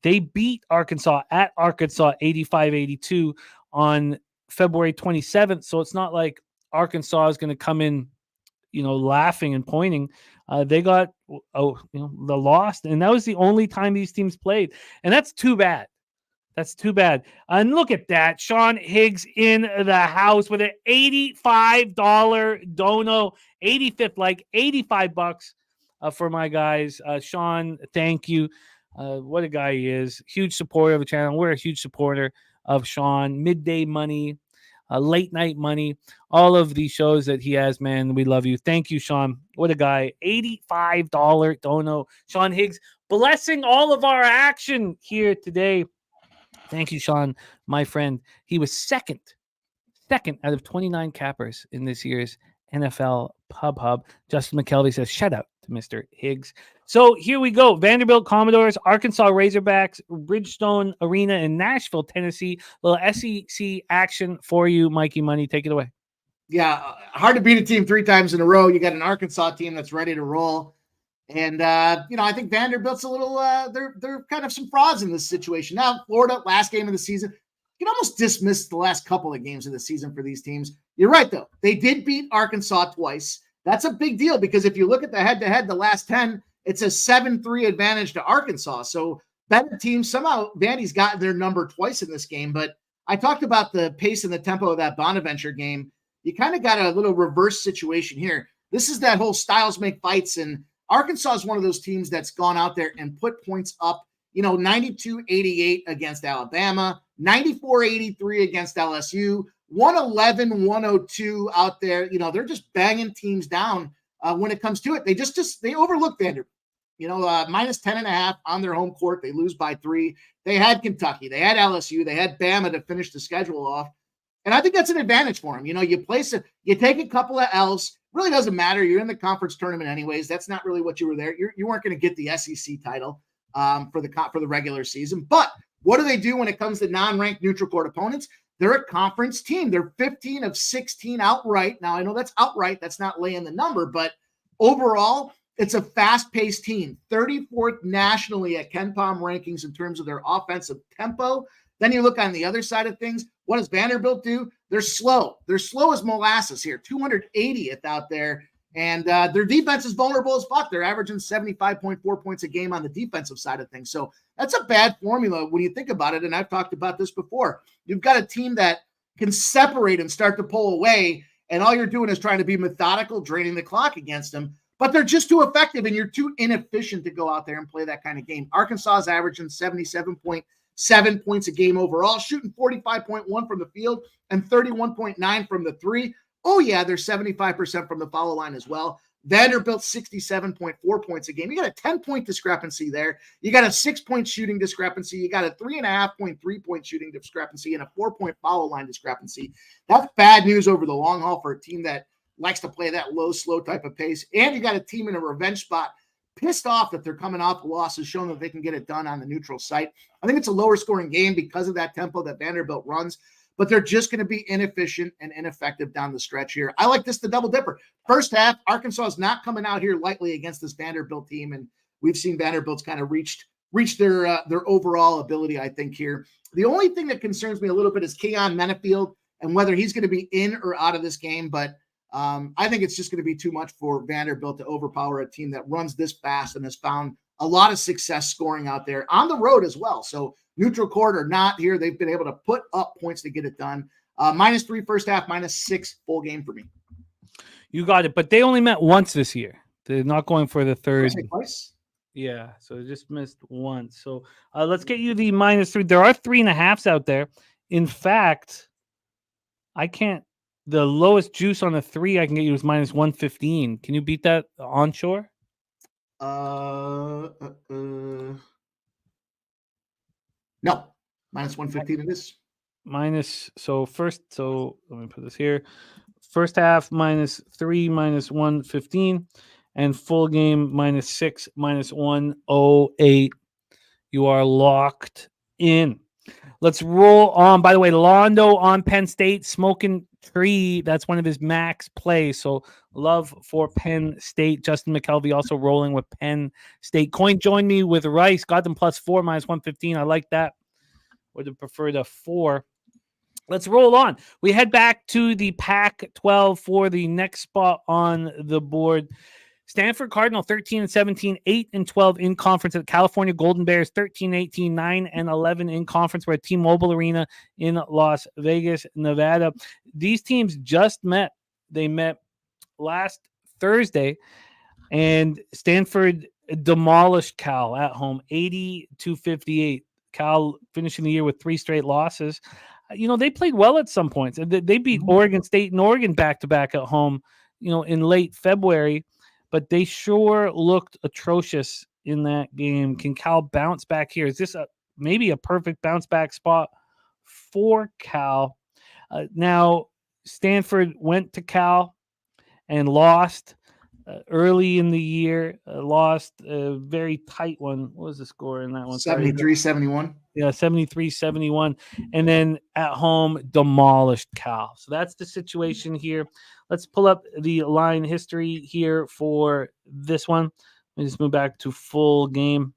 Speaker 2: They beat Arkansas at Arkansas 85-82 on February 27th, so it's not like Arkansas is going to come in, laughing and pointing. They got the loss, and that was the only time these teams played, and that's too bad. That's too bad. And look at that, Sean Higgs in the house with an $85 dono, 85th, like $85 for my guys. Sean, thank you. What a guy he is. Huge supporter of the channel. We're a huge supporter of Sean. Midday Money. Late Night Money, all of the shows that he has, man. We love you. Thank you, Sean. What a guy. $85 dono. Sean Higgs blessing all of our action here today. Thank you, Sean, my friend. He was second out of 29 cappers in this year's NFL Pub Hub. Justin McKelvey says, shout out to Mr. Higgs. So here we go. Vanderbilt Commodores, Arkansas Razorbacks, Bridgestone Arena in Nashville, Tennessee. Little SEC action for you, Mikey Money. Take it away.
Speaker 5: Yeah, hard to beat a team 3 times in a row. You got an Arkansas team that's ready to roll. And, I think Vanderbilt's a little, they're kind of some frauds in this situation. Now, Florida, last game of the season, you can almost dismiss the last couple of games of the season for these teams. You're right, though. They did beat Arkansas twice. That's a big deal because if you look at the head-to-head, the last 10, it's a 7-3 advantage to Arkansas. So better teams, somehow Vandy's gotten their number twice in this game. But I talked about the pace and the tempo of that Bonaventure game. You kind of got a little reverse situation here. This is that whole styles make fights, and Arkansas is one of those teams that's gone out there and put points up, 92-88 against Alabama, 94-83 against LSU, 111-102 out there. They're just banging teams down when it comes to it. They overlook Vanderbilt. Minus 10.5 on their home court. They lose by 3. They had Kentucky. They had LSU. They had Bama to finish the schedule off. And I think that's an advantage for them. You take a couple of L's. Really doesn't matter. You're in the conference tournament anyways. That's not really what you were there. You weren't going to get the SEC title for the regular season. But what do they do when it comes to non-ranked neutral court opponents? They're a conference team. They're 15 of 16 outright. Now, I know that's outright. That's not laying the number. But overall, it's a fast-paced team. 34th nationally at KenPom rankings in terms of their offensive tempo. Then you look on the other side of things. What does Vanderbilt do? They're slow. They're slow as molasses here, 280th out there. And their defense is vulnerable as fuck. They're averaging 75.4 points a game on the defensive side of things. So that's a bad formula when you think about it. And I've talked about this before. You've got a team that can separate and start to pull away, and all you're doing is trying to be methodical, draining the clock against them. But they're just too effective, and you're too inefficient to go out there and play that kind of game. Arkansas is averaging 77.7 points a game overall, shooting 45.1 from the field and 31.9 from the 3. Oh, yeah, they're 75% from the foul line as well. Vanderbilt, 67.4 points a game. You got a 10-point discrepancy there. You got a 6-point shooting discrepancy. You got a 3.5-point three-point shooting discrepancy and a 4-point foul line discrepancy. That's bad news over the long haul for a team that likes to play that low, slow type of pace. And you got a team in a revenge spot, pissed off that they're coming off the losses, showing that they can get it done on the neutral site. I think it's a lower scoring game because of that tempo that Vanderbilt runs, but they're just going to be inefficient and ineffective down the stretch here. I like this, the double dipper. First half, Arkansas is not coming out here lightly against this Vanderbilt team, and we've seen Vanderbilt's kind of reached their overall ability, I think, here. The only thing that concerns me a little bit is Keon Menefield and whether he's going to be in or out of this game, but I think it's just going to be too much for Vanderbilt to overpower a team that runs this fast and has found a lot of success scoring out there on the road as well. So neutral court or not here, they've been able to put up points to get it done. -3 first half, -6 full game for me.
Speaker 2: You got it. But they only met once this year. They're not going for the third.
Speaker 5: Twice?
Speaker 2: Yeah, so they just missed once. So let's get you the -3. There are 3.5s out there. In fact, I can't. The lowest juice on a 3 I can get you is -115. Can you beat that onshore?
Speaker 5: No, -115 it is.
Speaker 2: So let me put this here. First half -3, -115, and full game -6, -108. You are locked in. Let's roll on. By the way, Londo on Penn State, smoking tree. That's one of his max plays. So love for Penn State. Justin McKelvey also rolling with Penn State. Coin joined me with Rice. Got them +4, -115. I like that. Would have preferred a 4. Let's roll on. We head back to the Pac-12 for the next spot on the board. Stanford Cardinal 13-17, 8-12 in conference at California Golden Bears 13-18, 9-11 in conference. We're at T-Mobile Arena in Las Vegas, Nevada. These teams just met. They met last Thursday, and Stanford demolished Cal at home 80-58. Cal finishing the year with 3 straight losses. they played well at some points. They beat Oregon State and Oregon back-to-back at home, in late February, but they sure looked atrocious in that game. Can Cal bounce back here? Is this maybe a perfect bounce back spot for Cal? Now, Stanford went to Cal and lost early in the year, lost a very tight one. What was the score in that one?
Speaker 5: 73-71.
Speaker 2: Yeah, 73-71. And then at home, demolished Cal. So that's the situation here. Let's pull up the line history here for this one. Let me just move back to full game.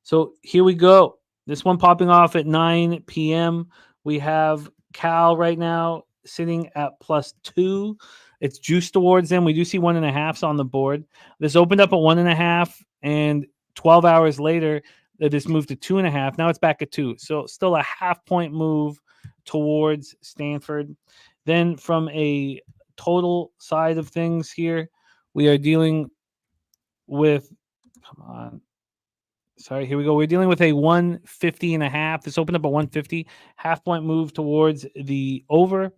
Speaker 2: So here we go. This one popping off at 9 p.m. We have Cal right now sitting at +2. It's juiced towards them. We do see 1.5s on the board. This opened up at 1.5, and 12 hours later, this moved to 2.5. Now it's back at 2. So still a half-point move towards Stanford. Then from a total side of things here, we are dealing with, here we go. We're dealing with a 150.5. This opened up a 150, half-point move towards the over.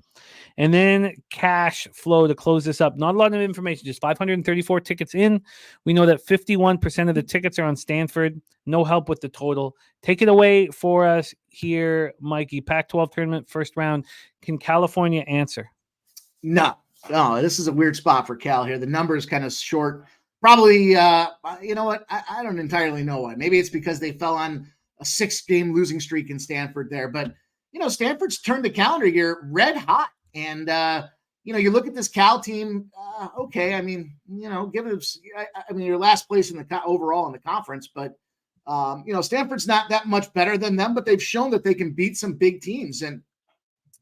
Speaker 2: And then cash flow to close this up. Not a lot of information, just 534 tickets in. We know that 51% of the tickets are on Stanford. No help with the total. Take it away for us here, Mikey. Pac-12 tournament, first round. Can California answer?
Speaker 5: No, this is a weird spot for Cal here. The number is kind of short. Probably, you know what? I don't entirely know why. Maybe it's because they fell on a 6-game losing streak in Stanford there. But, Stanford's turned the calendar here red hot. And, you look at this Cal team, okay, I mean, give it, your last place in the overall in the conference, but, Stanford's not that much better than them, but they've shown that they can beat some big teams. And,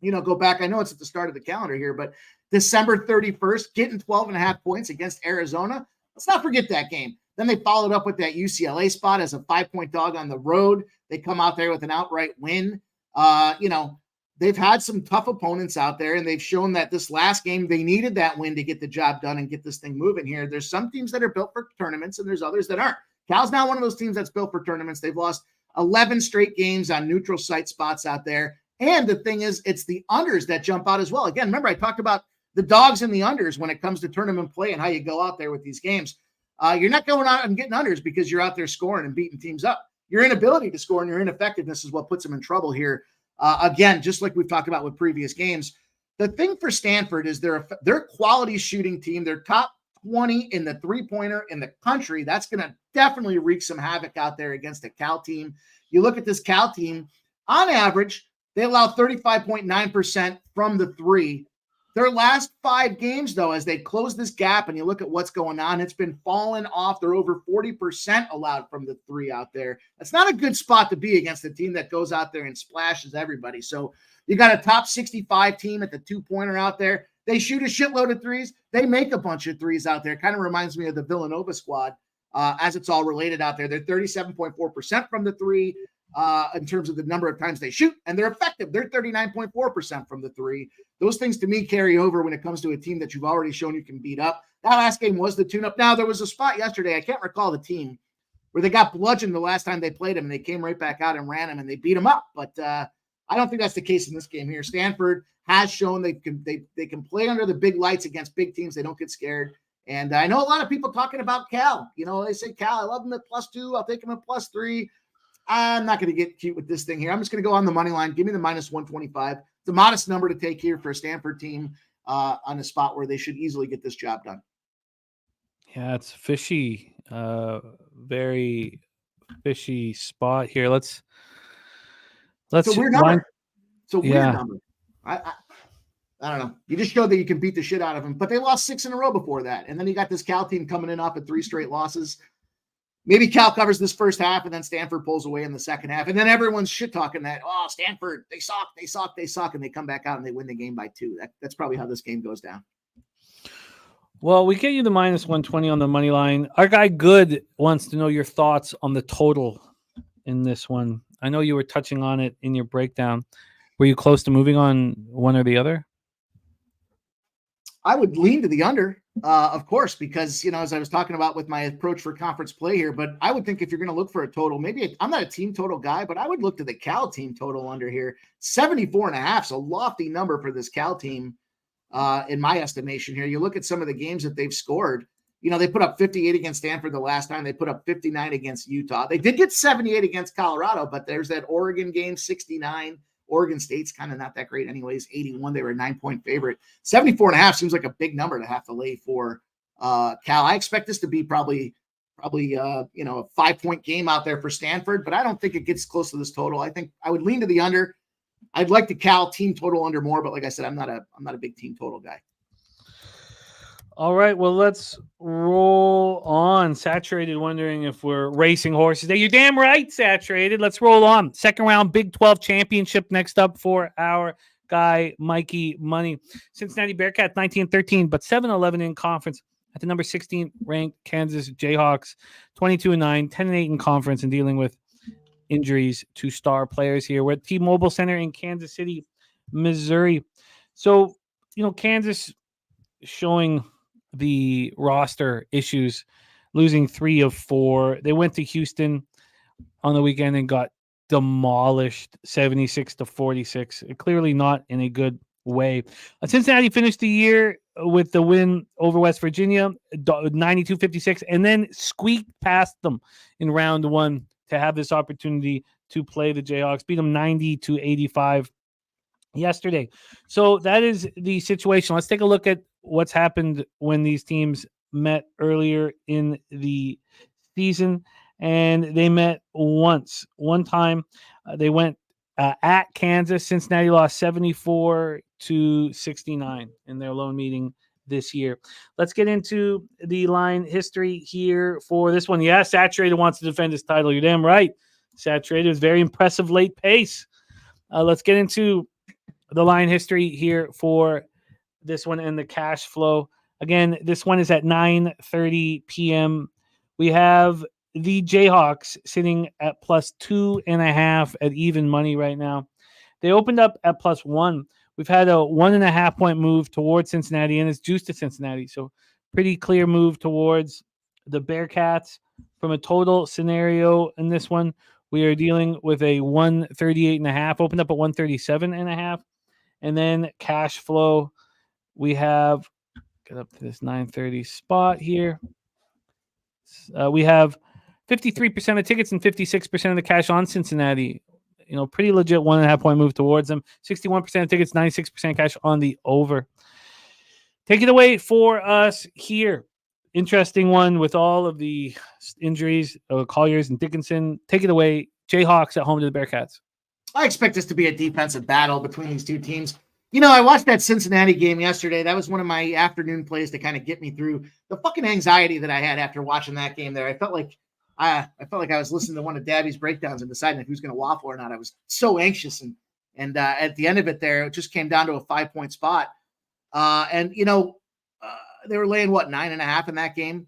Speaker 5: go back, I know it's at the start of the calendar here, but December 31st, getting 12.5 points against Arizona. Let's not forget that game. Then they followed up with that UCLA spot as a 5-point dog on the road. They come out there with an outright win. They've had some tough opponents out there, and they've shown that this last game, they needed that win to get the job done and get this thing moving here. There's some teams that are built for tournaments, and there's others that aren't. Cal's not one of those teams that's built for tournaments. They've lost 11 straight games on neutral site spots out there. And the thing is, it's the unders that jump out as well. Again, remember, I talked about the dogs and the unders when it comes to tournament play and how you go out there with these games. You're not going out and getting unders because you're out there scoring and beating teams up. Your inability to score and your ineffectiveness is what puts them in trouble here. Again, just like we've talked about with previous games, the thing for Stanford is they're quality shooting team. They're top 20 in the three-pointer in the country. That's going to definitely wreak some havoc out there against a Cal team. You look at this Cal team, on average, they allow 35.9% from the three. Their last 5 games, though, as they close this gap and you look at what's going on, it's been falling off. They're over 40% allowed from the three out there. That's not a good spot to be against a team that goes out there and splashes everybody. So you got a top 65 team at the 2-pointer out there. They shoot a shitload of threes. They make a bunch of threes out there. Kind of reminds me of the Villanova squad as it's all related out there. They're 37.4% from the three in terms of the number of times they shoot, and they're effective. They're 39.4% from the three. Those things to me carry over when it comes to a team that you've already shown you can beat up. That last game was the tune-up. Now, there was a spot yesterday, I can't recall the team, where they got bludgeoned the last time they played them, and they came right back out and ran them, and they beat them up. But I don't think that's the case in this game here. Stanford has shown they can play under the big lights against big teams. They don't get scared. And I know a lot of people talking about Cal. They say, Cal, I love them at +2. I'll take them at +3. I'm not going to get cute with this thing here. I'm just going to go on the money line. Give me the -125. It's a modest number to take here for a Stanford team on a spot where they should easily get this job done.
Speaker 2: Yeah, it's fishy. Very fishy spot here. Let's
Speaker 5: It's a weird number. It's a weird number. I don't know. You just showed that you can beat the shit out of them, but they lost 6 in a row before that. And then you got this Cal team coming in off at 3 straight losses. Maybe Cal covers this first half, and then Stanford pulls away in the second half. And then everyone's shit talking that, Stanford, they suck. And they come back out and they win the game by 2. That's probably how this game goes down.
Speaker 2: Well, we get you the -120 on the money line. Our guy Good wants to know your thoughts on the total in this one. I know you were touching on it in your breakdown. Were you close to moving on one or the other?
Speaker 5: I would lean to the under, of course, because, as I was talking about with my approach for conference play here, but I would think if you're going to look for a total, I'm not a team total guy, but I would look to the Cal team total under here. 74.5 is a lofty number for this Cal team, in my estimation here. You look at some of the games that they've scored. They put up 58 against Stanford the last time. They put up 59 against Utah. They did get 78 against Colorado, but there's that Oregon game, 69. Oregon State's kind of not that great anyways. 81, they were a 9-point favorite. 74.5 seems like a big number to have to lay for Cal. I expect this to be probably a 5-point game out there for Stanford, but I don't think it gets close to this total. I think I would lean to the under. I'd like the Cal team total under more, but like I said, I'm not a big team total guy.
Speaker 2: All right, well, let's roll on. Saturated wondering if we're racing horses. You're damn right, Saturated. Let's roll on. Second round Big 12 championship next up for our guy, Mikey Money. Cincinnati Bearcats 19-13, but 7-11 in conference at the number 16 ranked Kansas Jayhawks, 22-9, 10-8 in conference, and dealing with injuries to star players here. We're at T-Mobile Center in Kansas City, Missouri. So, Kansas showing the roster issues, losing 3 of 4. They went to Houston on the weekend and got demolished 76-46. Clearly not in a good way. Cincinnati finished the year with the win over West Virginia, 92-56, and then squeaked past them in round 1 to have this opportunity to play the Jayhawks, beat them 90-85 yesterday. So that is the situation. Let's take a look at what's happened when these teams met earlier in the season. And they met one time. They went at Kansas. Cincinnati lost 74-69 in their lone meeting this year. Let's get into the line history here for this one. Yeah, Saturated wants to defend his title. You're damn right. Saturated is very impressive late pace. Let's get into the line history here for this one and the cash flow. Again, this one is at 9:30 p.m. We have the Jayhawks sitting at plus 2.5 at even money right now. They opened up at plus 1. We've had a 1.5 point move towards Cincinnati, and it's juiced to Cincinnati. So pretty clear move towards the Bearcats. From a total scenario in this one, we are dealing with a 138.5, opened up at 137.5. And then cash flow, we have, get up to this 9:30 spot here. We have 53% of tickets and 56% of the cash on Cincinnati. Pretty legit 1.5 point move towards them. 61% of tickets, 96% cash on the over. Take it away for us here. Interesting one with all of the injuries, Colliers and Dickinson. Take it away. Jayhawks at home to the Bearcats.
Speaker 5: I expect this to be a defensive battle between these two teams. I watched that Cincinnati game yesterday. That was one of my afternoon plays to kind of get me through the fucking anxiety that I had after watching that game there. I felt like I was listening to one of Dabby's breakdowns and deciding if he was going to waffle or not. I was so anxious. And at the end of it there, it just came down to a 5-point spot. They were laying, 9.5 in that game.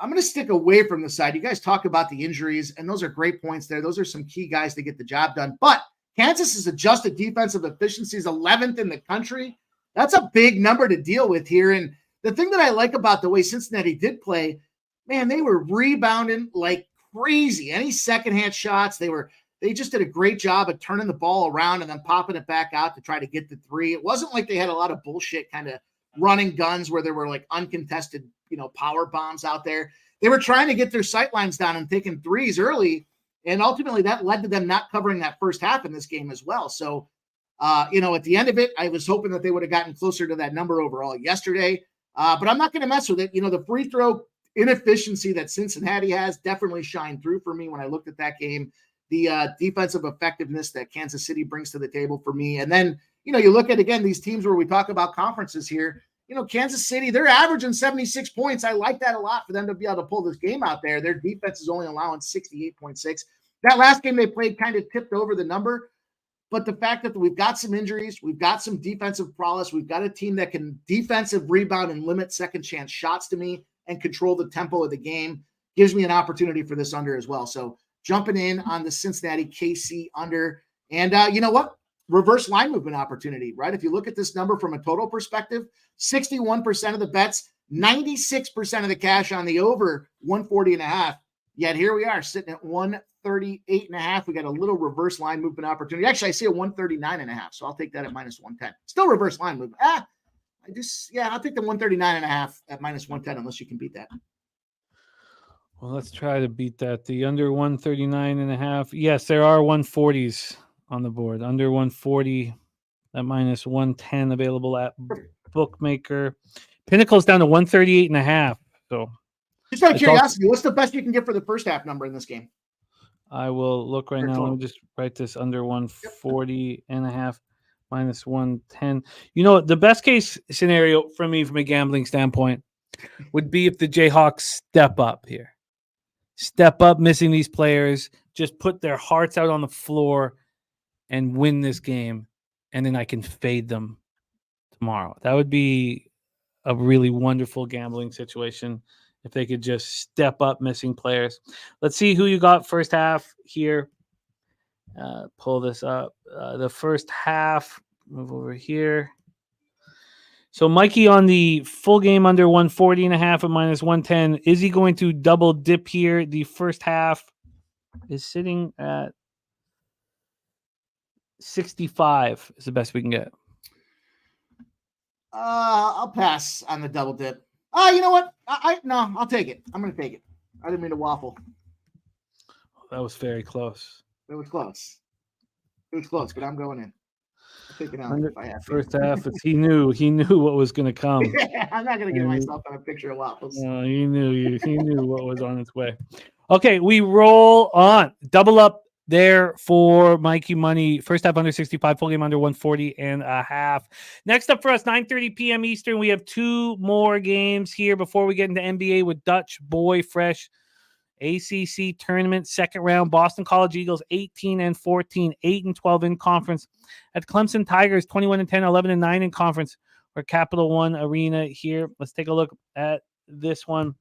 Speaker 5: I'm going to stick away from the side. You guys talk about the injuries, and those are great points there. Those are some key guys to get the job done. But Kansas's adjusted defensive efficiency is 11th in the country. That's a big number to deal with here. And the thing that I like about the way Cincinnati did play, man, they were rebounding like crazy. Any secondhand shots, they just did a great job of turning the ball around and then popping it back out to try to get the 3. It wasn't like they had a lot of bullshit kind of running guns where there were like uncontested, power bombs out there. They were trying to get their sight lines down and taking 3s early. And ultimately that led to them not covering that first half in this game as well. So, at the end of it, I was hoping that they would have gotten closer to that number overall yesterday. But I'm not going to mess with it. The free throw inefficiency that Cincinnati has definitely shined through for me when I looked at that game. The defensive effectiveness that Kansas City brings to the table for me. And then, you look at, again, these teams where we talk about conferences here, Kansas City, they're averaging 76 points. I like that a lot for them to be able to pull this game out there. Their defense is only allowing 68.6. That last game they played kind of tipped over the number. But the fact that we've got some injuries, we've got some defensive prowess, we've got a team that can defensive rebound and limit second chance shots to me and control the tempo of the game gives me an opportunity for this under as well. So jumping in on the Cincinnati KC under. And you know what? reverse line movement opportunity, right? If you look at this number from a total perspective, 61% of the bets, 96% of the cash on the over 140.5. Yet here we are sitting at 138.5. We got a little reverse line movement opportunity. Actually, I see a 139.5. So I'll take that at minus 110. Still reverse line movement. I'll take the 139.5 at minus 110 unless you can beat that.
Speaker 2: Well, let's try to beat that. The under 139.5. Yes, there are 140s on the board. Under 140 at minus 110 available at Bookmaker. Pinnacle's down to 138.5. So
Speaker 5: just out of curiosity, what's the best you can get for the first half number in this game?
Speaker 2: I will look right now. Let me just write this under 140.5 minus 110. You know, the best case scenario for me from a gambling standpoint would be if the Jayhawks step up here. Step up, missing these players, just put their hearts out on the floor and win this game, and then I can fade them tomorrow. That would be a really wonderful gambling situation if they could just step up missing players. Let's see who you got first half here. Pull this up. The first half, move over here. So Mikey on the full game under 140.5 at minus 110. Is he going to double dip here? The first half is sitting at 65 is the best we can get.
Speaker 5: I'll pass on the double dip. You know what? I'll take it. I'm going to take it. I didn't mean to waffle.
Speaker 2: That was very close.
Speaker 5: It was close. But I'm going in. I'll take it out if I have to.
Speaker 2: First half, he knew what was going to come.
Speaker 5: I'm not going to get myself on a picture of waffles.
Speaker 2: No, he knew what was on its way. Okay, we roll on. Double up there for Mikey Money. First half under 65, full game under 140.5. Next up for us, 9:30 p.m. Eastern. We have two more games here before we get into NBA with Dutch Boy Fresh. ACC tournament, second round. Boston College Eagles 18-14, 8-12 in conference. At Clemson Tigers 21-10, 11-9 in conference. Or Capital One Arena here. Let's take a look at this one.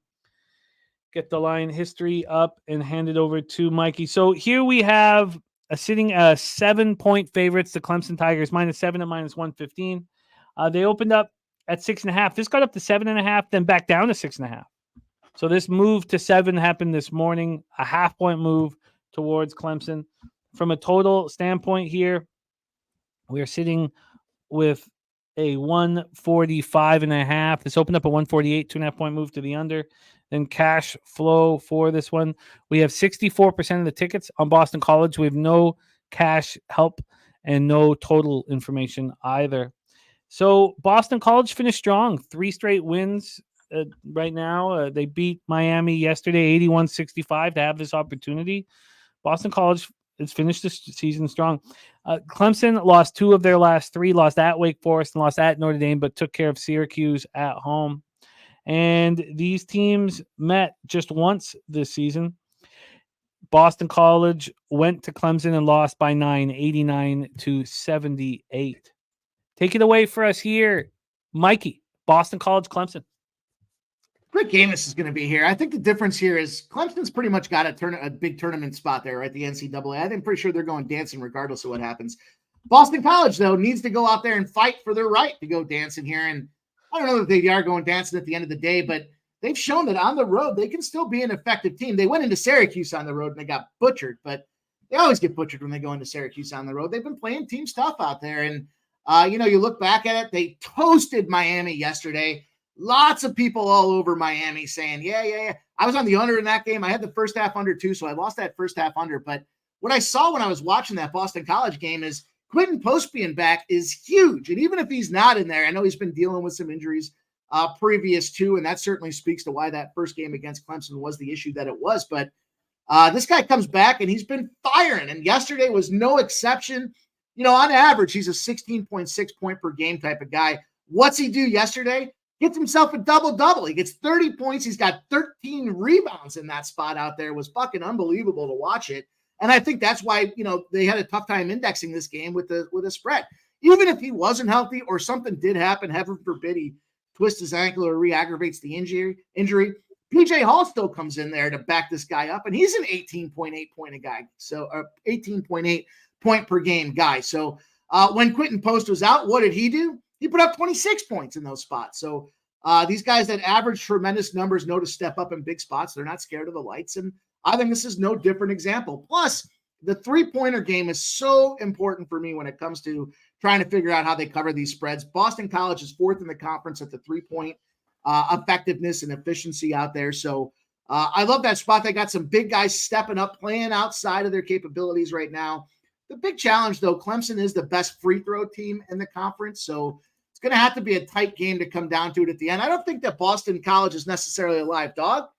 Speaker 2: Get the line history up and hand it over to Mikey. So here we have a sitting 7-point favorites. The Clemson Tigers -7 at minus 115. They opened up at 6.5. This got up to 7.5, then back down to 6.5. So this move to 7 happened this morning, a half-point move towards Clemson. From a total standpoint here, we are sitting with a 145.5. This opened up a 148, 2.5-point move to the under. Then cash flow for this one. We have 64% of the tickets on Boston College. We have no cash help and no total information either. So Boston College finished strong. 3 straight wins. Right now, they beat Miami yesterday, 81-65 to have this opportunity. Boston College has finished this season strong. Clemson lost 2 of their last 3, lost at Wake Forest and lost at Notre Dame, but took care of Syracuse at home. And these teams met just once this season. Boston College went to Clemson and lost by 9, 89-78. Take it away for us here, Mikey. Boston College, Clemson.
Speaker 5: Great game this is going to be here. I think the difference here is Clemson's pretty much got a big tournament spot there, right? The NCAA. I'm pretty sure they're going dancing regardless of what happens. Boston College, though, needs to go out there and fight for their right to go dancing here. And I don't know that they are going dancing at the end of the day, but they've shown that on the road, they can still be an effective team. They went into Syracuse on the road and they got butchered, but they always get butchered when they go into Syracuse on the road. They've been playing team stuff out there. And, you look back at it, they toasted Miami yesterday. Lots of people all over Miami saying, yeah. I was on the under in that game. I had the first half under too, so I lost that first half under. But what I saw when I was watching that Boston College game is Quentin Post being back is huge. And even if he's not in there, I know he's been dealing with some injuries previous to, and that certainly speaks to why that first game against Clemson was the issue that it was. But this guy comes back, and he's been firing. And yesterday was no exception. On average, he's a 16.6 point per game type of guy. What's he do yesterday? Gets himself a double-double. He gets 30 points. He's got 13 rebounds in that spot out there. It was fucking unbelievable to watch it. And I think that's why, they had a tough time indexing this game with a spread. Even if he wasn't healthy or something did happen, heaven forbid he twists his ankle or re-aggravates the injury, PJ Hall still comes in there to back this guy up, and he's an 18.8 point a guy. So 18.8 point per game guy. So When Quentin Post was out, what did he do? He put up 26 points in those spots. So these guys that average tremendous numbers know to step up in big spots. They're not scared of the lights. And I think this is no different example. Plus, the three-pointer game is so important for me when it comes to trying to figure out how they cover these spreads. Boston College is fourth in the conference at the three-point effectiveness and efficiency out there. So I love that spot. They got some big guys stepping up, playing outside of their capabilities right now. The big challenge, though, Clemson is the best free throw team in the conference. So it's going to have to be a tight game to come down to it at the end. I don't think that Boston College is necessarily a live dog,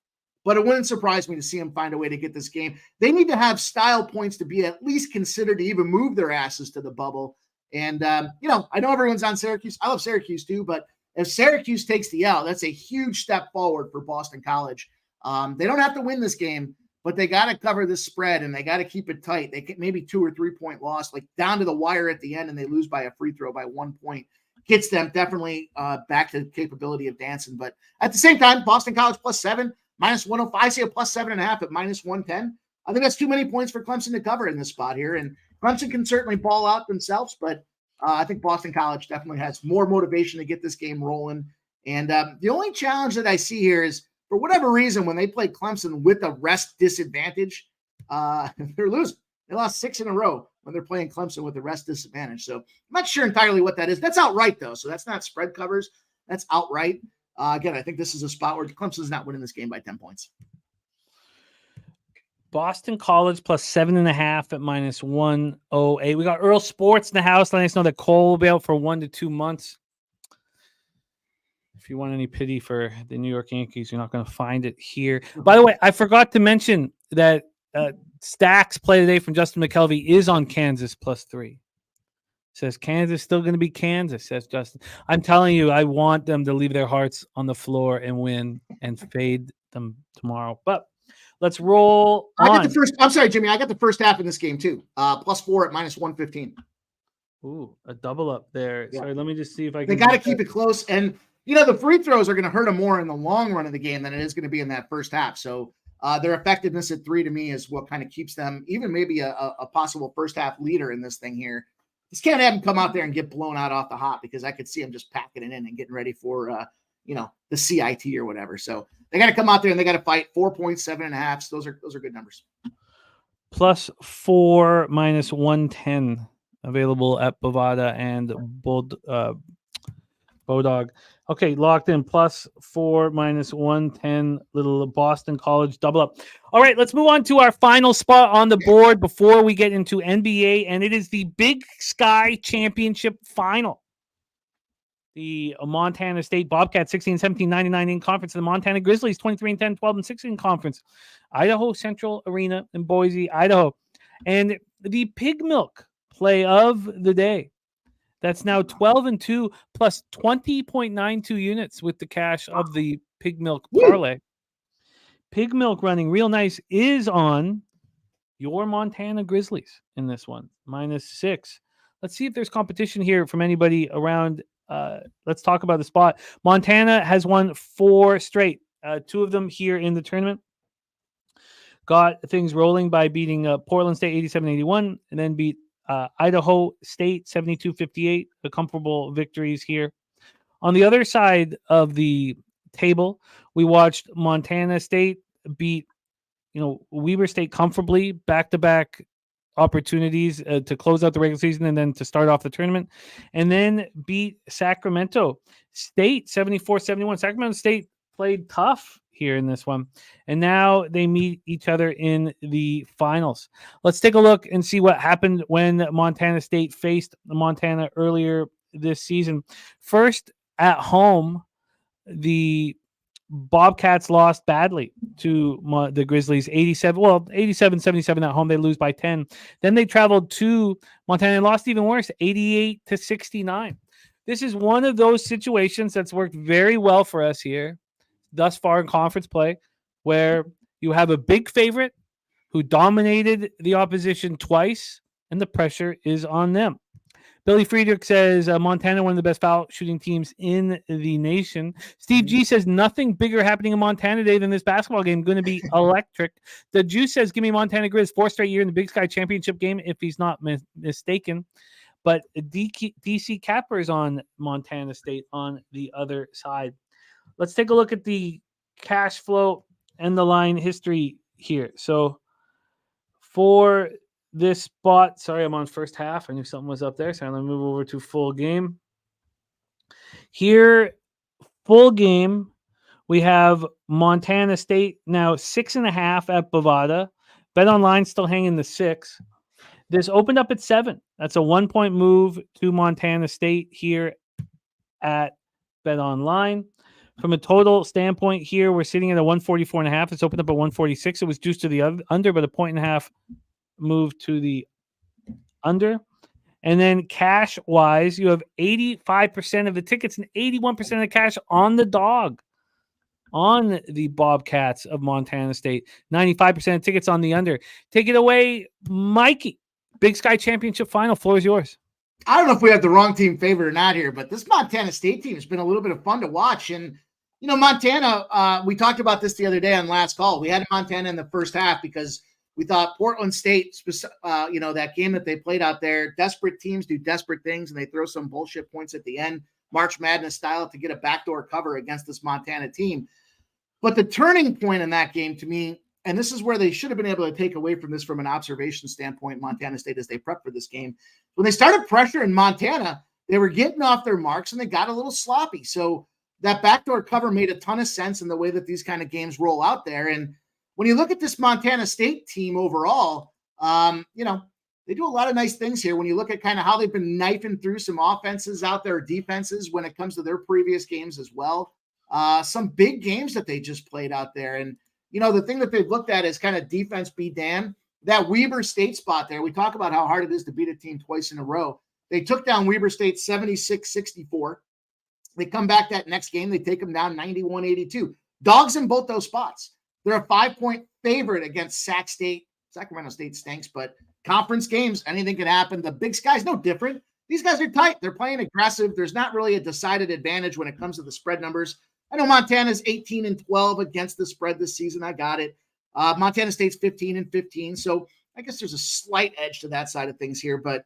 Speaker 5: but it wouldn't surprise me to see them find a way to get this game. They need to have style points to be at least considered to even move their asses to the bubble. And, I know everyone's on Syracuse. I love Syracuse too, but if Syracuse takes the L, that's a huge step forward for Boston College. They don't have to win this game, but they got to cover this spread and they got to keep it tight. They get maybe 2 or 3 point loss, like down to the wire at the end, and they lose by a free throw by 1 point. Gets them definitely back to the capability of dancing. But at the same time, Boston College +7, -105. I see a +7.5 at -110. I think that's too many points for Clemson to cover in this spot here. And Clemson can certainly ball out themselves, but I think Boston College definitely has more motivation to get this game rolling. And the only challenge that I see here is, for whatever reason, when they play Clemson with a rest disadvantage, they're losing. They lost 6 in a row when they're playing Clemson with a rest disadvantage. So I'm not sure entirely what that is. That's outright, though. So that's not spread covers. That's outright. Again, I think this is a spot where Clemson's not winning this game by 10 points.
Speaker 2: Boston College +7.5 at -108. We got Earl Sports in the house. Letting us know that Cole will be out for 1 to 2 months. If you want any pity for the New York Yankees, you're not going to find it here. By the way, I forgot to mention that Stacks play today from Justin McKelvey is on Kansas +3. Says Kansas still going to be Kansas, says Justin. I'm telling you, I want them to leave their hearts on the floor and win and fade them tomorrow. But let's roll on.
Speaker 5: I'm sorry, Jimmy. I got the first half in this game too. +4 at -115.
Speaker 2: Ooh, a double up there.
Speaker 5: Yeah.
Speaker 2: Sorry, let me just see if I can.
Speaker 5: They got to keep it close. And, the free throws are going to hurt them more in the long run of the game than it is going to be in that first half. So their effectiveness at 3 to me is what kind of keeps them even maybe a possible first half leader in this thing here. Just can't have them come out there and get blown out off the hop, because I could see them just packing it in and getting ready for, the CIT or whatever. So they got to come out there and they got to fight. 4 points, 7.5. Those are good numbers.
Speaker 2: +4 -110 available at Bovada and Bodog. Okay, locked in. +4 -110. Little Boston College double up. All right, let's move on to our final spot on the board before we get into NBA, and it is the Big Sky Championship Final. The Montana State Bobcats 16-17, 99 in conference, and the Montana Grizzlies 23-10, 12-6 in conference. Idaho Central Arena in Boise, Idaho. And the Pig Milk play of the day. That's now 12-2 plus 20.92 units with the cash of the Pig Milk parlay. Pig Milk running real nice is on your Montana Grizzlies in this one, -6. Let's see if there's competition here from anybody around. Let's talk about the spot. Montana has won 4 straight, 2 of them here in the tournament. Got things rolling by beating Portland State 87-81, and then beat Idaho State 72-58, the comfortable victories here. On the other side of the table, we watched Montana State beat, Weber State comfortably, back-to-back opportunities to close out the regular season and then to start off the tournament, and then beat Sacramento State 74-71. Sacramento State played tough here in this one, and now they meet each other in the finals. Let's take a look and see what happened when Montana State faced Montana earlier this season. First, at home, the Bobcats lost badly to the Grizzlies, 87-77 at home. They lose by 10. Then they traveled to Montana and lost even worse, 88-69. This is one of those situations that's worked very well for us here thus far in conference play, where you have a big favorite who dominated the opposition twice, and the pressure is on them. Billy Friedrich says Montana, one of the best foul shooting teams in the nation. Steve G says nothing bigger happening in Montana today than this basketball game. Going to be electric. The Juice says, give me Montana Grizz 4th straight year in the Big Sky Championship game, if he's not mistaken. but DC Cappers on Montana State on the other side. Let's take a look at the cash flow and the line history here. So for this spot, sorry, I'm on first half. I knew something was up there, so I'm going to move over to full game. Here, full game, we have Montana State now 6.5 at Bovada. Bet Online still hanging the 6. This opened up at 7. That's a 1-point move to Montana State here at Bet Online. From a total standpoint here, we're sitting at a 144.5. It's opened up at 146. It was juiced to the under, but a 1.5 move to the under. And then cash-wise, you have 85% of the tickets and 81% of the cash on the dog, on the Bobcats of Montana State. 95% of tickets on the under. Take it away, Mikey. Big Sky Championship final. Floor is yours.
Speaker 5: I don't know if we have the wrong team favored or not here, but this Montana State team has been a little bit of fun to watch. And, you know, Montana, we talked about this the other day on last call. We had Montana in the first half because we thought Portland State, that game that they played out there, desperate teams do desperate things, and they throw some bullshit points at the end, March Madness style, to get a backdoor cover against this Montana team. But the turning point in that game to me, and this is where they should have been able to take away from this from an observation standpoint, Montana State, as they prep for this game. When they started pressuring Montana, they were getting off their marks and they got a little sloppy. So that backdoor cover made a ton of sense in the way that these kind of games roll out there. And when you look at this Montana State team overall, they do a lot of nice things here. When you look at kind of how they've been knifing through some offenses out there, defenses, when it comes to their previous games as well. Some big games that they just played out there. And, you know, the thing that they've looked at is kind of defense be damned. That Weber State spot there, we talk about how hard it is to beat a team twice in a row. They took down Weber State 76-64. They come back that next game. They take them down 91-82. Dogs in both those spots. They're a 5-point favorite against Sac State. Sacramento State stinks, but conference games, anything can happen. The Big Sky's no different. These guys are tight. They're playing aggressive. There's not really a decided advantage when it comes to the spread numbers. I know Montana's 18-12 against the spread this season. I got it. Montana State's 15-15. So I guess there's a slight edge to that side of things here. But,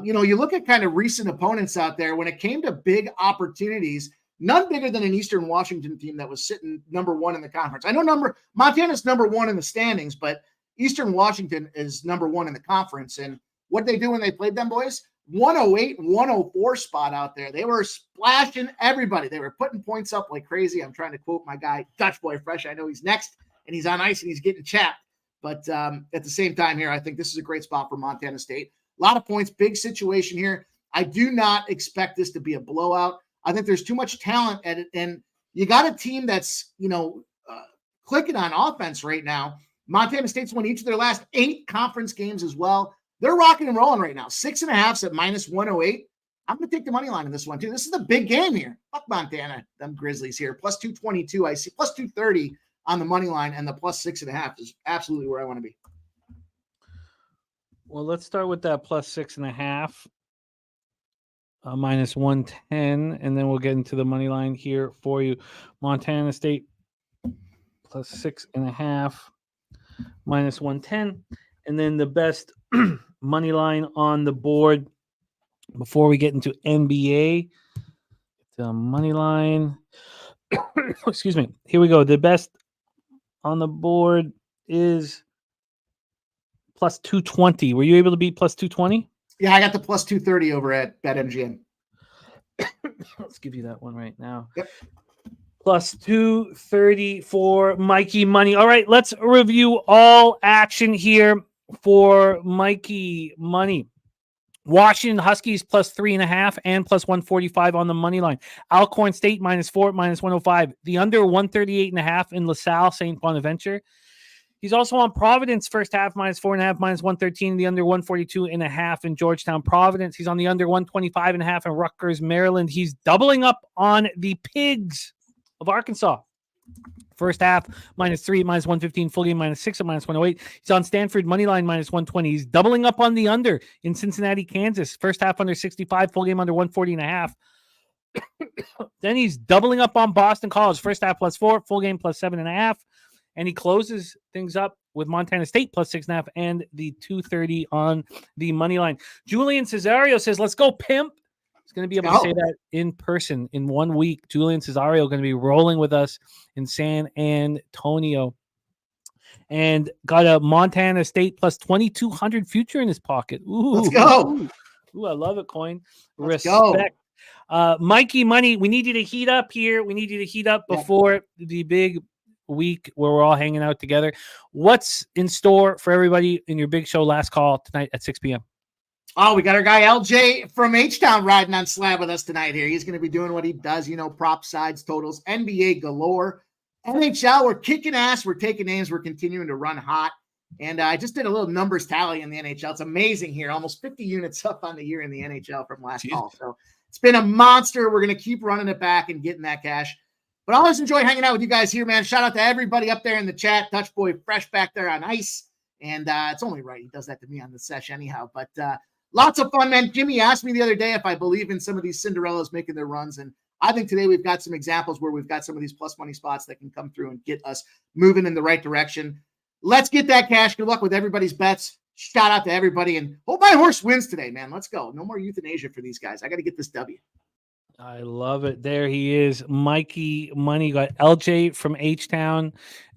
Speaker 5: you look at kind of recent opponents out there. When it came to big opportunities, none bigger than an Eastern Washington team that was sitting number 1 in the conference. I know Montana's number 1 in the standings, but Eastern Washington is number 1 in the conference. And what they do when they played them, boys? 108-104 spot out there. They were splashing everybody. They were putting points up like crazy. I'm trying to quote my guy, Dutch Boy Fresh. I know he's next, and he's on ice, and he's getting chapped. But at the same time here, I think this is a great spot for Montana State. A lot of points, big situation here. I do not expect this to be a blowout. I think there's too much talent at it, and you got a team that's, clicking on offense right now. Montana State's won each of their last 8 conference games as well. They're rocking and rolling right now. 6.5s at -108. I'm going to take the money line in this one, too. This is a big game here. Fuck Montana, them Grizzlies here. Plus 222, I see. Plus 230 on the money line, and the plus 6.5 is absolutely where I want to be.
Speaker 2: Well, let's start with that plus 6.5, -110, and then we'll get into the money line here for you. Montana State plus 6.5, -110, and then the best money line on the board before we get into NBA. The money line. Excuse me. Here we go. The best on the board is plus 220. Were you able to beat plus 220?
Speaker 5: Yeah, I got the plus 230 over at BetMGM.
Speaker 2: Let's give you that one right now.
Speaker 5: Yep.
Speaker 2: Plus 230 for Mikey Money. All right, let's review all action here for Mikey Money. Washington Huskies plus 3.5 and plus 145 on the money line. Alcorn State -4, -105. The under 138.5 in LaSalle, St. Bonaventure. He's also on Providence first half -4.5, -113. The under 142.5 in Georgetown, Providence. He's on the under 125.5 in Rutgers, Maryland. He's doubling up on the Pigs of Arkansas. First half -3, -115, full game -6 at -108. He's on Stanford moneyline -120. He's doubling up on the under in Cincinnati, Kansas. First half under 65, full game under 140.5. Then he's doubling up on Boston College. First half +4, full game +7.5. And he closes things up with Montana State plus 6.5 and the 230 on the money line. Julian Cesario says, let's go, pimp. He's going to be able to say that in person in 1 week. Julian Cesario going to be rolling with us in San Antonio. And got a Montana State plus 2,200 future in his pocket. Ooh,
Speaker 5: let's go.
Speaker 2: Ooh, I love it, Coin.
Speaker 5: Let's
Speaker 2: Respect. Mikey Money, we need you to heat up here. We need you to heat up before the big week where we're all hanging out together. What's in store for everybody in your big show last call tonight at 6 p.m.?
Speaker 5: Oh, we got our guy LJ from H-Town riding on slab with us tonight here. He's going to be doing what he does, prop sides, totals, NBA galore. NHL, we're kicking ass. We're taking names. We're continuing to run hot. And I just did a little numbers tally in the NHL. It's amazing here. Almost 50 units up on the year in the NHL from last call. So it's been a monster. We're going to keep running it back and getting that cash. But I always enjoy hanging out with you guys here, man. Shout out to everybody up there in the chat. Dutch Boy Fresh back there on ice. And it's only right. He does that to me on the sesh anyhow. But lots of fun, man. Jimmy asked me the other day if I believe in some of these Cinderellas making their runs. And I think today we've got some examples where we've got some of these plus money spots that can come through and get us moving in the right direction. Let's get that cash. Good luck with everybody's bets. Shout out to everybody. And hope my horse wins today, man. Let's go. No more euthanasia for these guys. I got to get this W.
Speaker 2: I love it. There he is. Mikey Money. Got LJ from H-Town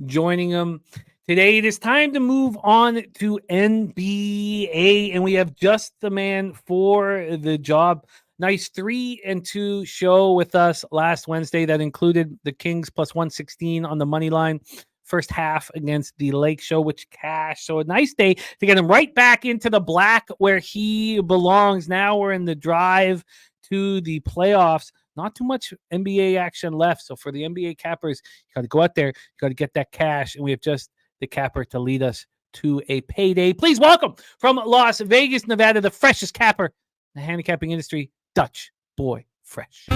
Speaker 2: joining him. Today, it is time to move on to NBA, and we have just the man for the job. Nice 3-2 show with us last Wednesday that included the Kings plus 116 on the money line. First half against the Lake Show, which cashed. So a nice day to get him right back into the black where he belongs. Now we're in the drive to the playoffs. Not too much NBA action left. So for the NBA cappers, you got to go out there. You got to get that cash. And we have just the capper to lead us to a payday. Please welcome from Las Vegas, Nevada, the freshest capper in the handicapping industry, Dutch Boy Fresh.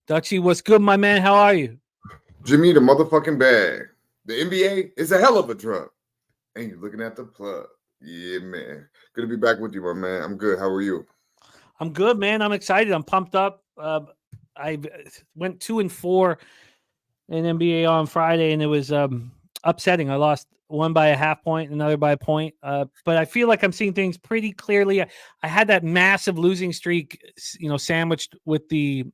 Speaker 2: Dutchie, what's good, my man? How are you?
Speaker 6: Jimmy, the motherfucking bag. The NBA is a hell of a drug. And you're looking at the plug. Yeah, man. Good to be back with you, my man. I'm good. How are you?
Speaker 2: I'm good, man. I'm excited. I'm pumped up. I went 2-4 in NBA on Friday, and it was upsetting. I lost one by a half point, another by a point. But I feel like I'm seeing things pretty clearly. I had that massive losing streak, sandwiched with the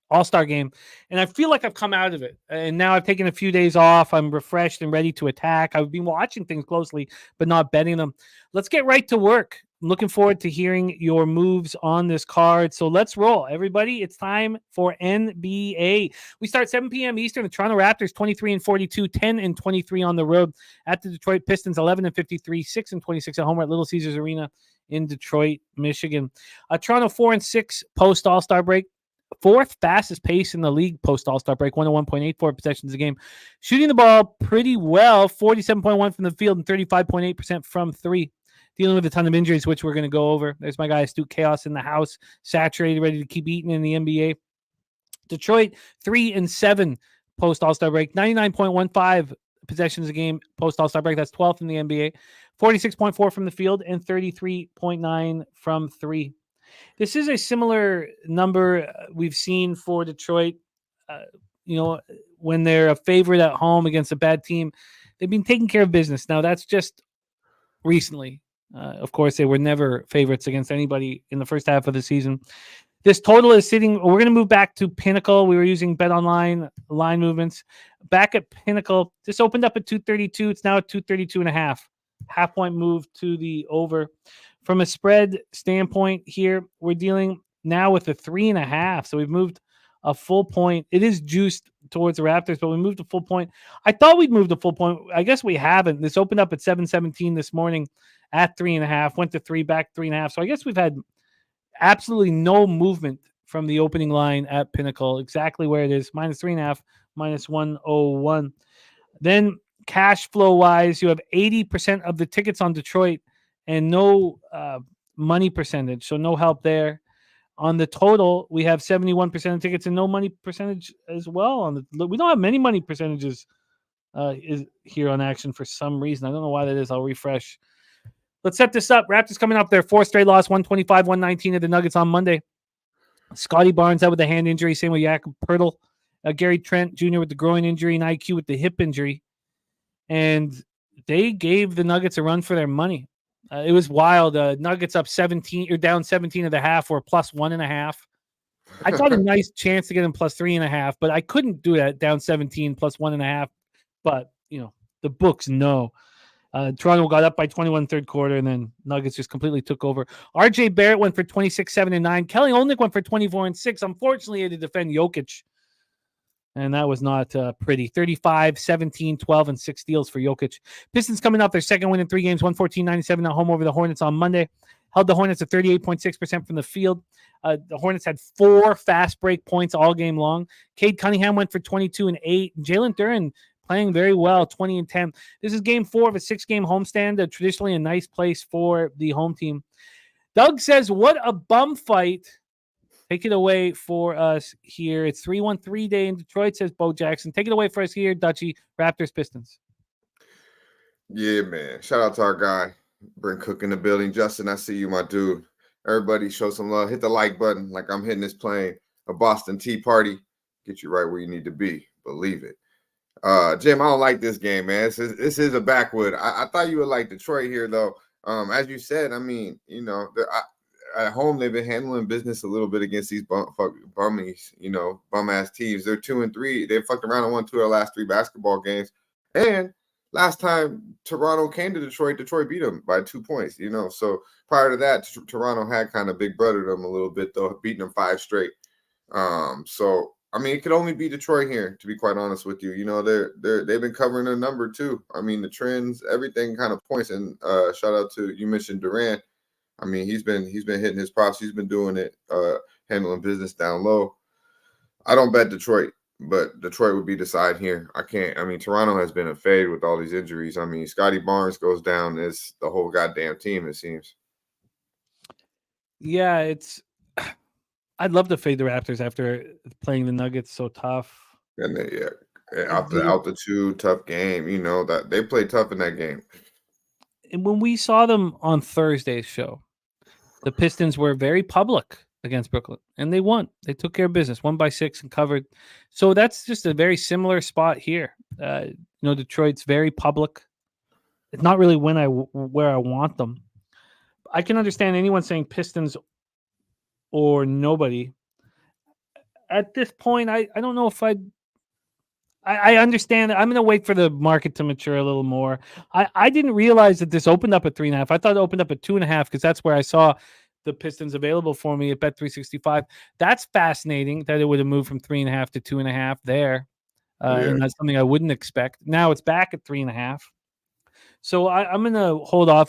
Speaker 2: All-Star game, and I feel like I've come out of it. And now I've taken a few days off. I'm refreshed and ready to attack. I've been watching things closely, but not betting them. Let's get right to work. I'm looking forward to hearing your moves on this card. So let's roll. Everybody, it's time for NBA. We start 7 p.m. Eastern. The Toronto Raptors 23-42, 10-23 on the road at the Detroit Pistons, 11-53, 6-26 at home at Little Caesars Arena in Detroit, Michigan. Toronto 4-6 post All-Star break. Fourth fastest pace in the league post All-Star break, 101.84 possessions a game. Shooting the ball pretty well, 47.1 from the field and 35.8% from three. Dealing with a ton of injuries, which we're going to go over. There's my guy, Stu Chaos in the house, saturated, ready to keep eating in the NBA. Detroit, 3-7 post All-Star break, 99.15 possessions a game post All-Star break. That's 12th in the NBA. 46.4 from the field and 33.9 from three. This is a similar number we've seen for Detroit. When they're a favorite at home against a bad team, they've been taking care of business. Now, that's just recently. Of course, they were never favorites against anybody in the first half of the season. This total is sitting. We're going to move back to Pinnacle. We were using Bet Online line movements. Back at Pinnacle, this opened up at 232. It's now at 232.5. Half point move to the over. From a spread standpoint here, we're dealing now with a 3.5. So we've moved a full point. It is juiced towards the Raptors, but we moved a full point. I thought we'd moved a full point. I guess we haven't. This opened up at 7:17 this morning at 3.5, went to 3, back 3.5. So I guess we've had absolutely no movement from the opening line at Pinnacle, exactly where it is, -3.5, -101. Then cash flow wise, you have 80% of the tickets on Detroit and no money percentage, so no help there. On the total, we have 71% of tickets and no money percentage as well. We don't have many money percentages is here on action for some reason. I don't know why that is. I'll refresh. Let's set this up. Raptors coming up their fourth straight loss, 125-119 at the Nuggets on Monday. Scotty Barnes out with a hand injury. Same with Jakob Pertl. Gary Trent Jr. with the groin injury and IQ with the hip injury. And they gave the Nuggets a run for their money. It was wild. Nuggets up 17 or down 17 at the half or plus 1.5. I thought a nice chance to get them plus 3.5, but I couldn't do that down 17 plus 1.5. But, the books know. Toronto got up by 21 third quarter, and then Nuggets just completely took over. RJ Barrett went for 26, 7, and 9. Kelly Olynyk went for 24 and 6. Unfortunately, he had to defend Jokic. And that was not pretty. 35, 17, 12, and 6 steals for Jokic. Pistons coming off their second win in 3 games, 114-97 at home over the Hornets on Monday. Held the Hornets at 38.6% from the field. The Hornets had 4 fast break points all game long. Cade Cunningham went for 22 and 8. Jalen Duren playing very well, 20 and 10. This is game 4 of a 6-game homestand, traditionally a nice place for the home team. Doug says, what a bum fight. Take it away for us here. It's 3-1-3 day in Detroit, says Bo Jackson. Take it away for us here, Dutchie. Raptors, Pistons.
Speaker 6: Yeah, man. Shout out to our guy, Brent Cook in the building. Justin, I see you, my dude. Everybody show some love. Hit the like button like I'm hitting this plane. A Boston Tea Party. Get you right where you need to be. Believe it. Jim, I don't like this game, man. This is a backwood. I thought you would like Detroit here, though. As you said, I mean, at home, they've been handling business a little bit against these bum-ass teams. They're 2-3. They fucked around and won 2 of the last 3 basketball games. And last time Toronto came to Detroit beat them by 2 points, So prior to that, Toronto had kind of big brother them a little bit, though, beating them 5 straight. So, I mean, it could only be Detroit here, to be quite honest with you. They've been covering their number, too. I mean, the trends, everything kind of points. And shout out to, you mentioned Durant. I mean, he's been hitting his props. He's been doing it, handling business down low. I don't bet Detroit, but Detroit would be the side here. I can't. I mean, Toronto has been a fade with all these injuries. I mean, Scotty Barnes goes down. It's the whole goddamn team, it seems.
Speaker 2: Yeah, I'd love to fade the Raptors after playing the Nuggets so tough.
Speaker 6: And out the altitude, tough game. That they played tough in that game.
Speaker 2: And when we saw them on Thursday's show, the Pistons were very public against Brooklyn, and they won. They took care of business, 1 by 6 and covered. So that's just a very similar spot here. Detroit's very public. It's not really where I want them. I can understand anyone saying Pistons or nobody. At this point, I don't know if I understand. I'm going to wait for the market to mature a little more. I didn't realize that this opened up at 3.5. I thought it opened up at 2.5 because that's where I saw the Pistons available for me at Bet365. That's fascinating that it would have moved from 3.5 to 2.5 there. And that's something I wouldn't expect. Now it's back at 3.5. So I'm going to hold off.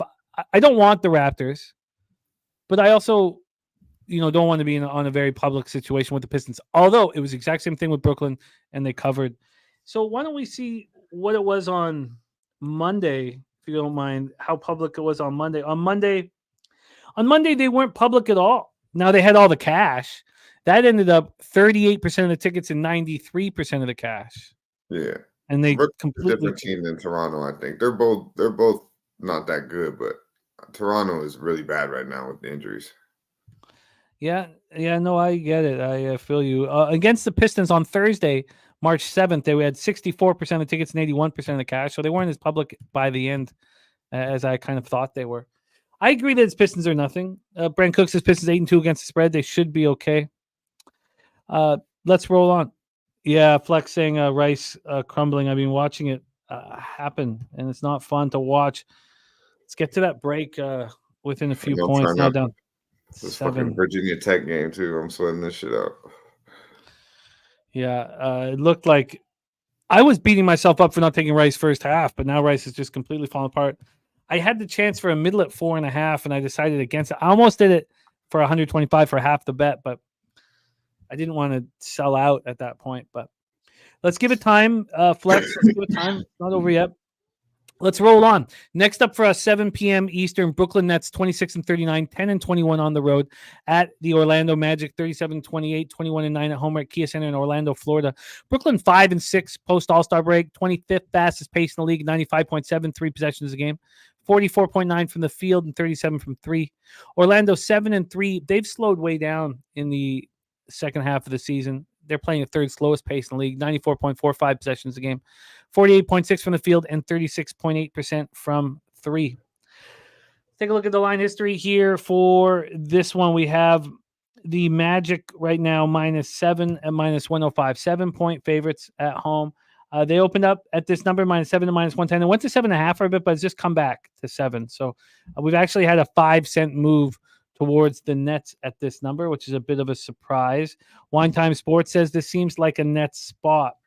Speaker 2: I don't want the Raptors, but I also, don't want to be on a very public situation with the Pistons. Although it was the exact same thing with Brooklyn and they covered. So why don't we see what it was on Monday, if you don't mind, how public it was on Monday. On Monday, they weren't public at all. Now they had all the cash. That ended up 38% of the tickets and 93% of the cash.
Speaker 6: Yeah.
Speaker 2: And they
Speaker 6: completely different team than Toronto, I think. They're both not that good, but Toronto is really bad right now with the injuries.
Speaker 2: Yeah, no, I get it. I feel you. Against the Pistons on Thursday, March 7th, they had 64% of tickets and 81% of the cash, so they weren't as public by the end as I kind of thought they were. I agree that its Pistons are nothing. Brent Cook says Pistons 8-2 against the spread. They should be okay. Let's roll on. Yeah, Flex saying Rice crumbling. I've been watching it happen, and it's not fun to watch. Let's get to that break within a few points. Now down.
Speaker 6: This fucking Virginia Tech game too. I'm sweating this shit out.
Speaker 2: Yeah, it looked like I was beating myself up for not taking Rice first half, but now Rice is just completely falling apart. I had the chance for a middle at 4.5, and I decided against it. I almost did it for 125 for half the bet, but I didn't want to sell out at that point. But let's give it time, Flex. Let's give it time. It's not over yet. Let's roll on. Next up for us, 7 p.m. Eastern, Brooklyn Nets 26-39, 10-21 on the road at the Orlando Magic, 37-28, 21-9 at home at Kia Center in Orlando, Florida. Brooklyn 5-6 post All-Star break, 25th fastest pace in the league, 95.73 possessions a game, 44.9 from the field and 37 from 3. Orlando 7-3. They've slowed way down in the second half of the season. They're playing the third slowest pace in the league, 94.45 possessions a game, 48.6 from the field, and 36.8% from three. Take a look at the line history here for this one. We have the Magic right now -7 at -105, 7-point favorites at home. They opened up at this number -7 to -110. It went to 7.5 for a bit, but it's just come back to 7. So we've actually had a 5-cent move towards the Nets at this number, which is a bit of a surprise. Wine Time Sports says this seems like a Nets spot.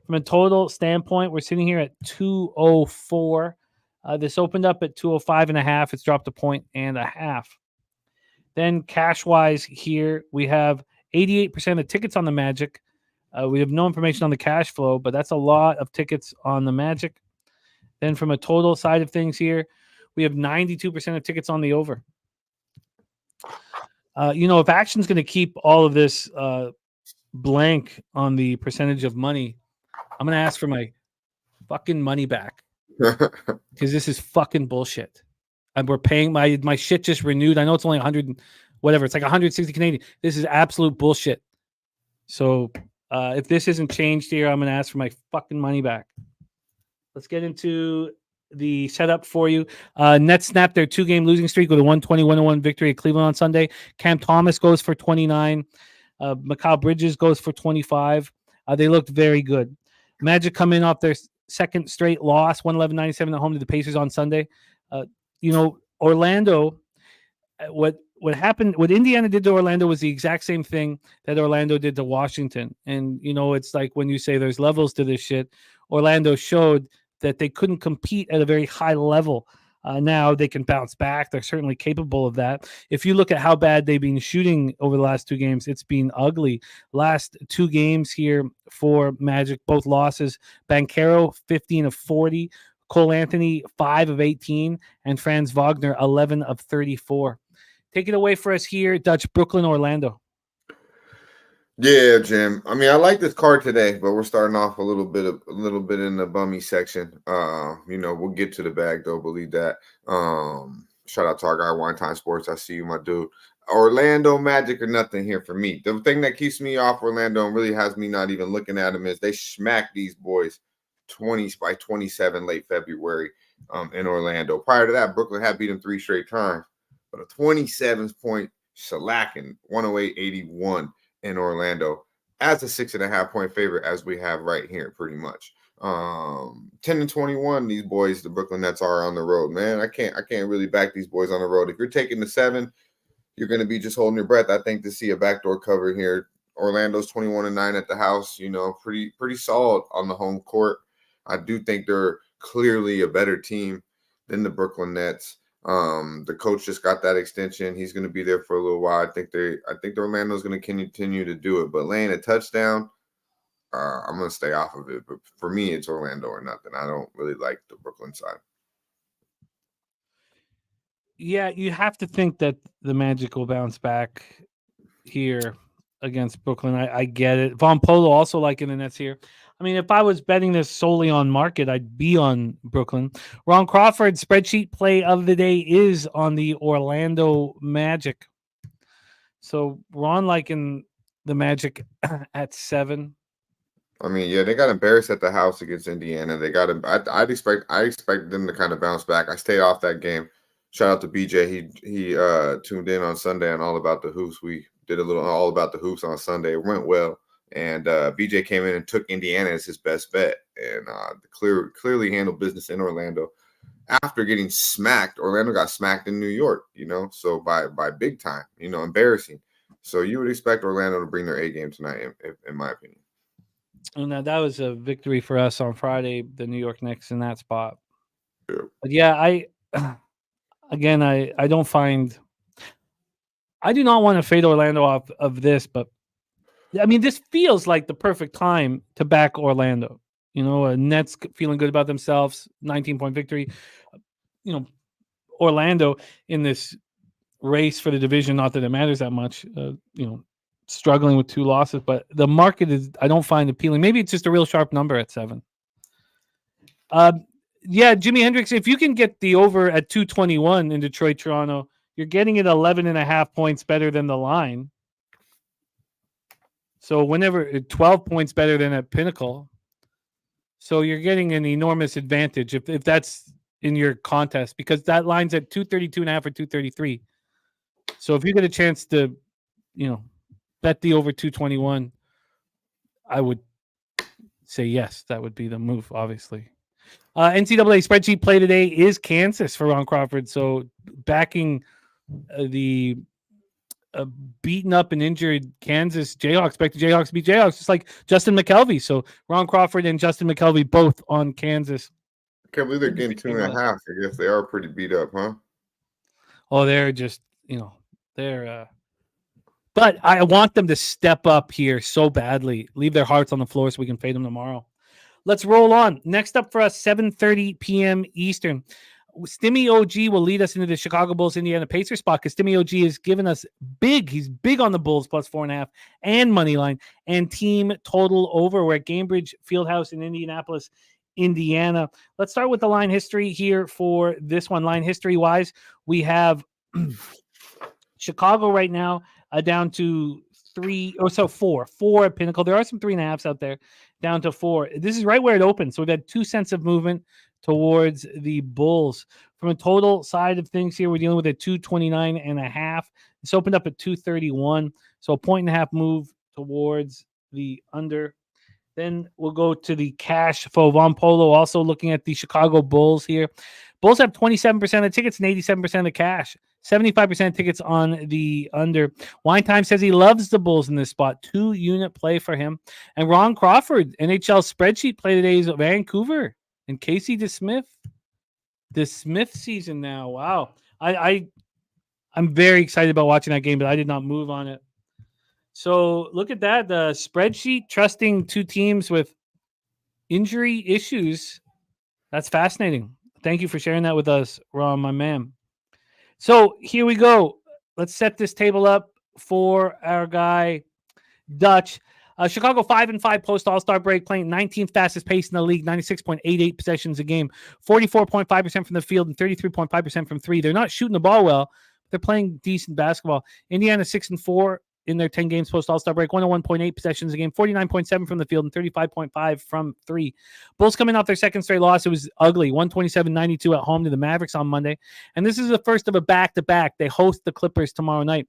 Speaker 2: From a total standpoint, we're sitting here at 204. This opened up at 205.5. It's dropped a 1.5. Then cash-wise here, we have 88% of tickets on the Magic. We have no information on the cash flow, but that's a lot of tickets on the Magic. Then from a total side of things here, we have 92% of tickets on the over. If Action's going to keep all of this blank on the percentage of money, I'm going to ask for my fucking money back because this is fucking bullshit. And we're paying my shit just renewed. I know it's only 100 and whatever. It's like 160 Canadian. This is absolute bullshit. So if this isn't changed here, I'm going to ask for my fucking money back. Let's get into the setup for you. Nets snapped their 2-game losing streak with a 120-101 victory at Cleveland on Sunday. Cam Thomas goes for 29. Mikal Bridges goes for 25. They looked very good. Magic come in off their second straight loss, 111-97 at home to the Pacers on Sunday. Orlando, what happened, what Indiana did to Orlando was the exact same thing that Orlando did to Washington. And, it's like when you say there's levels to this shit, Orlando showed that they couldn't compete at a very high level. Now they can bounce back. They're certainly capable of that. If you look at how bad they've been shooting over the last 2 games, it's been ugly. Last 2 games here for Magic, both losses. Banchero, 15 of 40. Cole Anthony, 5 of 18. And Franz Wagner, 11 of 34. Take it away for us here, Dutch. Brooklyn, Orlando.
Speaker 6: Yeah, Jim. I mean, I like this card today, but we're starting off a little bit in the bummy section. We'll get to the bag though. Believe that. Shout out to our guy Wine Time Sports. I see you, my dude. Orlando Magic or nothing here for me. The thing that keeps me off Orlando and really has me not even looking at them is they smacked these boys 20 by 27 late February in Orlando. Prior to that, Brooklyn had beat them 3 straight times, but a 27-point shellacking, 108-81. In Orlando as a 6.5-point favorite, as we have right here, pretty much. 10-21, these boys, the Brooklyn Nets, are on the road. Man, I can't really back these boys on the road. If you're taking the 7, you're going to be just holding your breath. I think to see a backdoor cover here. Orlando's 21-9 at the house. Pretty solid on the home court. I do think they're clearly a better team than the Brooklyn Nets. The coach just got that extension. He's going to be there for a little while. I think Orlando's going to continue to do it, but laying a touchdown, I'm going to stay off of it. But for me, it's Orlando or nothing. I don't really like the Brooklyn side.
Speaker 2: Yeah, you have to think that the Magic will bounce back here against Brooklyn. I get it. Von Polo also liking the Nets here. I mean, if I was betting this solely on market, I'd be on Brooklyn. Ron Crawford spreadsheet play of the day is on the Orlando Magic. So Ron liking the Magic at 7.
Speaker 6: I mean, yeah, they got embarrassed at the house against Indiana. They got him. I expect them to kind of bounce back. I stayed off that game. Shout out to BJ. He tuned in on Sunday on All About the Hoops. We did a little All About the Hoops on Sunday. It went well. And BJ came in and took Indiana as his best bet, and clearly handled business in Orlando. After getting smacked, Orlando got smacked in New York, so by big time, embarrassing. So you would expect Orlando to bring their A game tonight, in my opinion.
Speaker 2: And that was a victory for us on Friday, the New York Knicks in that spot.
Speaker 6: Yeah.
Speaker 2: But yeah, I don't find. I do not want to fade Orlando off of this, but I mean, this feels like the perfect time to back Orlando. Nets feeling good about themselves, 19-point victory. Orlando in this race for the division, not that it matters that much, struggling with 2 losses, but the market I don't find appealing. Maybe it's just a real sharp number at 7. Yeah, Jimi Hendrix, if you can get the over at 221 in Detroit, Toronto, you're getting it 11.5 points better than the line. So whenever 12 points better than at Pinnacle. So you're getting an enormous advantage if that's in your contest, because that line's at 232.5 or 233. So if you get a chance to, bet the over 221, I would say yes, that would be the move, obviously. NCAA spreadsheet play today is Kansas for Ron Crawford. So backing the beaten up and injured Kansas Jayhawks. Expect the Jayhawks to beat Jayhawks, just like Justin McKelvey. So Ron Crawford and Justin McKelvey both on Kansas.
Speaker 6: Can't believe they're getting 2.5. I guess they are pretty beat up, huh?
Speaker 2: Oh, they're just, they're. But I want them to step up here so badly. Leave their hearts on the floor so we can fade them tomorrow. Let's roll on. Next up for us, 7:30 p.m. Eastern. Stimmy OG will lead us into the Chicago Bulls Indiana Pacers spot, because Stimmy OG has given us big. He's big on the Bulls plus 4.5 and money line and team total over. We're at Gainbridge Fieldhouse in Indianapolis, Indiana. Let's start with the line history here for this one. Line history wise, we have Chicago right now down to 4 at Pinnacle. There are some 3.5s out there, down to 4. This is right where it opened. So we've had 2 cents of movement towards the Bulls. From a total side of things here, we're dealing with a 229.5. It's opened up at 231. So a 1.5 move towards the under. Then we'll go to the cash for Von Polo, also looking at the Chicago Bulls here. Bulls have 27% of tickets and 87% of cash. 75% tickets on the under. Wine Time says he loves the Bulls in this spot. 2-unit play for him. And Ron Crawford, NHL spreadsheet play today is Vancouver and Casey DeSmith. DeSmith season now. Wow. I'm very excited about watching that game, but I did not move on it. So look at that. The spreadsheet trusting 2 teams with injury issues. That's fascinating. Thank you for sharing that with us, Ron, my man. So here we go. Let's set this table up for our guy, Dutch. Chicago 5-5 post All-Star break, playing 19th fastest pace in the league, 96.88 possessions a game, 44.5% from the field and 33.5% from 3. They're not shooting the ball well. They're playing decent basketball. Indiana 6-4 in their 10 games post All-Star break, 101.8 possessions a game, 49.7 from the field and 35.5 from 3. Bulls coming off their second straight loss. It was ugly, 127-92 at home to the Mavericks on Monday. And this is the first of a back-to-back. They host the Clippers tomorrow night.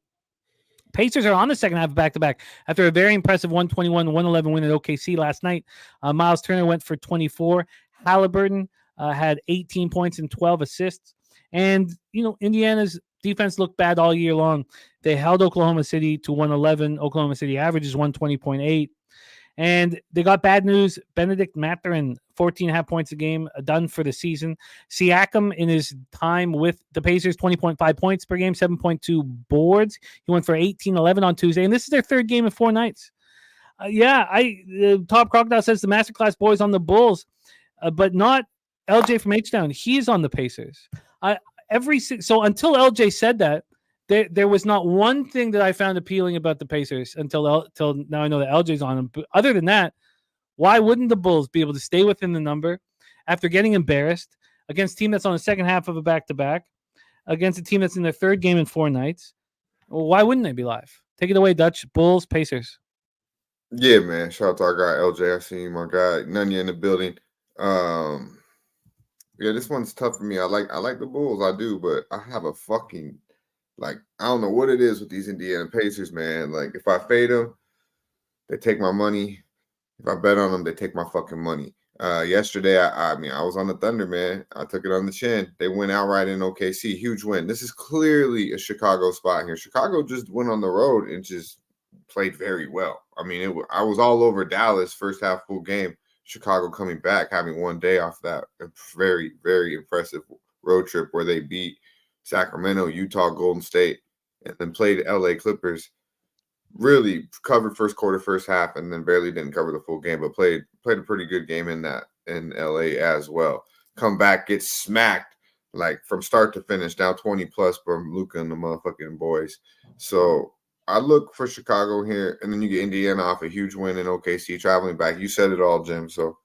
Speaker 2: Pacers are on the second half of back-to-back after a very impressive 121-111 win at OKC last night. Miles Turner went for 24. Halliburton had 18 points and 12 assists. And, Indiana's defense looked bad all year long. They held Oklahoma City to 111. Oklahoma City averages 120.8. And they got bad news. Benedict Mathurin, 14.5 points a game, done for the season. Siakam, in his time with the Pacers, 20.5 points per game, 7.2 boards. He went for 18-11 on Tuesday. And this is their third game in 4 nights. Top Crocodile says the Masterclass boys on the Bulls, but not LJ from H-Town. He's on the Pacers. So until LJ said that, there was not one thing that I found appealing about the Pacers until now I know that LJ's on them. But other than that, why wouldn't the Bulls be able to stay within the number after getting embarrassed against a team that's on the second half of a back-to-back, against a team that's in their third game in 4 nights? Well, why wouldn't they be live? Take it away, Dutch. Bulls, Pacers.
Speaker 6: Yeah, man. Shout out to our guy, LJ. I see you, my guy. Nunya in the building. Yeah, this one's tough for me. I like the Bulls, I do, but I have a fucking I don't know what it is with these Indiana Pacers, man. Like, if I fade them, they take my money. If I bet on them, they take my fucking money. Yesterday, I was on the Thunder, man. I took it on the chin. They went outright in OKC. Huge win. This is clearly a Chicago spot here. Chicago just went on the road and just played very well. I mean, I was all over Dallas first half full game. Chicago coming back, having one day off that very, very impressive road trip where they beat Sacramento, Utah, Golden State, and then played LA Clippers. Really covered first quarter, first half, and then barely didn't cover the full game, but played a pretty good game in LA as well. Come back, get smacked from start to finish, down 20 plus from Luka and the motherfucking boys. So I look for Chicago here, and then you get Indiana off a huge win in OKC, traveling back. You said it all, Jim. So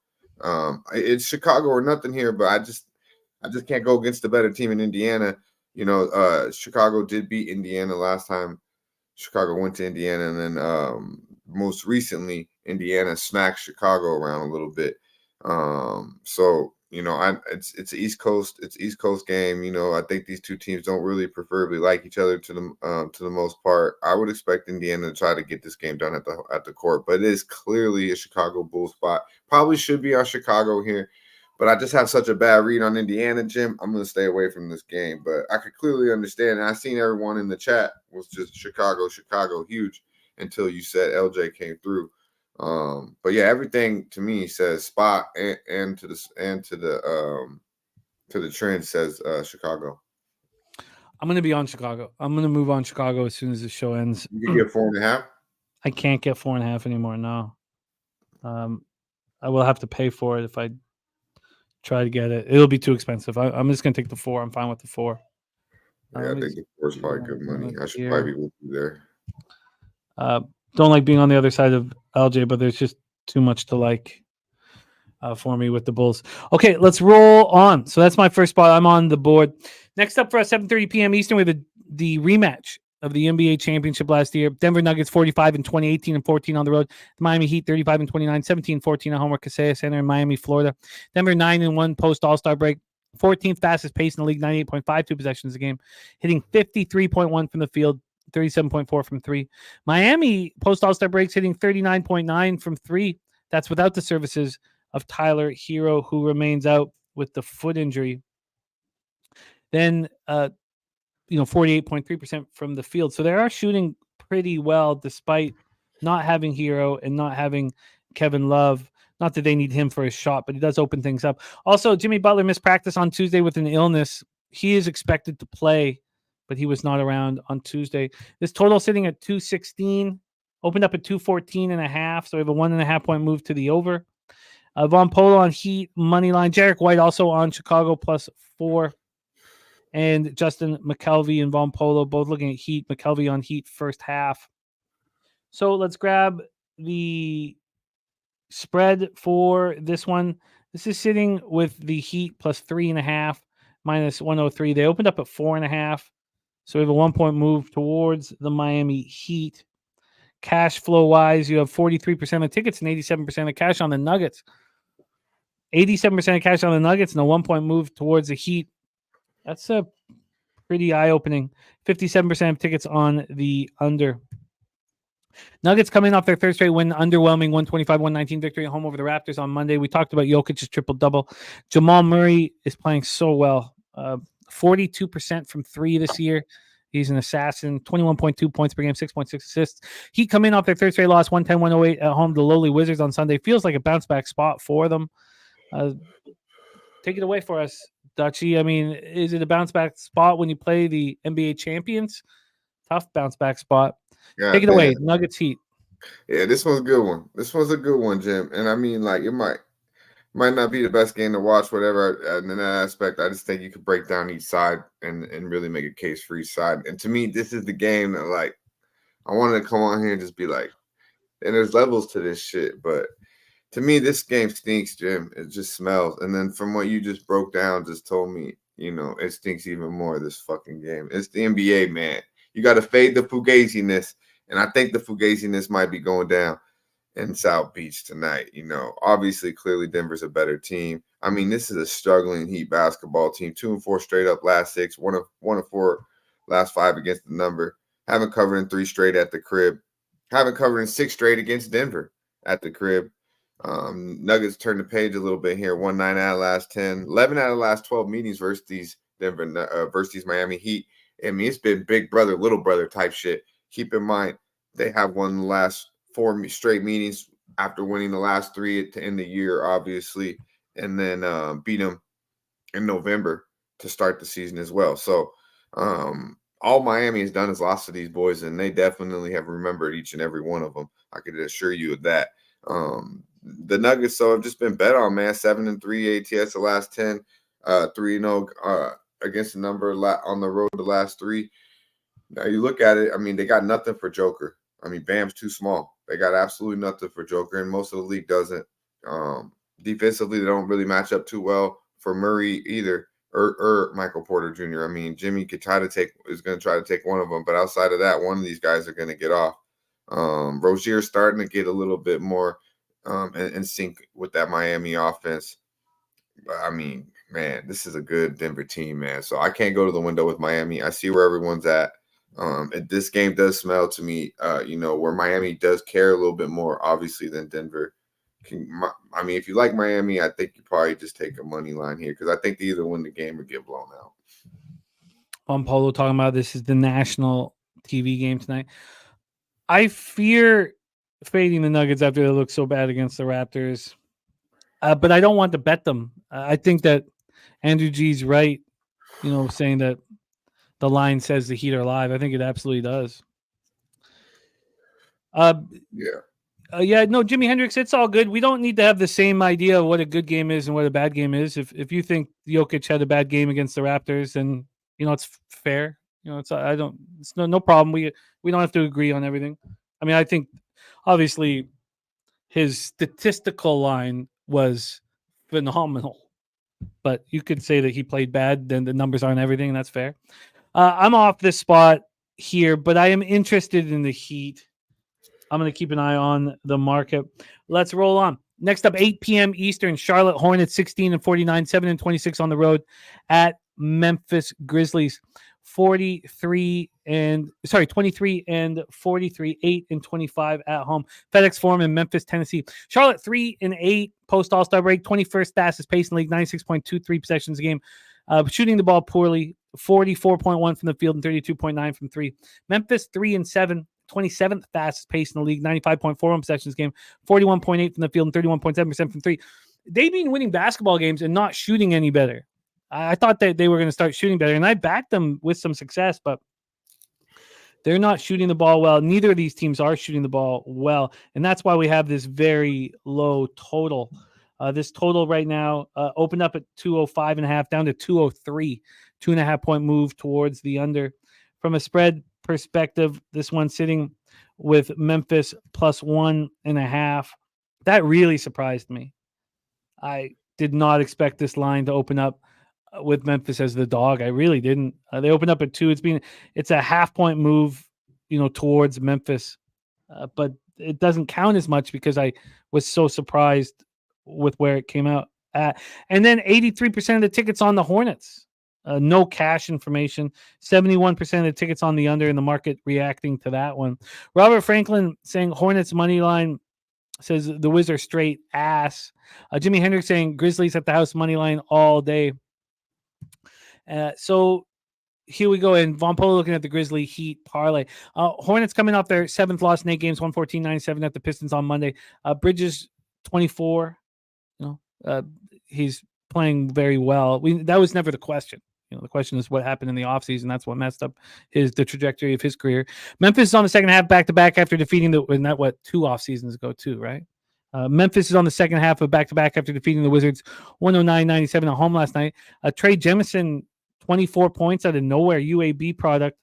Speaker 6: it's Chicago or nothing here, but I just can't go against the better team in Indiana. Chicago did beat Indiana last time. Chicago went to Indiana, and then most recently, Indiana smacked Chicago around a little bit. So it's East Coast game. I think these two teams don't really preferably like each other to the most part. I would expect Indiana to try to get this game done at the court, but it is clearly a Chicago Bulls spot. Probably should be on Chicago here, but I just have such a bad read on Indiana, Jim. I'm going to stay away from this game, but I could clearly understand. And I seen everyone in the chat was just Chicago huge until you said LJ came through. But yeah, everything to me says spot and to the trend says Chicago.
Speaker 2: I'm going to be on Chicago. I'm going to move on Chicago as soon as the show ends.
Speaker 6: You can get 4.5.
Speaker 2: I can't get 4.5 anymore. No. I will have to pay for it if I try to get it. It'll be too expensive. I'm just going to take the 4. I'm fine with the 4.
Speaker 6: Yeah, I think the 4 is probably good money. I should probably be with you there.
Speaker 2: Don't like being on the other side of LJ, but there's just too much to like for me with the Bulls. Okay, let's roll on. So that's my first spot. I'm on the board. Next up for us, 7:30 p.m. Eastern, we have the rematch of the NBA championship last year. Denver Nuggets 45 in 2018 and 14 on the road. The Miami Heat 35 and 29, 17-14 at home at Kaseya Center in Miami, Florida. Denver 9-1 post All-Star break. 14th fastest pace in the league, 98.52 possessions a game, hitting 53.1 from the field, 37.4 from 3. Miami post All-Star breaks hitting 39.9 from 3. That's without the services of Tyler Hero, who remains out with the foot injury. Then 48.3% from the field. So they are shooting pretty well despite not having Hero and not having Kevin Love. Not that they need him for a shot, but he does open things up. Also, Jimmy Butler missed practice on Tuesday with an illness. He is expected to play, but he was not around on Tuesday. This total sitting at 216, opened up at 214.5. So we have a 1.5 point move to the over. Von Polo on Heat money line. Jarek White also on Chicago +4. And Justin McKelvey and Von Polo both looking at Heat. McKelvey on Heat first half. So let's grab the spread for this one. This is sitting with the Heat +3.5, -103. They opened up at 4.5. So we have a 1 point move towards the Miami Heat. Cash flow wise, you have 43% of tickets and 87% of cash on the Nuggets. 87% of cash on the Nuggets and a 1 point move towards the Heat. That's a pretty eye-opening. 57% of tickets on the under. Nuggets coming off their third straight win, underwhelming 125-119 victory at home over the Raptors on Monday. We talked about Jokic's triple-double. Jamal Murray is playing so well. 42% from 3 this year. He's an assassin. 21.2 points per game, 6.6 assists. Heat come in off their third straight loss, 110-108 at home to the lowly Wizards on Sunday. Feels like a bounce-back spot for them. Take it away for us, Dutchie. I mean, is it a bounce-back spot when you play the NBA champions? Tough bounce-back spot. Take it away, Nuggets Heat.
Speaker 6: Yeah, this one's a good one. This one's a good one, Jim. And I mean, like, it might not be the best game to watch, whatever. And in that aspect, I just think you could break down each side and really make a case for each side. And to me, this is the game that, like, I wanted to come on here and just be like, and there's levels to this shit, but to me, this game stinks, Jim. It just smells. And then from what you just broke down, just told me, it stinks even more, this fucking game. It's the NBA, man. You got to fade the fugaziness. And I think the fugaziness might be going down in South Beach tonight. Obviously, clearly Denver's a better team. I mean, this is a struggling Heat basketball team. 2-4 straight up last 6, 1 of 4 last 5 against the number. Haven't covered in 3 straight at the crib. Haven't covered in 6 straight against Denver at the crib. Nuggets turned the page a little bit here. 1-9 out of the last 10, 11 out of the last 12 meetings versus these Miami Heat. I mean, it's been big brother, little brother type shit. Keep in mind, they have won the last 4 straight meetings after winning the last 3 to end the year, obviously, and then beat them in November to start the season as well. So all Miami has done is lost to these boys, and they definitely have remembered each and every one of them. I can assure you of that. The Nuggets, so have just been bet on, man. 7-3 ATS the last 10, 3-0 against the number on the road the last 3. Now you look at it, I mean, they got nothing for Joker. I mean, Bam's too small. They got absolutely nothing for Joker, and most of the league doesn't. Defensively, they don't really match up too well for Murray either, or Michael Porter Jr. I mean, Jimmy is going to try to take one of them, but outside of that, one of these guys are going to get off. Rozier's starting to get a little bit more in sync with that Miami offense. But I mean, man, this is a good Denver team, man. So I can't go to the window with Miami. I see where everyone's at. And this game does smell to me, where Miami does care a little bit more, obviously, than Denver. I mean, if you like Miami, I think you probably just take a money line here because I think they either win the game or get blown out.
Speaker 2: Polo talking about this is the national TV game tonight. I fear fading the Nuggets after they look so bad against the Raptors, but I don't want to bet them. I think that Andrew G's right, saying that the line says the Heat are live. I think it absolutely does. Jimi Hendrix, it's all good. We don't need to have the same idea of what a good game is and what a bad game is. If you think Jokic had a bad game against the Raptors, then it's fair. It's no problem. We don't have to agree on everything. I mean, I think obviously his statistical line was phenomenal, but you could say that he played bad. Then the numbers aren't everything, and that's fair. I'm off this spot here, but I am interested in the Heat. I'm going to keep an eye on the market. Let's roll on. Next up, 8 p.m. Eastern, Charlotte Hornets 16-49, 7-26 on the road at Memphis Grizzlies. 23 and 43, 8-25 at home. FedEx Forum in Memphis, Tennessee. Charlotte 3-8 post All-Star break, 21st fastest pace in the league, 96.23 possessions a game. Shooting the ball poorly, 44.1 from the field and 32.9 from three. Memphis 3-7. 27th fastest pace in the league, 95.41 possessions game, 41.8 from the field and 31.7% from three. They've been winning basketball games and not shooting any better. I thought that they were going to start shooting better, and I backed them with some success, but they're not shooting the ball well. Neither of these teams are shooting the ball well, and that's why we have this very low total. This total right now opened up at 205.5 down to 203, 2.5 point move towards the under. From a spread perspective, this one sitting with Memphis plus 1.5. That really surprised me. I did not expect this line to open up with Memphis as the dog. I really didn't. They opened up at 2. It's a half point move, towards Memphis, but it doesn't count as much because I was so surprised with where it came out at. And then 83% of the tickets on the Hornets. No cash information. 71% of the tickets on the under in the market reacting to that one. Robert Franklin saying Hornets money line says the Wiz are straight ass. Jimi Hendrix saying Grizzlies at the house money line all day. So here we go. And Von Polo looking at the Grizzly Heat parlay. Hornets coming off their 7th loss in 8 games, 114-97 at the Pistons on Monday. Bridges 24. He's playing very well. That was never the question. The question is what happened in the offseason. That's what messed up the trajectory of his career. Memphis is on the second half back-to-back after defeating 2 off seasons ago too, right? Memphis is on the second half of back-to-back after defeating the Wizards 109-97 at home last night. Trey Jemison, 24 points out of nowhere, UAB product,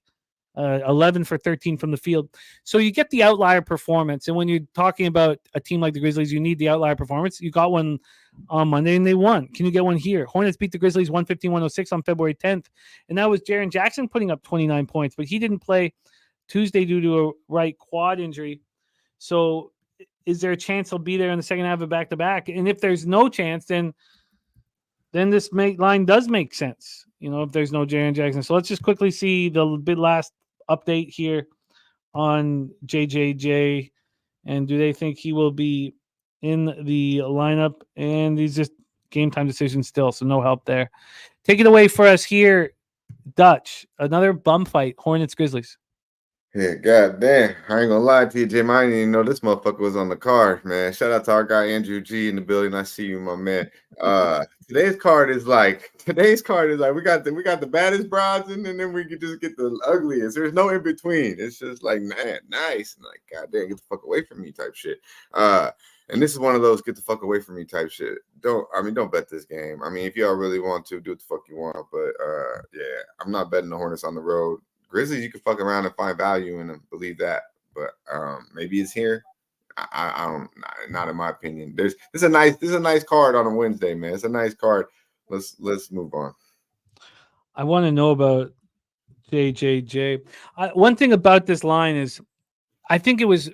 Speaker 2: 11 for 13 from the field. So you get the outlier performance. And when you're talking about a team like the Grizzlies, you need the outlier performance. You got one on Monday and they won. Can you get one here? Hornets beat the Grizzlies 115-106 on February 10th. And that was Jaren Jackson putting up 29 points, but he didn't play Tuesday due to a right quad injury. So is there a chance he'll be there in the second half of back-to-back? And if there's no chance, then this line does make sense, if there's no Jaren Jackson. So let's just quickly see the last update here on JJJ. And do they think he will be in the lineup? And he's just game time decision still, so no help there. Take it away for us here, Dutch. Another bum fight, Hornets Grizzlies.
Speaker 6: Yeah, goddamn. I ain't gonna lie to you, Jim. I didn't even know this motherfucker was on the card, man. Shout out to our guy Andrew G in the building. I see you, my man. Today's card is like we got the baddest broads and then we can just get the ugliest. There's no in between. It's just like, man, nice. And like, goddamn, get the fuck away from me type shit. And this is one of those get the fuck away from me type shit. Don't bet this game. I mean, if y'all really want to, do what the fuck you want. But yeah, I'm not betting the Hornets on the road. Grizzlies, you can fuck around and find value in them. Believe that. But maybe it's here. I don't. Not in my opinion. This is a nice card on a Wednesday, man. It's a nice card. Let's move on.
Speaker 2: I want to know about JJJ. One thing about this line is I think it was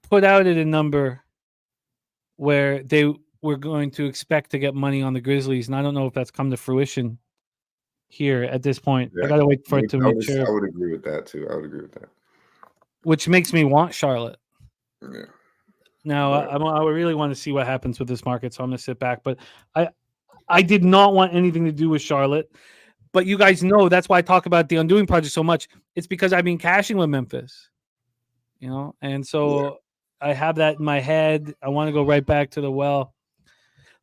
Speaker 2: put out at a number where they were going to expect to get money on the Grizzlies, and I don't know if that's come to fruition here at this point. I
Speaker 6: Yeah.
Speaker 2: got to wait for it to
Speaker 6: I
Speaker 2: make sure,
Speaker 6: would agree with that too. I would agree with that.
Speaker 2: which makes me want Charlotte.
Speaker 6: Yeah.
Speaker 2: Now,
Speaker 6: Right.
Speaker 2: I really want to see what happens with this market, so I'm going to sit back. But I did not want anything to do with Charlotte. But you guys know that's why I talk about the Undoing Project so much. It's because I've been cashing with Memphis, and so I have that in my head. I want to go right back to the well.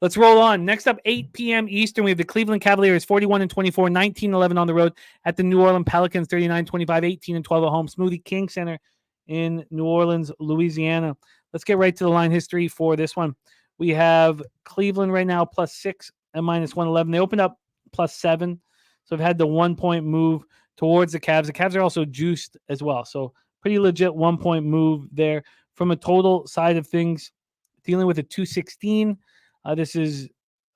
Speaker 2: Let's roll on. Next up, 8 p.m. Eastern, we have the Cleveland Cavaliers, 41-24, 19-11 on the road at the New Orleans Pelicans, 39-25, 18-12 at home. Smoothie King Center in New Orleans, Louisiana. Let's get right to the line history for this one. We have Cleveland right now +6 and -111. They opened up +7, so they've had the 1-point move towards the Cavs. The Cavs are also juiced as well, so pretty legit 1-point move there. From a total side of things, dealing with a 216. This is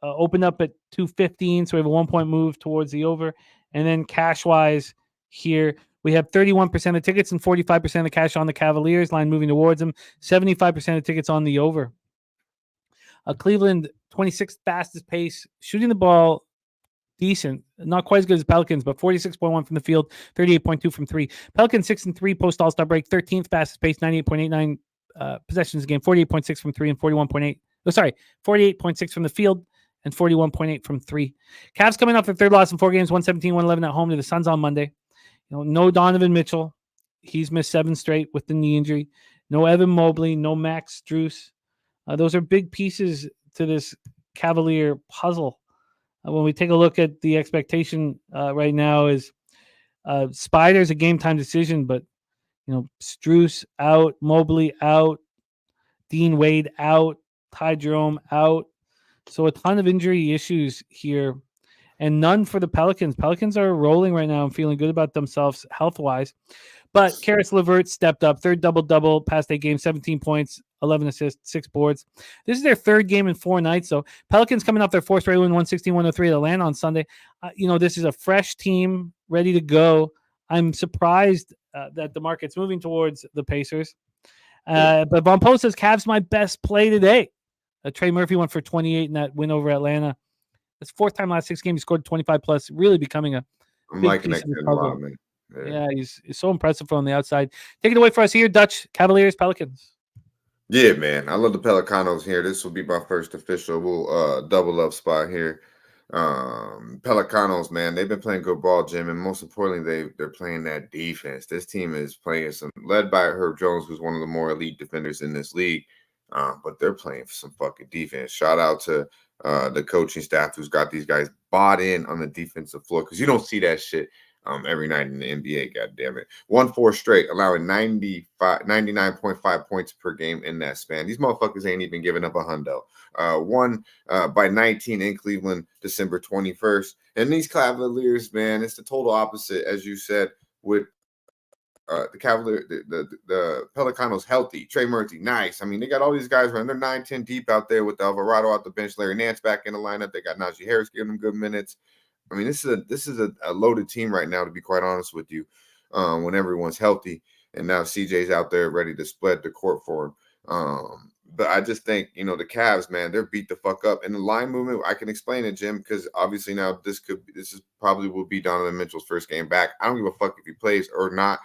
Speaker 2: opened up at 215, so we have a 1-point move towards the over. And then cash-wise here, we have 31% of tickets and 45% of cash on the Cavaliers, line moving towards them, 75% of tickets on the over. Cleveland, 26th fastest pace, shooting the ball decent, not quite as good as Pelicans, but 46.1 from the field, 38.2 from three. Pelicans 6-3 post All-Star break, 13th fastest pace, 98.89 possessions a game, 48.6 from three and 41.8. 48.6 from the field and 41.8 from three. Cavs coming off their third loss in 4 games, 117-111 at home to the Suns on Monday. No Donovan Mitchell. He's missed 7 straight with the knee injury. No Evan Mobley, no Max Strus. Those are big pieces to this Cavalier puzzle. When we take a look at the expectation right now is Spider's a game time decision, but Strus out, Mobley out, Dean Wade out, Ty Jerome out. So a ton of injury issues here and none for the Pelicans. Pelicans are rolling right now and feeling good about themselves health-wise. But Karis LeVert stepped up, third double-double, past 8 games, 17 points, 11 assists, 6 boards. This is their third game in 4 nights. So Pelicans coming off their fourth straight win, 116-103 at Atlanta on Sunday. This is a fresh team ready to go. I'm surprised that the market's moving towards the Pacers. But Von Post says Cavs my best play today. Trey Murphy went for 28 in that win over Atlanta. It's 4th time last 6 games he scored 25 plus, really becoming a
Speaker 6: I'm
Speaker 2: big
Speaker 6: liking
Speaker 2: piece
Speaker 6: that
Speaker 2: of the
Speaker 6: kid a
Speaker 2: puzzle.
Speaker 6: lot, man.
Speaker 2: Yeah, he's so impressive on the outside. Take it away for us here, Dutch. Cavaliers, Pelicans.
Speaker 6: Yeah, man. I love the Pelicanos here. This will be my first official double up spot here. Pelicanos, man, they've been playing good ball, Jim, and most importantly, they're playing that defense. This team is playing led by Herb Jones, who's one of the more elite defenders in this league. But they're playing some fucking defense. Shout out to the coaching staff who's got these guys bought in on the defensive floor, because you don't see that shit every night in the NBA. God damn it. 1-4 straight, allowing 99.5 points per game in that span. These motherfuckers ain't even giving up a hundo. Won by 19 in Cleveland, December 21st. And these Cavaliers, man, it's the total opposite, as you said, with the Cavalier, the Pelicanos healthy. Trey Murphy, nice. I mean, they got all these guys running. They're 9-10 deep out there with Alvarado out the bench, Larry Nance back in the lineup. They got Najee Harris giving them good minutes. I mean, this is a loaded team right now, to be quite honest with you, when everyone's healthy. And now CJ's out there ready to split the court for him. But I just think, the Cavs, man, they're beat the fuck up. And the line movement, I can explain it, Jim, because obviously now this is probably will be Donovan Mitchell's first game back. I don't give a fuck if he plays or not.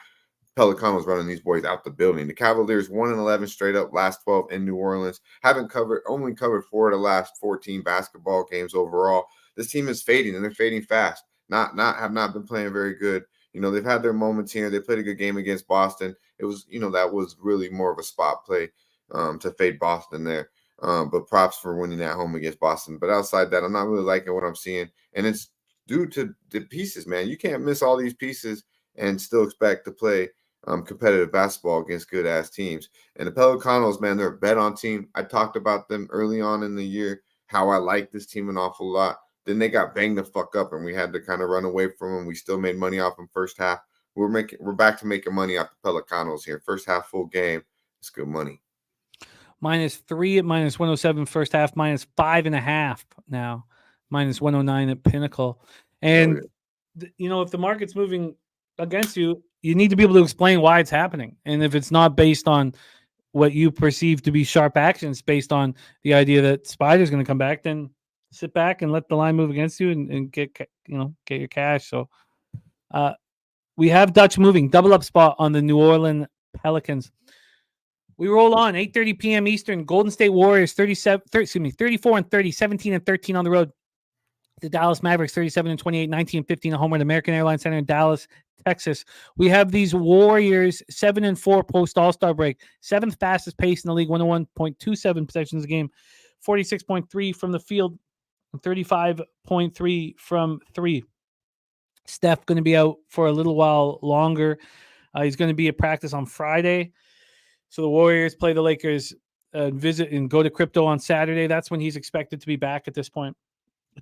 Speaker 6: Pelicanos running these boys out the building. The Cavaliers 1-11 straight up, last 12 in New Orleans. Only covered 4 of the last 14 basketball games overall. This team is fading, and they're fading fast. Have not been playing very good. They've had their moments here. They played a good game against Boston. It was, that was really more of a spot play to fade Boston there. But props for winning at home against Boston. But outside that, I'm not really liking what I'm seeing. And it's due to the pieces, man. You can't miss all these pieces and still expect to play competitive basketball against good-ass teams. And the Pelicanos, man, they're a bet-on team. I talked about them early on in the year, how I like this team an awful lot. Then they got banged the fuck up, and we had to kind of run away from them. We still made money off them first half. We're back to making money off the Pelicanos here. First half full game. It's good money.
Speaker 2: -3 at -107 first half, -5.5 now, -109 at Pinnacle. And, if the market's moving against you, you need to be able to explain why it's happening. And if it's not based on what you perceive to be sharp actions, based on the idea that Spider's going to come back, then sit back and let the line move against you and get your cash. So we have Dutch moving double up spot on the New Orleans Pelicans. We roll on 8:30 p.m. Eastern. Golden State Warriors 34 and 30, 17 and 13 on the road. The Dallas Mavericks 37 and 28, 19 and 15 at home at American Airlines Center in Dallas, Texas. We have these Warriors 7 and 4 post All-Star break, seventh fastest pace in the league, 101.27 possessions a game, 46.3 from the field, 35.3 from three. Steph going to be out for a little while longer. He's going to be at practice on Friday. So the Warriors play the Lakers, visit and go to crypto on Saturday. That's when he's expected to be back at this point.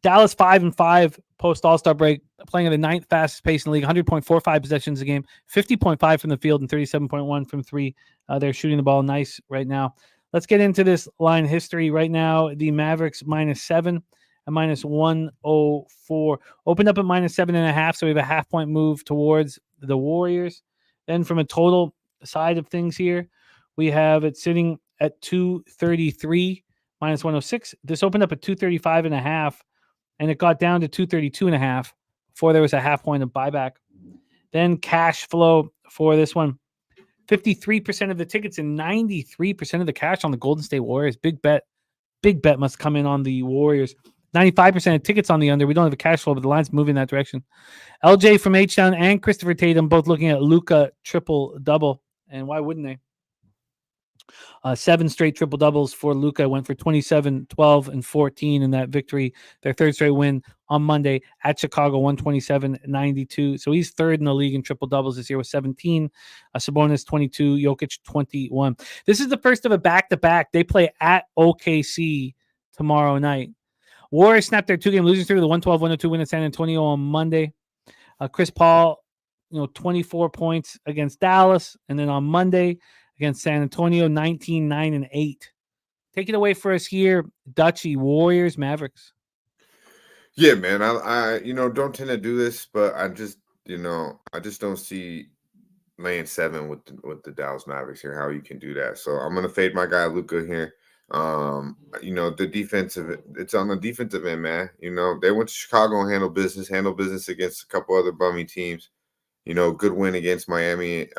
Speaker 2: Dallas 5 and 5 post All-Star break, playing at the ninth fastest pace in the league, 100.45 possessions a game, 50.5 from the field and 37.1 from three. They're shooting the ball nice right now. Let's get into this line history right now. The Mavericks -7 and -104. Opened up at -7.5, so we have a half-point move towards the Warriors. Then from a total side of things here, we have it sitting at 233 -106. This opened up at 235.5, and it got down to 232.5 before there was a half point of buyback. Then cash flow for this one, 53% of the tickets and 93% of the cash on the Golden State Warriors. Big bet must come in on the Warriors. 95% of tickets on the under. We don't have a cash flow, but the line's moving in that direction. LJ from H-Town and Christopher Tatum both looking at Luka triple-double. And why wouldn't they? 7 straight triple doubles for Luka. Went for 27, 12, and 14 in that victory. Their third straight win on Monday at Chicago, 127-92. So he's third in the league in triple doubles this year with 17. Sabonis 22, Jokic 21. This is the first of a back-to-back. They play at OKC tomorrow night. Warriors snapped their 2-game losing streak with a 112-102 win at San Antonio on Monday. Chris Paul, 24 points against Dallas, and then on Monday against San Antonio, 19, 9, and 8. Take it away for us here, Dutchy. Warriors, Mavericks.
Speaker 6: Yeah, man. I don't tend to do this, but I just don't see laying 7 with the Dallas Mavericks here. How you can do that? So I'm gonna fade my guy Luka here. The defensive, it's on the defensive end, man. They went to Chicago and handled business against a couple other bummy teams. Good win against Miami.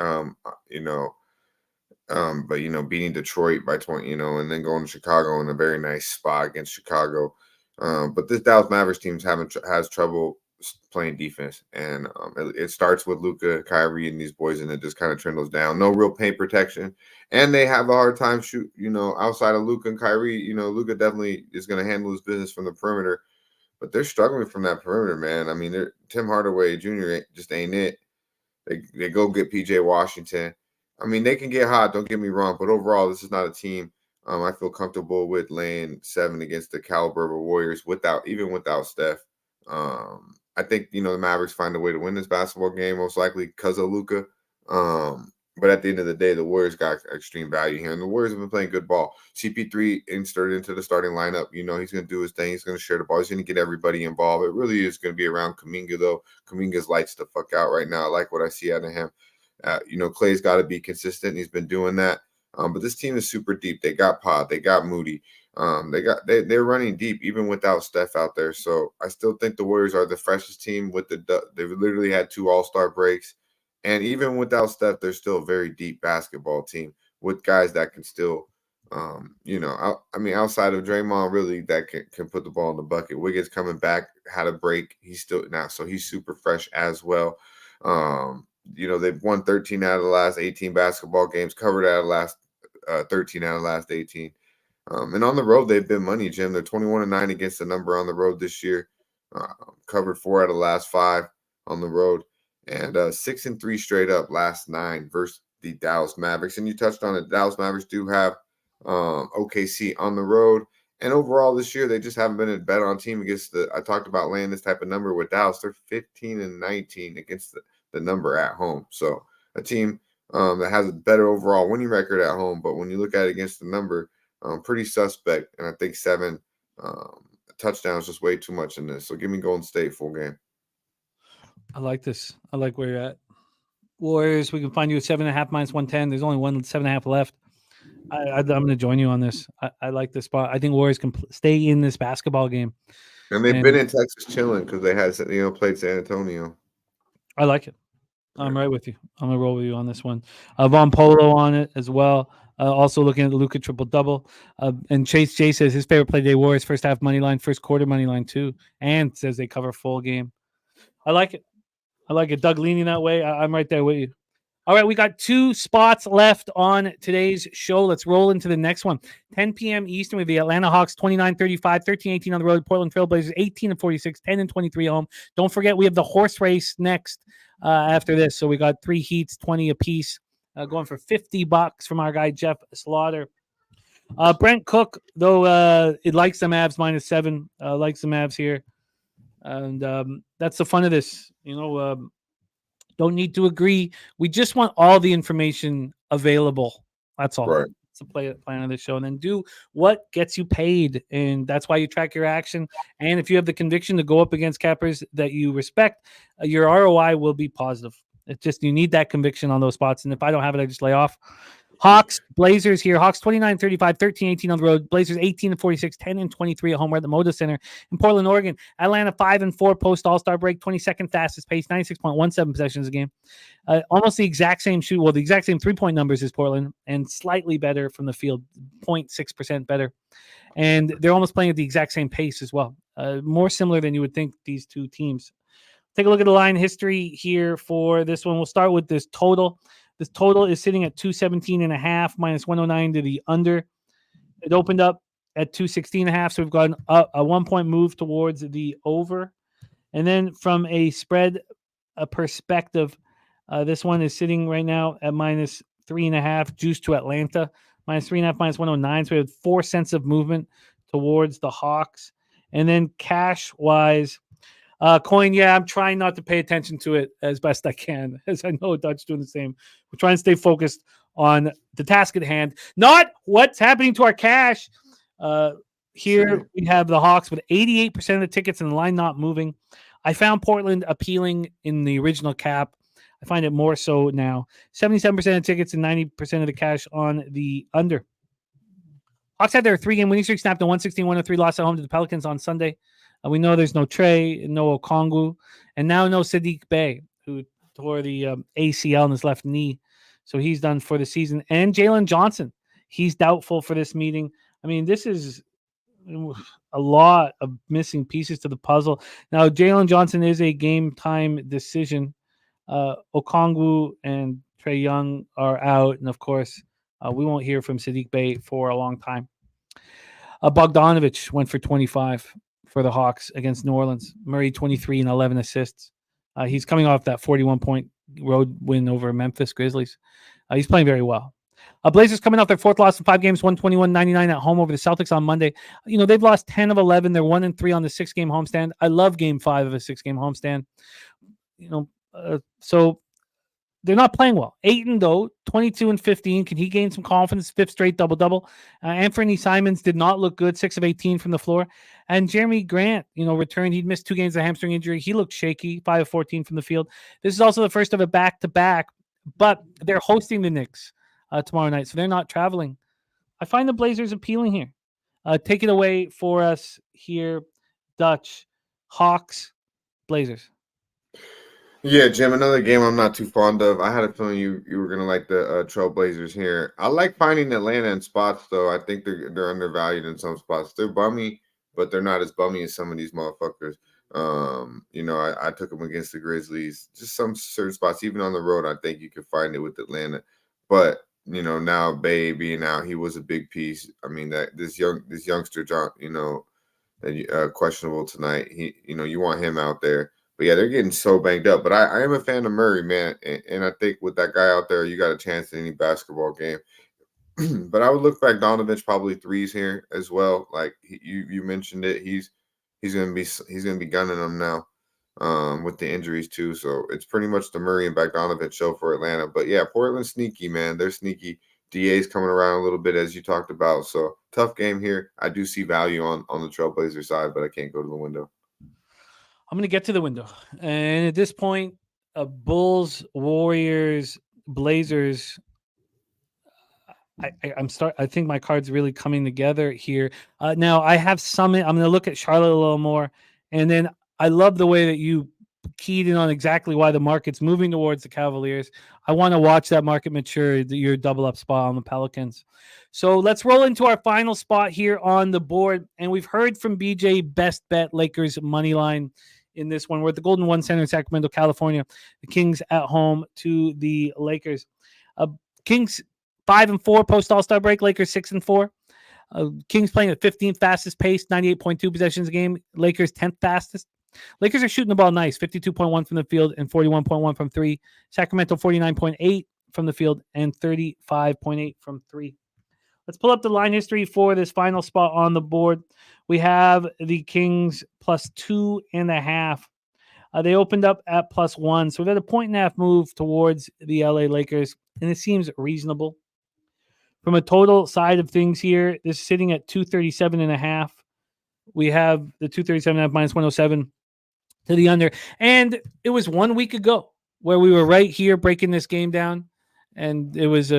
Speaker 6: But beating Detroit by 20, and then going to Chicago in a very nice spot against Chicago. But this Dallas Mavericks team has trouble playing defense, and it starts with Luka, Kyrie, and these boys, and it just kind of trundles down. No real paint protection, and they have a hard time shoot. Outside of Luka and Kyrie, Luka definitely is going to handle his business from the perimeter, but they're struggling from that perimeter, man. I mean, Tim Hardaway Jr. just ain't it. They go get PJ Washington. I mean, they can get hot, don't get me wrong, but overall, this is not a team I feel comfortable with laying 7 against the caliber of the Warriors without Steph. I think, the Mavericks find a way to win this basketball game, most likely because of Luka. But at the end of the day, the Warriors got extreme value here, and the Warriors have been playing good ball. CP3 inserted into the starting lineup. He's going to do his thing. He's going to share the ball. He's going to get everybody involved. It really is going to be around Kuminga, though. Kuminga's lights the fuck out right now. I like what I see out of him. Clay's got to be consistent. He's been doing that. But this team is super deep. They got Pod. They got Moody. They're running deep even without Steph out there. So I still think the Warriors are the freshest team they've literally had 2 All-Star breaks. And even without Steph, they're still a very deep basketball team with guys that can still, outside of Draymond, really, that can put the ball in the bucket. Wiggins coming back, had a break. He's still now, so he's super fresh as well. They've won 13 out of the last 18 basketball games, covered out of the last 13 out of the last 18. And on the road, they've been money, Jim. They're 21-9 against the number on the road this year. Covered 4 out of the last 5 on the road. And 6-3 straight up last 9 versus the Dallas Mavericks. And you touched on it. Dallas Mavericks do have OKC on the road. And overall this year, they just haven't been a bet on team against I talked about laying this type of number with Dallas. They're 15-19 against the number at home. So a team that has a better overall winning record at home. But when you look at it against the number, pretty suspect. And I think 7 touchdowns just way too much in this. So give me Golden State full game.
Speaker 2: I like this. I like where you're at. Warriors, we can find you at 7.5 minus 110. There's only 7.5 left. I'm going to join you on this. I like this spot. I think Warriors can stay in this basketball game.
Speaker 6: And they've been in Texas chilling because they had played San Antonio.
Speaker 2: I like it. I'm right with you. I'm going to roll with you on this one. Von Polo on it as well. Also looking at the Luka triple-double. And Chase J says his favorite play today, Warriors first half money line, first quarter money line too, and says they cover full game. I like it. Doug leaning that way. I'm right there with you. All right, we got 2 spots left on today's show. Let's roll into the next one. 10 p.m. Eastern with the Atlanta Hawks 29-35, 13-18 on the road. Portland Trailblazers 18-46, 10-23 home. Don't forget, we have the horse race next after this. So we got 3 heats, 20 apiece, going for $50 from our guy Jeff Slaughter. Brent Cook, though, it likes the Mavs -7. Likes the Mavs here. And that's the fun of this. Don't need to agree. We just want all the information available. That's all.
Speaker 6: Right.
Speaker 2: It's the plan of the show. And then do what gets you paid. And that's why you track your action. And if you have the conviction to go up against cappers that you respect, your ROI will be positive. It's just you need that conviction on those spots. And if I don't have it, I just lay off. Hawks, Blazers here. Hawks 29-35, 13-18 on the road. Blazers 18-46, 10-23 at home. We're at the Moda Center in Portland, Oregon. Atlanta 5-4 post All-Star break, 22nd fastest pace, 96.17 possessions a game. Almost the exact same shoot. Well, the exact same 3-point numbers as Portland, and slightly better from the field, 0.6% better. And they're almost playing at the exact same pace as well. More similar than you would think, these two teams. Take a look at the line history here for this one. We'll start with this total. This total is sitting at 217.5 minus 109 to the under. It opened up at 216.5, so we've got a 1-point move towards the over. And then from a spread perspective, this one is sitting right now at -3.5, juice to Atlanta, -3.5, minus 109. So we have 4 cents of movement towards the Hawks. And then cash-wise, coin, yeah, I'm trying not to pay attention to it as best I can, as I know Dutch doing the same. We're trying to stay focused on the task at hand, not what's happening to our cash. Here we have the Hawks with 88% of the tickets and the line not moving. I found Portland appealing in the original cap. I find it more so now. 77% of the tickets and 90% of the cash on the under. Hawks had their 3-game winning streak snapped to 116-103 loss at home to the Pelicans on Sunday. We know there's no Trey, no Okongwu, and now no Sadiq Bey, who tore the ACL in his left knee. So he's done for the season. And Jalen Johnson, he's doubtful for this meeting. I mean, this is a lot of missing pieces to the puzzle. Now, Jalen Johnson is a game-time decision. Okongwu and Trey Young are out. And, of course, we won't hear from Sadiq Bey for a long time. Bogdanovich went for 25 for the Hawks against New Orleans. Murray 23 and 11 assists. He's coming off that 41-point road win over Memphis Grizzlies. He's playing very well. Blazers coming off their 4th loss in 5 games, 121-99 at home over the Celtics on Monday. They've lost 10 of 11. They're 1-3 on the 6-game homestand. I love Game 5 of a 6-game homestand. So they're not playing well. Ayton, though, 22 and 15. Can he gain some confidence? 5th straight double-double. Anthony Simons did not look good, 6 of 18 from the floor. And Jeremy Grant, returned. He'd missed 2 games of hamstring injury. He looked shaky, 5 of 14 from the field. This is also the first of a back-to-back, but they're hosting the Knicks tomorrow night, so they're not traveling. I find the Blazers appealing here. Take it away for us here, Dutch. Hawks, Blazers.
Speaker 6: Yeah, Jim, another game I'm not too fond of. I had a feeling you were going to like the Trailblazers here. I like finding Atlanta in spots, though. I think they're undervalued in some spots. They're bummy, but they're not as bummy as some of these motherfuckers. I took them against the Grizzlies. Just some certain spots, even on the road, I think you can find it with Atlanta. But, now Bay being out, he was a big piece. I mean, that this youngster, John, questionable tonight. You want him out there. But yeah, they're getting so banged up. But I am a fan of Murray, man. And I think with that guy out there, you got a chance in any basketball game. But I would look back Donovich probably threes here as well. Like you mentioned it, he's gonna be gunning them now with the injuries too. So it's pretty much the Murray and Bogdanovich show for Atlanta. But yeah, Portland's sneaky, man. They're sneaky. DA's coming around a little bit as you talked about. So tough game here. I do see value on the Trailblazer side, but I can't go to the window.
Speaker 2: I'm going to get to the window. And at this point, Bulls, Warriors, Blazers. I think my card's really coming together here. Now I have some. I'm going to look at Charlotte a little more, and then I love the way that you keyed in on exactly why the market's moving towards the Cavaliers. I want to watch that market mature. Your double up spot on the Pelicans. So let's roll into our final spot here on the board, and we've heard from BJ best bet Lakers money line in this one. We're at the Golden One Center in Sacramento, California. The Kings at home to the Lakers. Kings 5-4 post All-Star break. Lakers 6-4. Kings playing at 15th fastest pace, 98.2 possessions a game. Lakers 10th fastest. Lakers are shooting the ball nice, 52.1 from the field and 41.1 from three. Sacramento 49.8 from the field and 35.8 from three. Let's pull up the line history for this final spot on the board. We have the Kings plus 2.5. They opened up at +1, so we've had a 1.5 move towards the LA Lakers, and it seems reasonable. From a total side of things here, this is sitting at 237.5. We have the 237.5 minus 107 to the under. And it was 1 week ago where we were right here breaking this game down. And it was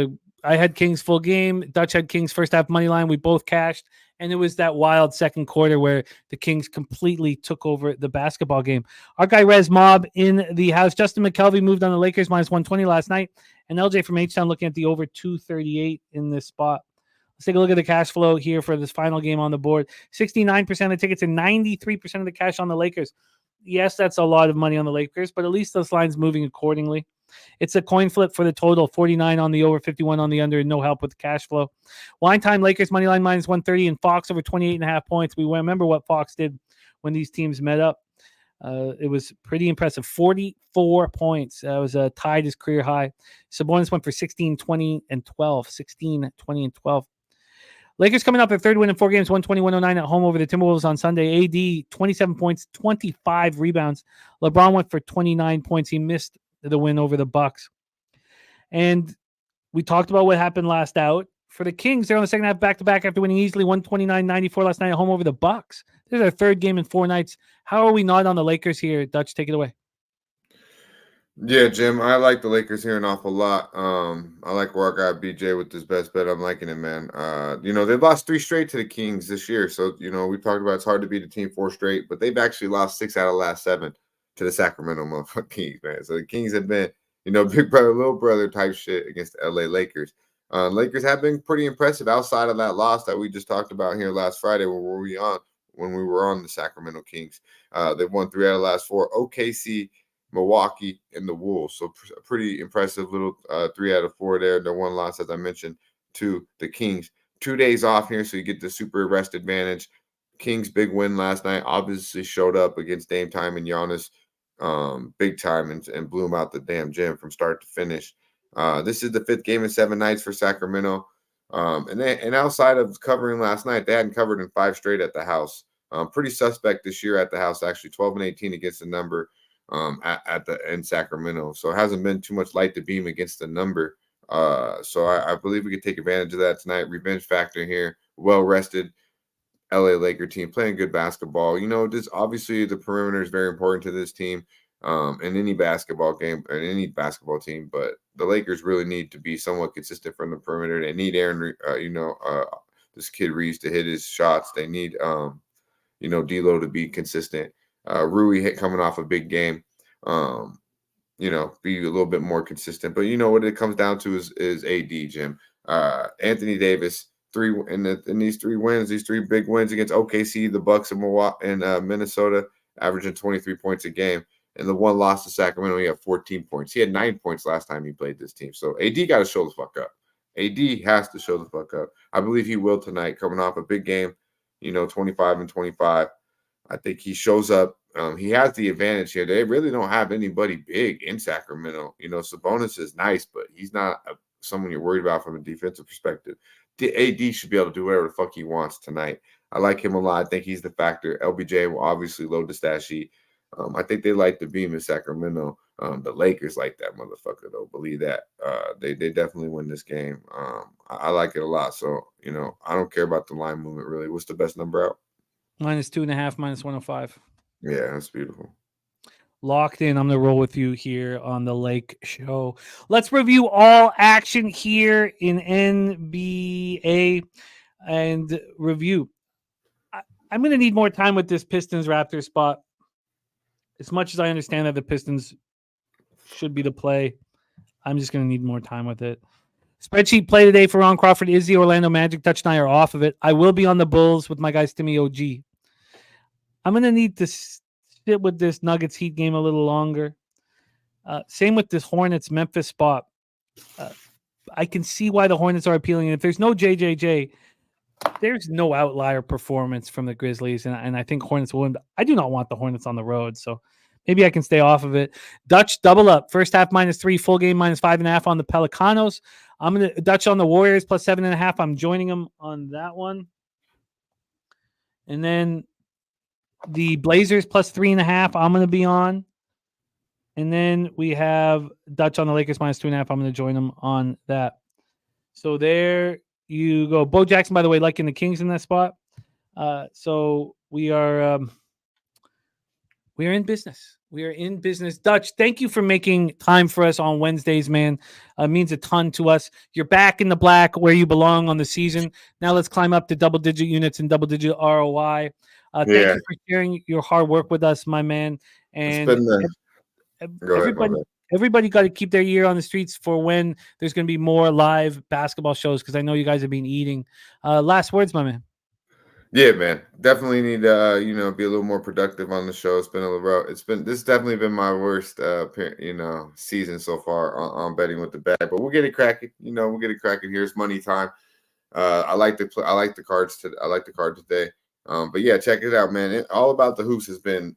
Speaker 2: I had Kings full game. Dutch had Kings first half money line. We both cashed. And it was that wild second quarter where the Kings completely took over the basketball game. Our guy Rez Mob in the house. Justin McKelvey moved on the Lakers minus 120 last night. And LJ from H-Town looking at the over 238 in this spot. Let's take a look at the cash flow here for this final game on the board. 69% of the tickets and 93% of the cash on the Lakers. Yes, that's a lot of money on the Lakers, but at least this line's moving accordingly. It's a coin flip for the total, 49 on the over, 51 on the under, and no help with the cash flow. Wine time, Lakers money line minus 130 and Fox over 28.5 points. We remember what Fox did when these teams met up. It was pretty impressive. 44 points. That was tied his career high. Sabonis went for 16, 20, and 12. 16, 20, and 12. Lakers coming up their third win in 4 games, 120-109 at home over the Timberwolves on Sunday. AD, 27 points, 25 rebounds. LeBron went for 29 points. He missed the win over the Bucks. And we talked about what happened last out. For the Kings, they're on the second half back-to-back after winning easily 129-94 last night at home over the Bucks. This is their third game in 4 nights. How are we not on the Lakers here? Dutch, take it away.
Speaker 6: Yeah, Jim, I like the Lakers here an awful lot. I like where I got BJ with this best bet. I'm liking it, man. They've lost 3 straight to the Kings this year. So, we talked about it's hard to beat a team 4 straight, but they've actually lost 6 out of the last 7 to the Sacramento motherfucking Kings, man. So the Kings have been, big brother, little brother type shit against the LA Lakers. Lakers have been pretty impressive outside of that loss that we just talked about here last Friday when we were on the Sacramento Kings. They've won 3 out of the last 4. OKC, Milwaukee, and the Wolves. So pretty impressive little 3 out of 4 there. The one loss, as I mentioned, to the Kings. 2 days off here, so you get the super rest advantage. Kings' big win last night obviously showed up against Dame Time and Giannis big time and blew them out the damn gym from start to finish. This is the 5th game in 7 nights for Sacramento. And outside of covering last night, they hadn't covered in 5 straight at the house. Pretty suspect this year at the house, actually 12-18 against the number. In Sacramento, so it hasn't been too much light to beam against the number. So I believe we could take advantage of that tonight. Revenge factor here. Well rested LA Laker team playing good basketball. This obviously the perimeter is very important to this team in any basketball game or any basketball team. But the Lakers really need to be somewhat consistent from the perimeter. They need Aaron, this kid Reeves to hit his shots. They need D'Lo to be consistent. Rui coming off a big game, be a little bit more consistent. But what it comes down to is AD, Jim. Anthony Davis, 3 in these 3 wins, these 3 big wins against OKC, the Bucks, and Milwaukee, and Minnesota, averaging 23 points a game. And the one loss to Sacramento, he had 14 points. He had 9 points last time he played this team. So AD got to show the fuck up. AD has to show the fuck up. I believe he will tonight, coming off a big game, 25 and 25. I think he shows up. He has the advantage here. They really don't have anybody big in Sacramento. Sabonis is nice, but he's not someone you're worried about from a defensive perspective. The AD should be able to do whatever the fuck he wants tonight. I like him a lot. I think he's the factor. LBJ will obviously load the stat sheet. I think they like the beam in Sacramento. The Lakers like that motherfucker, though. Believe that. They definitely win this game. I like it a lot. So, I don't care about the line movement, really. What's the best number out?
Speaker 2: -2.5, -105.
Speaker 6: Yeah, that's beautiful.
Speaker 2: locked in. I'm going to roll with you here on the Lake Show. Let's review all action here in NBA and review. I'm going to need more time with this Pistons Raptors spot. As much as I understand that the Pistons should be the play, I'm just going to need more time with it. Spreadsheet play today for Ron Crawford is the Orlando Magic. Touch and I are off of it. I will be on the Bulls with my guy Timmy OG. I'm going to need to sit with this Nuggets Heat game a little longer. Same with this Hornets Memphis spot. I can see why the Hornets are appealing. And if there's no JJJ, there's no outlier performance from the Grizzlies. And I think Hornets will win. I do not want the Hornets on the road. So maybe I can stay off of it. Dutch double up. First half -3, full game -5.5 on the Pelicanos. I'm going to Dutch on the Warriors +7.5. I'm joining them on that one. And then the Blazers +3.5. I'm going to be on. And then we have Dutch on the Lakers -2.5. I'm going to join them on that. So there you go. Bo Jackson, by the way, liking the Kings in that spot. So we are in business. We are in business. Dutch, thank you for making time for us on Wednesdays, man. It means a ton to us. You're back in the black where you belong on the season. Now let's climb up to double-digit units and double-digit ROI. Thank you for sharing your hard work with us, my man. And everybody got to keep their ear on the streets for when there's going to be more live basketball shows, because I know you guys have been eating. Last words, my man.
Speaker 6: Yeah, man. Definitely need to, be a little more productive on the show. It's been a little rough. This definitely been my worst, season so far on betting with the bet. But we'll get it cracking. We'll get it cracking. Here's money time. I like the cards today. I like the card today. But yeah, check it out, man. All About the Hoops has been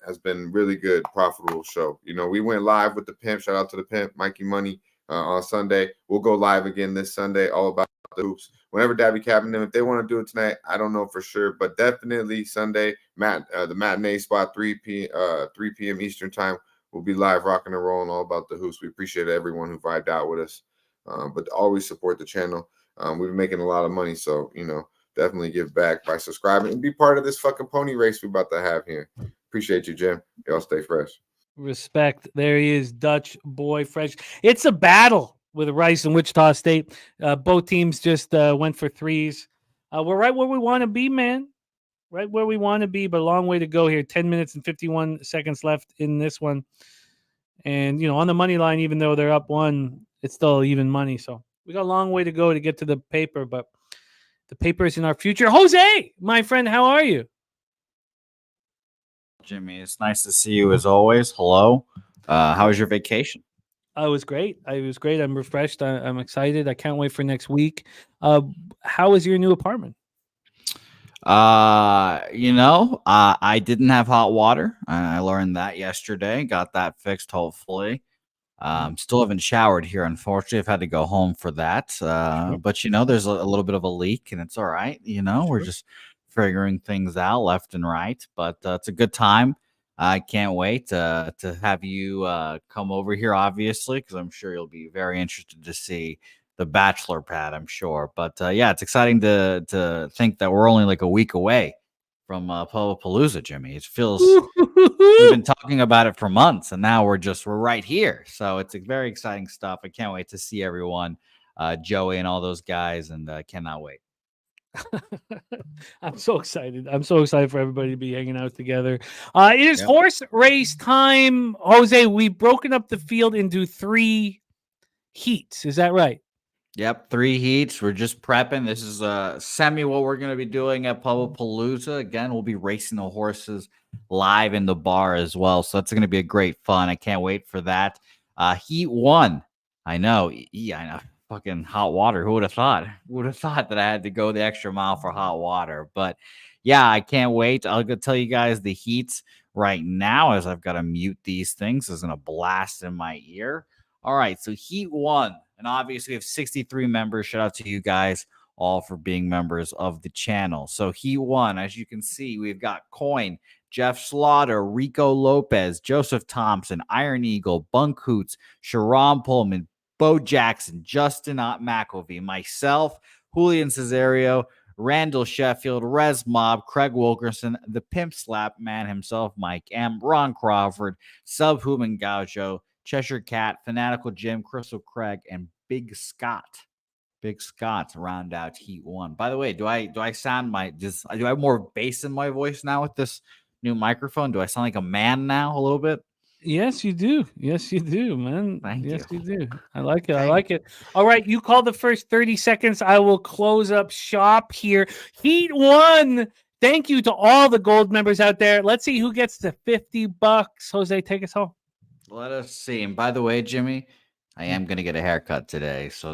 Speaker 6: really good, profitable show. We went live with the pimp. Shout out to the pimp, Mikey Money, on Sunday. We'll go live again this Sunday. All About the Hoops. Whenever Dabby Cab and them, if they want to do it tonight, I don't know for sure, but definitely Sunday, the matinee spot, 3 p.m. Eastern time, we'll be live rocking and rolling All About the Hoops. We appreciate everyone who vibed out with us, but always support the channel. We've been making a lot of money, so definitely give back by subscribing and be part of this fucking pony race we're about to have here. Appreciate you, Jim. Y'all stay fresh.
Speaker 2: Respect. There he is, Dutch boy fresh. It's a battle with Rice and Wichita State. Both teams just went for threes. We're right where we want to be, man. Right where we want to be, but a long way to go here. 10 minutes and 51 seconds left in this one. And, on the money line, even though they're up one, it's still even money. So we got a long way to go to get to the paper, but the paper is in our future. Jose, my friend, how are you?
Speaker 7: Jimmy, it's nice to see you as always. Hello. How was your vacation?
Speaker 2: It was great. I'm refreshed. I'm excited. I can't wait for next week. How is your new apartment?
Speaker 7: I didn't have hot water. I learned that yesterday. Got that fixed, hopefully. Still haven't showered here, unfortunately. I've had to go home for that. But there's a little bit of a leak, and it's all right. We're just figuring things out left and right. But it's a good time. I can't wait to have you come over here, obviously, because I'm sure you'll be very interested to see the Bachelor pad, I'm sure. But it's exciting to think that we're only like a week away from Palooza, Jimmy. It feels we've been talking about it for months, and now we're right here. So it's very exciting stuff. I can't wait to see everyone, Joey and all those guys, and cannot wait.
Speaker 2: I'm so excited. I'm so excited for everybody to be hanging out together. It is horse race time. Jose, we've broken up the field into 3 heats. Is that right?
Speaker 7: Yep, 3 heats. We're just prepping. This is semi what we're going to be doing at Palooza. Again, we'll be racing the horses live in the bar as well. So that's going to be a great fun. I can't wait for that. Heat 1. I know. Yeah, I know. Fucking hot water. Who would have thought? Who would have thought that I had to go the extra mile for hot water? But yeah, I can't wait. I'll go tell you guys the heats right now as I've got to mute these things. It's going to blast in my ear. All right, so Heat 1. And obviously we have 63 members. Shout out to you guys all for being members of the channel. So Heat 1, as you can see, we've got Coin, Jeff Slaughter, Rico Lopez, Joseph Thompson, Iron Eagle, Bunk Hoots, Sharon Pullman, Bo Jackson, Justin McElvey, myself, Julian Cesario, Randall Sheffield, Rez Mob, Craig Wilkerson, the Pimp Slap man himself, Mike M, Ron Crawford, Subhuman Gaucho, Cheshire Cat, Fanatical Jim, Crystal Craig, and Big Scott. Big Scott to round out Heat 1. By the way, do I sound do I have more bass in my voice now with this new microphone? Do I sound like a man now a little bit?
Speaker 2: Yes, you do. Yes, you do, man.
Speaker 7: Thank
Speaker 2: yes,
Speaker 7: you.
Speaker 2: you do. I like it. I like it. All right, you call the first 30 seconds. I will close up shop here. Heat 1. Thank you to all the gold members out there. Let's see who gets the $50. Jose, take us home.
Speaker 7: Let us see. And by the way, Jimmy, I am going to get a haircut today. So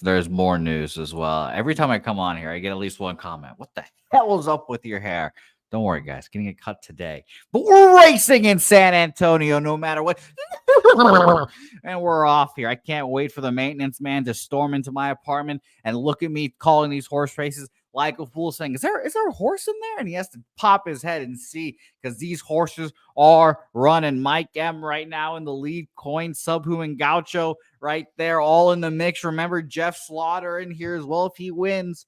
Speaker 7: there's more news as well. Every time I come on here, I get at least one comment. What the hell is up with your hair? Don't worry, guys. Getting a cut today. But we're racing in San Antonio no matter what. And we're off here. I can't wait for the maintenance man to storm into my apartment and look at me calling these horse races like a fool, saying, is there a horse in there? And he has to pop his head and see, because these horses are running. Mike M right now in the lead, Coin, Subhuman Gaucho right there, all in the mix. Remember, Jeff Slaughter in here as well if he wins.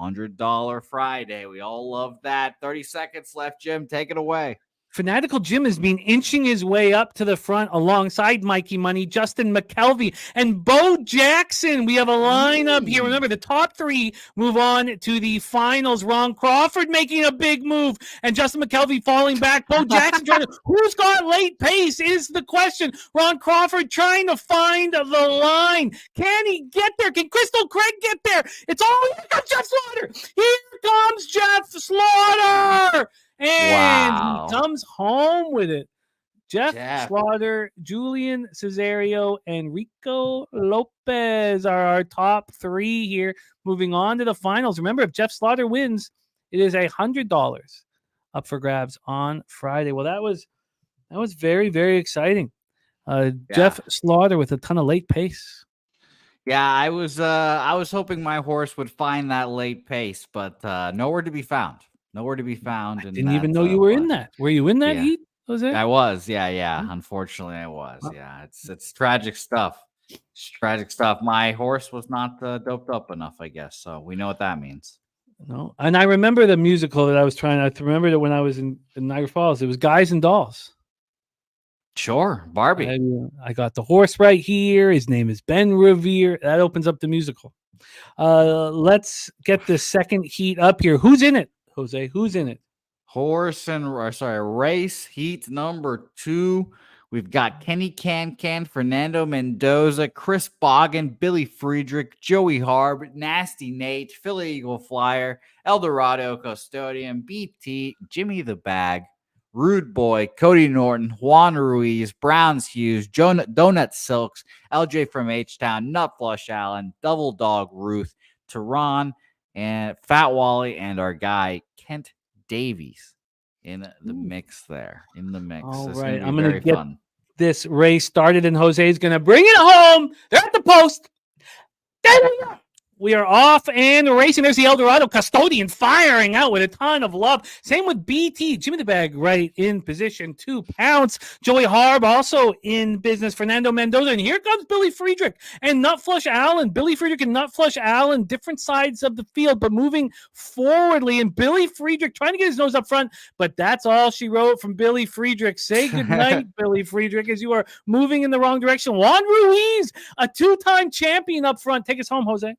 Speaker 7: $100 Friday. We all love that. 30 seconds left, Jim. Take it away.
Speaker 2: Fanatical Jim has been inching his way up to the front alongside Mikey Money, Justin McKelvey, and Bo Jackson. We have a lineup here. Remember, the top 3 move on to the finals. Ron Crawford making a big move, and Justin McKelvey falling back. Bo Jackson trying to... Who's got late pace is the question. Ron Crawford trying to find the line. Can he get there? Can Crystal Craig get there? It's all... Here comes Jeff Slaughter. Here comes Jeff Slaughter. And he comes home with it. Jeff Slaughter, Julian Cesario, and Rico Lopez are our top 3 here. Moving on to the finals. Remember, if Jeff Slaughter wins, it is $100 up for grabs on Friday. Well, that was very, very exciting. Jeff Slaughter with a ton of late pace.
Speaker 7: Yeah, I was hoping my horse would find that late pace, but nowhere to be found. Nowhere to be found.
Speaker 2: I didn't even know you were in that. Were you in that heat, Jose?
Speaker 7: I was. Yeah. Unfortunately, I was. Yeah, it's tragic stuff. It's tragic stuff. My horse was not doped up enough, I guess. So we know what that means.
Speaker 2: No, and I remember the musical that I was trying. I remember that when I was in Niagara Falls, it was Guys and Dolls.
Speaker 7: Sure, Barbie.
Speaker 2: I got the horse right here. His name is Ben Revere. That opens up the musical. Let's get the second heat up here. Who's in it? Jose, who's in it?
Speaker 7: Race heat number 2. We've got Kenny Can, Fernando Mendoza, Chris Boggin, Billy Friedrich, Joey Harb, Nasty Nate, Philly Eagle Flyer, Eldorado Custodian, BT, Jimmy the Bag, Rude Boy, Cody Norton, Juan Ruiz, Browns Hughes, Donut Silks, LJ from H-Town, Nutflush Allen, Double Dog Ruth, Tehran, and Fat Wally, and our guy Kent Davies in the mix there. In the mix.
Speaker 2: All
Speaker 7: this
Speaker 2: right,
Speaker 7: I'm going to get
Speaker 2: this race started, and Jose's going to bring it home. They're at the post. We are off and racing. There's the Eldorado Custodian firing out with a ton of love. Same with BT. Jimmy the Bag right in position to pounce. Joey Harb also in business. Fernando Mendoza. And here comes Billy Friedrich and Nutflush Allen. Billy Friedrich and Nutflush Allen, different sides of the field, but moving forwardly. And Billy Friedrich trying to get his nose up front, but that's all she wrote from Billy Friedrich. Say goodnight, Billy Friedrich, as you are moving in the wrong direction. Juan Ruiz, a 2-time champion up front. Take us home, Jose.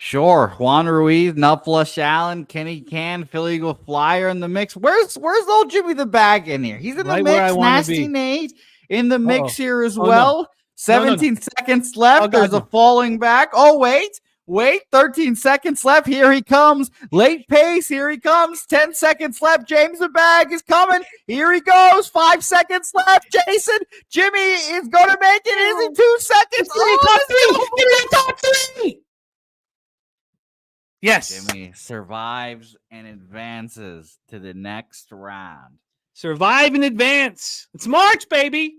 Speaker 7: Sure. Juan Ruiz, Nutflush Allen, Kenny Can, Philly Eagle Flyer in the mix. Where's old Jimmy the Bag in here? He's in the mix. Nasty Nate in the mix here as well. No. 17 seconds left. There's a falling back. Oh, wait. 13 seconds left. Here he comes. Late pace. Here he comes. 10 seconds left. James the Bag is coming. Here he goes. 5 seconds left. Jason. Jimmy is going to make it. Is he 2 seconds?
Speaker 2: Top three. Yes.
Speaker 7: Jimmy survives and advances to the next round.
Speaker 2: Survive and advance. It's March, baby.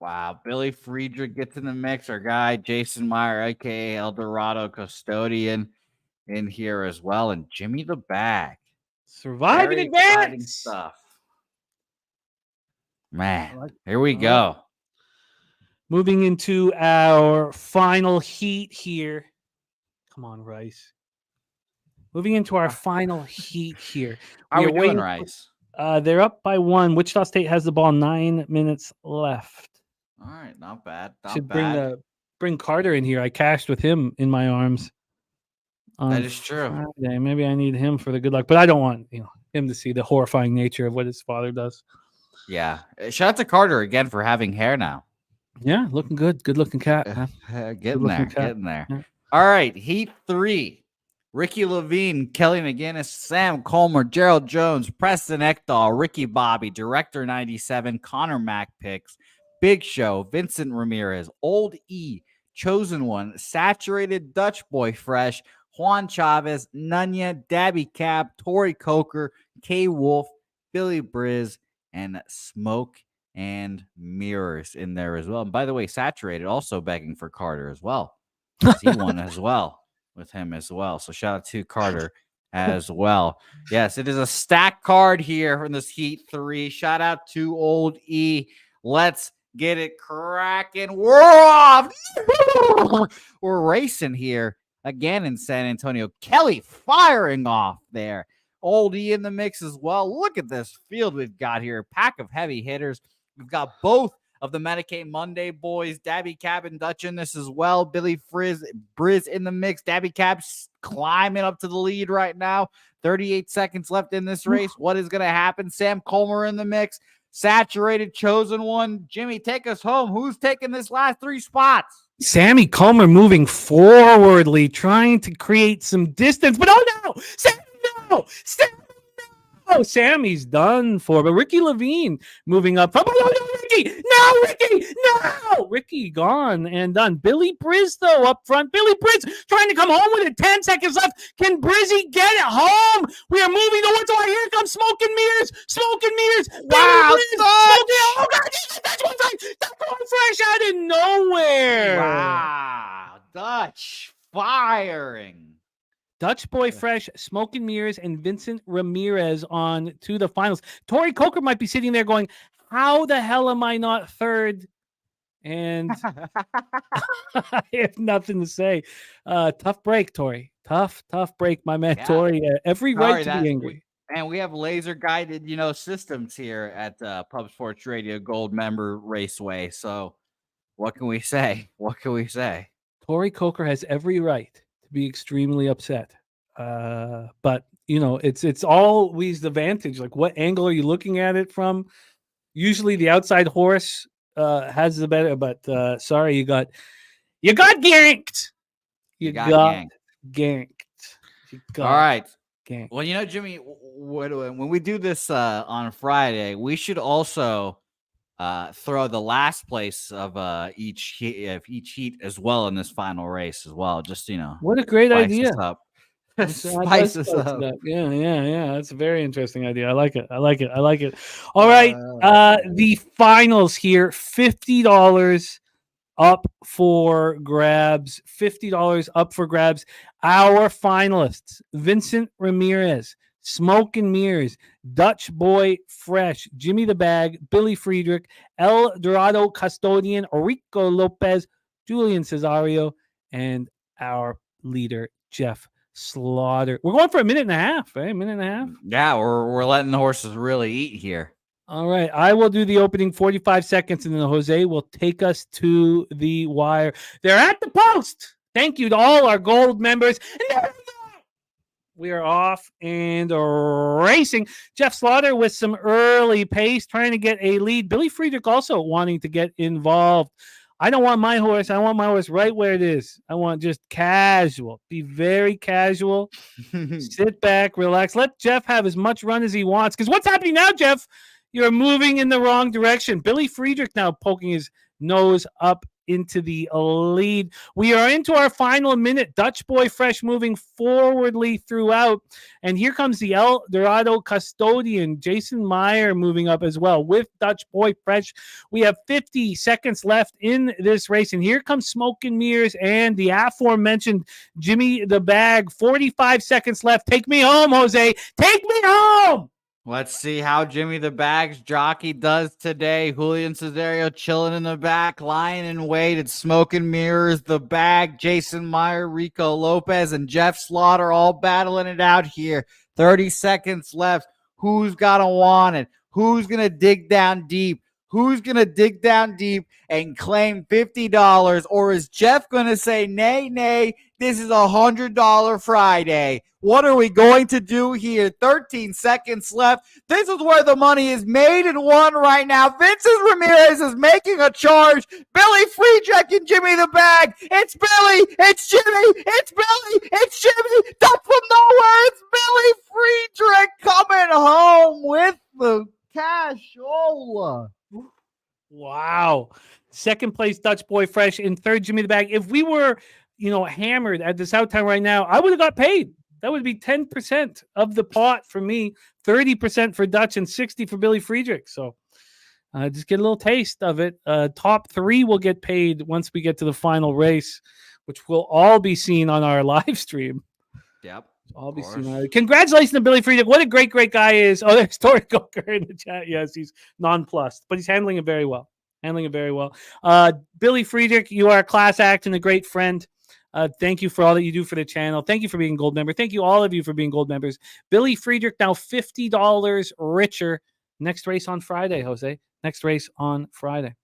Speaker 7: Wow. Billy Friedrich gets in the mix. Our guy, Jason Meyer, a.k.a. Eldorado Custodian, in here as well. And Jimmy the Bag.
Speaker 2: Survive and advance.
Speaker 7: Stuff. Man, here we go.
Speaker 2: Moving into our final heat here. Come on, Rice. Moving into our final heat here.
Speaker 7: How are we doing,
Speaker 2: waiting-
Speaker 7: Rice?
Speaker 2: They're up by 1. Wichita State has the ball. 9 minutes left.
Speaker 7: All right, not bad. Not
Speaker 2: Should
Speaker 7: bad.
Speaker 2: bring Carter in here. I cashed with him in my arms.
Speaker 7: That is true.
Speaker 2: Friday. Maybe I need him for the good luck, but I don't want him to see the horrifying nature of what his father does.
Speaker 7: Yeah. Shout out to Carter again for having hair now.
Speaker 2: Yeah, looking good. Good looking cat. Huh?
Speaker 7: Getting there.
Speaker 2: cat.
Speaker 7: Getting there.
Speaker 2: Yeah.
Speaker 7: All right. Heat 3. Ricky Levine, Kelly McGinnis, Sam Colmer, Gerald Jones, Preston Ekdahl, Ricky Bobby, Director 97, Conor Mac picks, Big Show, Vincent Ramirez, Old E, Chosen One, Saturated Dutch Boy Fresh, Juan Chavez, Nunya, Dabby Cab, Tori Coker, K Wolf, Billy Briz, and Smoke and Mirrors in there as well. And by the way, Saturated also begging for Carter as well. He won as well with him as well. So shout out to Carter as well. Yes, it is a stack card here from this Heat 3. Shout out to Old E. Let's get it cracking. We're off. We're racing here again in San Antonio. Kelly firing off there. Old E in the mix as well. Look at this field we've got here. Pack of heavy hitters. We've got both of the Medicaid Monday boys, Dabby Cab and Dutch in this as well. Billy Briz in the mix. Dabby Cab climbing up to the lead right now. 38 seconds left in this race. What is going to happen? Sam Colmer in the mix. Saturated, Chosen One. Jimmy, take us home. Who's taking this last 3 spots?
Speaker 2: Sammy Colmer moving forwardly, trying to create some distance. But oh no! Sammy, no! Sammy, no! Sammy's done for. But Ricky Levine moving up. Oh, no, Ricky! No, Ricky! No! Ricky gone and done. Billy Briz, though, up front. Billy Briz trying to come home with it. 10 seconds left. Can Brizzy get it home? We are moving towards our. Here comes Smoke and Mirrors. Smoke and Mirrors.
Speaker 7: Wow,
Speaker 2: Oh, God. That's one fresh. That's one fresh out of nowhere.
Speaker 7: Wow. Dutch firing.
Speaker 2: Dutch Boy Fresh, Smoke and Mirrors, and Vincent Ramirez on to the finals. Tori Coker might be sitting there going, how the hell am I not third? And I have nothing to say. Tough break, Tori. Tough break, my man,
Speaker 7: Yeah.
Speaker 2: Tori. Every right to be angry.
Speaker 7: And we have laser guided, systems here at Pub Sports Radio Gold Member Raceway. So what can we say?
Speaker 2: Tori Coker has every right to be extremely upset. But it's always the vantage. Like, what angle are you looking at it from? Usually the outside horse has the better, but sorry, you got ganked. You got ganked.
Speaker 7: All right.
Speaker 2: Ganked.
Speaker 7: Well, Jimmy, when we do this on Friday, we should also throw the last place of each heat as well in this final race as well. Just
Speaker 2: what a great idea.
Speaker 7: Spice this up.
Speaker 2: Yeah. That's a very interesting idea. I like it. All right. The finals here, $50 up for grabs. $50 up for grabs. Our finalists: Vincent Ramirez, Smoke and Mirrors, Dutch Boy Fresh, Jimmy the Bag, Billy Friedrich, El Dorado Custodian, Rico Lopez, Julian Cesario, and our leader, Jeff Slaughter. We're going for a minute and a half, right? A minute and a half?
Speaker 7: Yeah, we're letting the horses really eat here. All
Speaker 2: right. I will do the opening 45 seconds, and then Jose will take us to the wire. They're at the post. Thank you to all our gold members. And we are off and racing. Jeff Slaughter with some early pace, trying to get a lead. Billy Friedrich also wanting to get involved. I don't want my horse. I want my horse right where it is. I want just casual. Be very casual. Sit back, relax. Let Jeff have as much run as he wants. Because what's happening now, Jeff? You're moving in the wrong direction. Billy Friedrich now poking his nose up into the lead. We are into our final minute. Dutch Boy Fresh moving forwardly throughout. And here comes the El Dorado Custodian, Jason Meyer, moving up as well with Dutch Boy Fresh. We have 50 seconds left in this race. And here comes Smoke and Mirrors and the aforementioned Jimmy the Bag. 45 seconds left. Take me home, Jose. Take me home.
Speaker 7: Let's see how Jimmy the Bags jockey does today. Julian Cesario chilling in the back, lying in wait. It's Smoke and Mirrors, the bag. Jason Meyer, Rico Lopez, and Jeff Slaughter all battling it out here. 30 seconds left. Who's gonna want it? Who's gonna dig down deep? Who's going to dig down deep and claim $50? Or is Jeff going to say, nay, this is $100 Friday? What are we going to do here? 13 seconds left. This is where the money is made and won right now. Vincent Ramirez is making a charge. Billy Friedrich and Jimmy the Bag. It's Billy. It's Jimmy. It's Billy. It's Jimmy. Up from nowhere. It's Billy Friedrich coming home with the cashola.
Speaker 2: Wow. Second place, Dutch Boy Fresh. In third, Jimmy the Bag. If we were, hammered at the South Town right now, I would have got paid. That would be 10% of the pot for me, 30% for Dutch, and 60 for Billy Friedrich. So just get a little taste of it. Top three will get paid once we get to the final race, which will all be seen on our live stream.
Speaker 7: Yep.
Speaker 2: I'll be seeing. Congratulations to Billy Friedrich. What a great guy is. Oh, there's Tori Coker in the chat. Yes, he's nonplussed, but he's handling it very well. Billy Friedrich, you are a class act and a great friend. Thank you for all that you do for the channel. Thank you for being a gold member. Thank you, all of you, for being gold members. Billy Friedrich now $50 richer. Next race on Friday, Jose. Next race on Friday.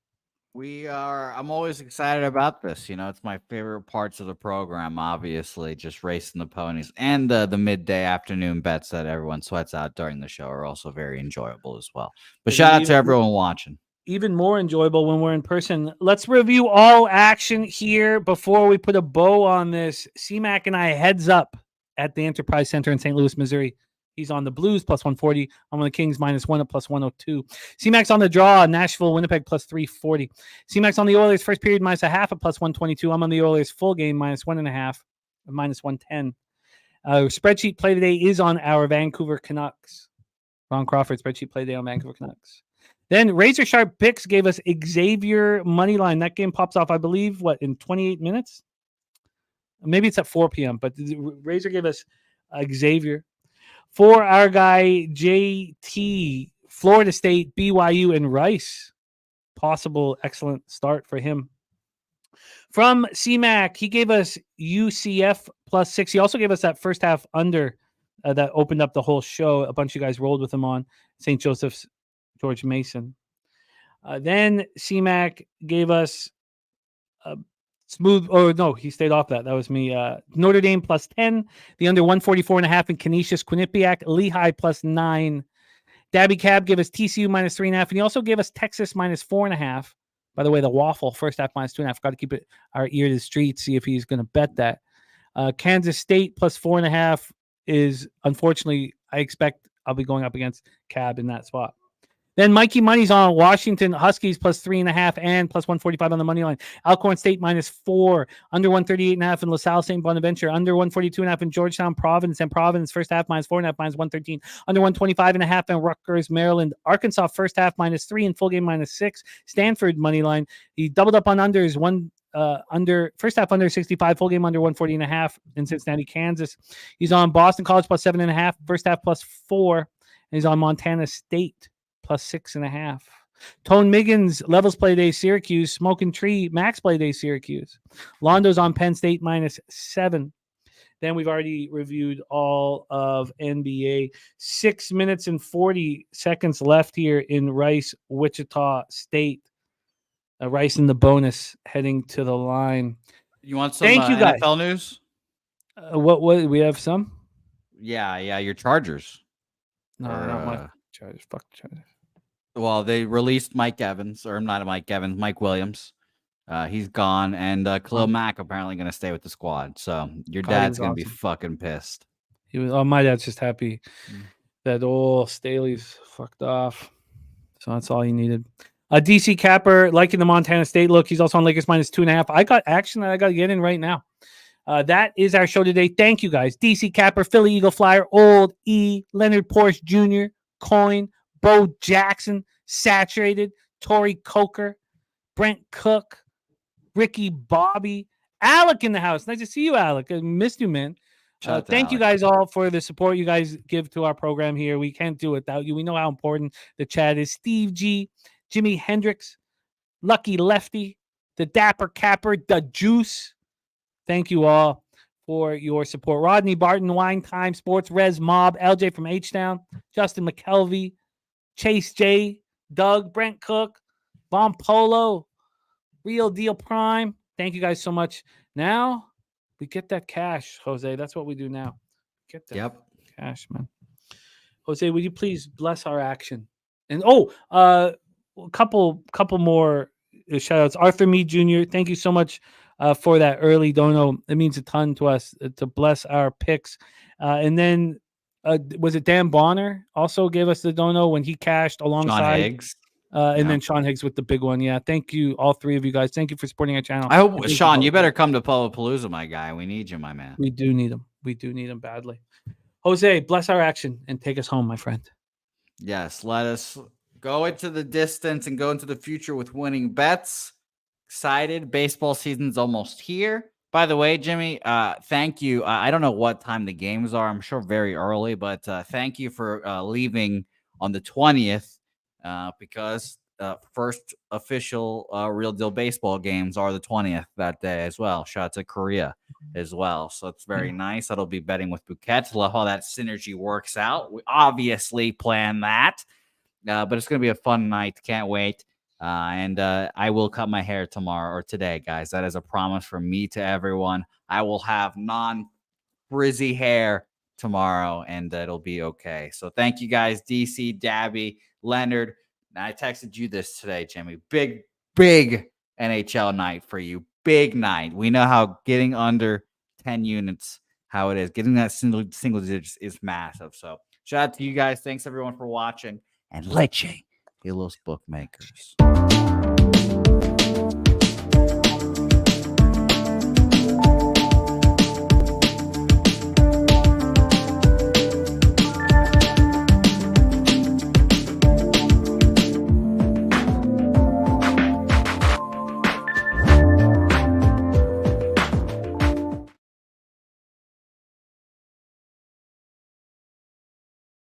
Speaker 7: I'm always excited about this. It's my favorite parts of the program, obviously, just racing the ponies, and the midday afternoon bets that everyone sweats out during the show are also very enjoyable as well. But shout out to everyone watching.
Speaker 2: Even more enjoyable when we're in person. Let's review all action here before we put a bow on this. CMac and I heads up at the Enterprise Center in St. Louis, Missouri. He's on the Blues plus 140. I'm on the Kings -1 at plus 102. CMac's on the draw, Nashville, Winnipeg plus 340. CMac's on the Oilers first period -0.5 at plus 122. I'm on the Oilers full game -1.5 -110. Spreadsheet play today is on our Vancouver Canucks. Ron Crawford spreadsheet play today on Vancouver Canucks. Then Razor Sharp Picks gave us Xavier Moneyline. That game pops off, I believe, in 28 minutes? Maybe it's at 4 p.m., but Razor gave us Xavier. For our guy, JT, Florida State, BYU, and Rice. Possible excellent start for him. From CMac, he gave us UCF plus 6. He also gave us that first half under that opened up the whole show. A bunch of you guys rolled with him on St. Joseph's, George Mason. Then CMac gave us he stayed off that. That was me. Notre Dame plus 10. The under 144.5 in Canisius Quinnipiac. Lehigh plus 9. Dabby Cab gave us TCU -3.5. And he also gave us Texas -4.5. By the way, the waffle, first half -2.5. Got to keep our ear to the street, see if he's going to bet that. Kansas State plus 4.5 is, unfortunately, I expect I'll be going up against Cab in that spot. Then Mikey Money's on Washington Huskies plus 3.5 and plus 145 on the money line. Alcorn State -4, under 138.5 in LaSalle St. Bonaventure, under 142.5 in Georgetown Providence, and Providence first half -4.5, -113, under 125.5 in Rutgers, Maryland. Arkansas first half -3 and full game -6. Stanford money line. He doubled up on unders, under first half under 65, full game under 140.5 in Cincinnati, Kansas. He's on Boston College plus 7.5, first half +4, and he's on Montana State plus 6.5. Tone Miggins, Levels play day, Syracuse. Smoking Tree, Max play day, Syracuse. Londo's on Penn State -7. Then we've already reviewed all of NBA. 6 minutes and 40 seconds left here in Rice, Wichita State. Rice in the bonus heading to the line.
Speaker 7: You want some
Speaker 2: Thank you guys.
Speaker 7: NFL news?
Speaker 2: What we have some?
Speaker 7: Yeah, your Chargers.
Speaker 2: No, not my Chargers. Fuck the Chargers.
Speaker 7: Well, they released Mike Williams. He's gone, and Khalil Mack apparently going to stay with the squad. So your dad's going to be fucking pissed.
Speaker 2: My dad's just happy that old Staley's fucked off. So that's all he needed. DC Capper liking the Montana State look. He's also on Lakers -2.5. I got action that I got to get in right now. That is our show today. Thank you guys. DC Capper, Philly Eagle Flyer, Old E, Leonard Porsche Jr., Coin, Bo Jackson, Saturated, Tori Coker, Brent Cook, Ricky Bobby, Alec in the house. Nice to see you, Alec. I missed you, man.
Speaker 7: Shout out to
Speaker 2: Thank you
Speaker 7: Alex.
Speaker 2: guys all for the support you guys give to our program here. We can't do it without you. We know how important the chat is. Steve G, Jimi Hendrix, Lucky Lefty, the Dapper Capper, the Juice. Thank you all for your support. Rodney Barton, Wine Time Sports, Rez Mob, LJ from H-Town, Justin McKelvey, Chase J, Doug, Brent Cook, Von Polo, Real Deal Prime. Thank you guys so much. Now we get that cash, Jose. That's what we do now. Get that cash, man. Jose, would you please bless our action? And a couple more shout outs. Arthur Mead Jr., thank you so much for that early dono. It means a ton to us to bless our picks. And then was it Dan Bonner also gave us the dono when he cashed alongside
Speaker 7: Sean Higgs.
Speaker 2: and then Sean Higgs with the big one. Yeah, thank you, all three of you guys. Thank you for supporting our channel.
Speaker 7: I hope, Sean, you better come to Palooza, my guy. We need you, my man.
Speaker 2: We do need him. We do need him badly. Jose, bless our action and take us home, my friend.
Speaker 7: Yes, let us go into the distance and go into the future with winning bets. Excited. Baseball season's almost here. By the way, Jimmy, thank you. I don't know what time the games are. I'm sure very early, but thank you for leaving on the 20th because first official Real Deal baseball games are the 20th that day as well. Shout out to Korea as well. So it's very nice. That'll be betting with Bouquet. Love how that synergy works out. We obviously plan that, but it's going to be a fun night. Can't wait. And I will cut my hair tomorrow or today, guys. That is a promise from me to everyone. I will have non-frizzy hair tomorrow, and it'll be okay. So thank you guys, DC, Dabby, Leonard. I texted you this today, Jimmy. Big NHL night for you. Big night. We know how getting under 10 units, how it is. Getting that single digits is massive. So shout out to you guys. Thanks, everyone, for watching. And leche, los bookmakers.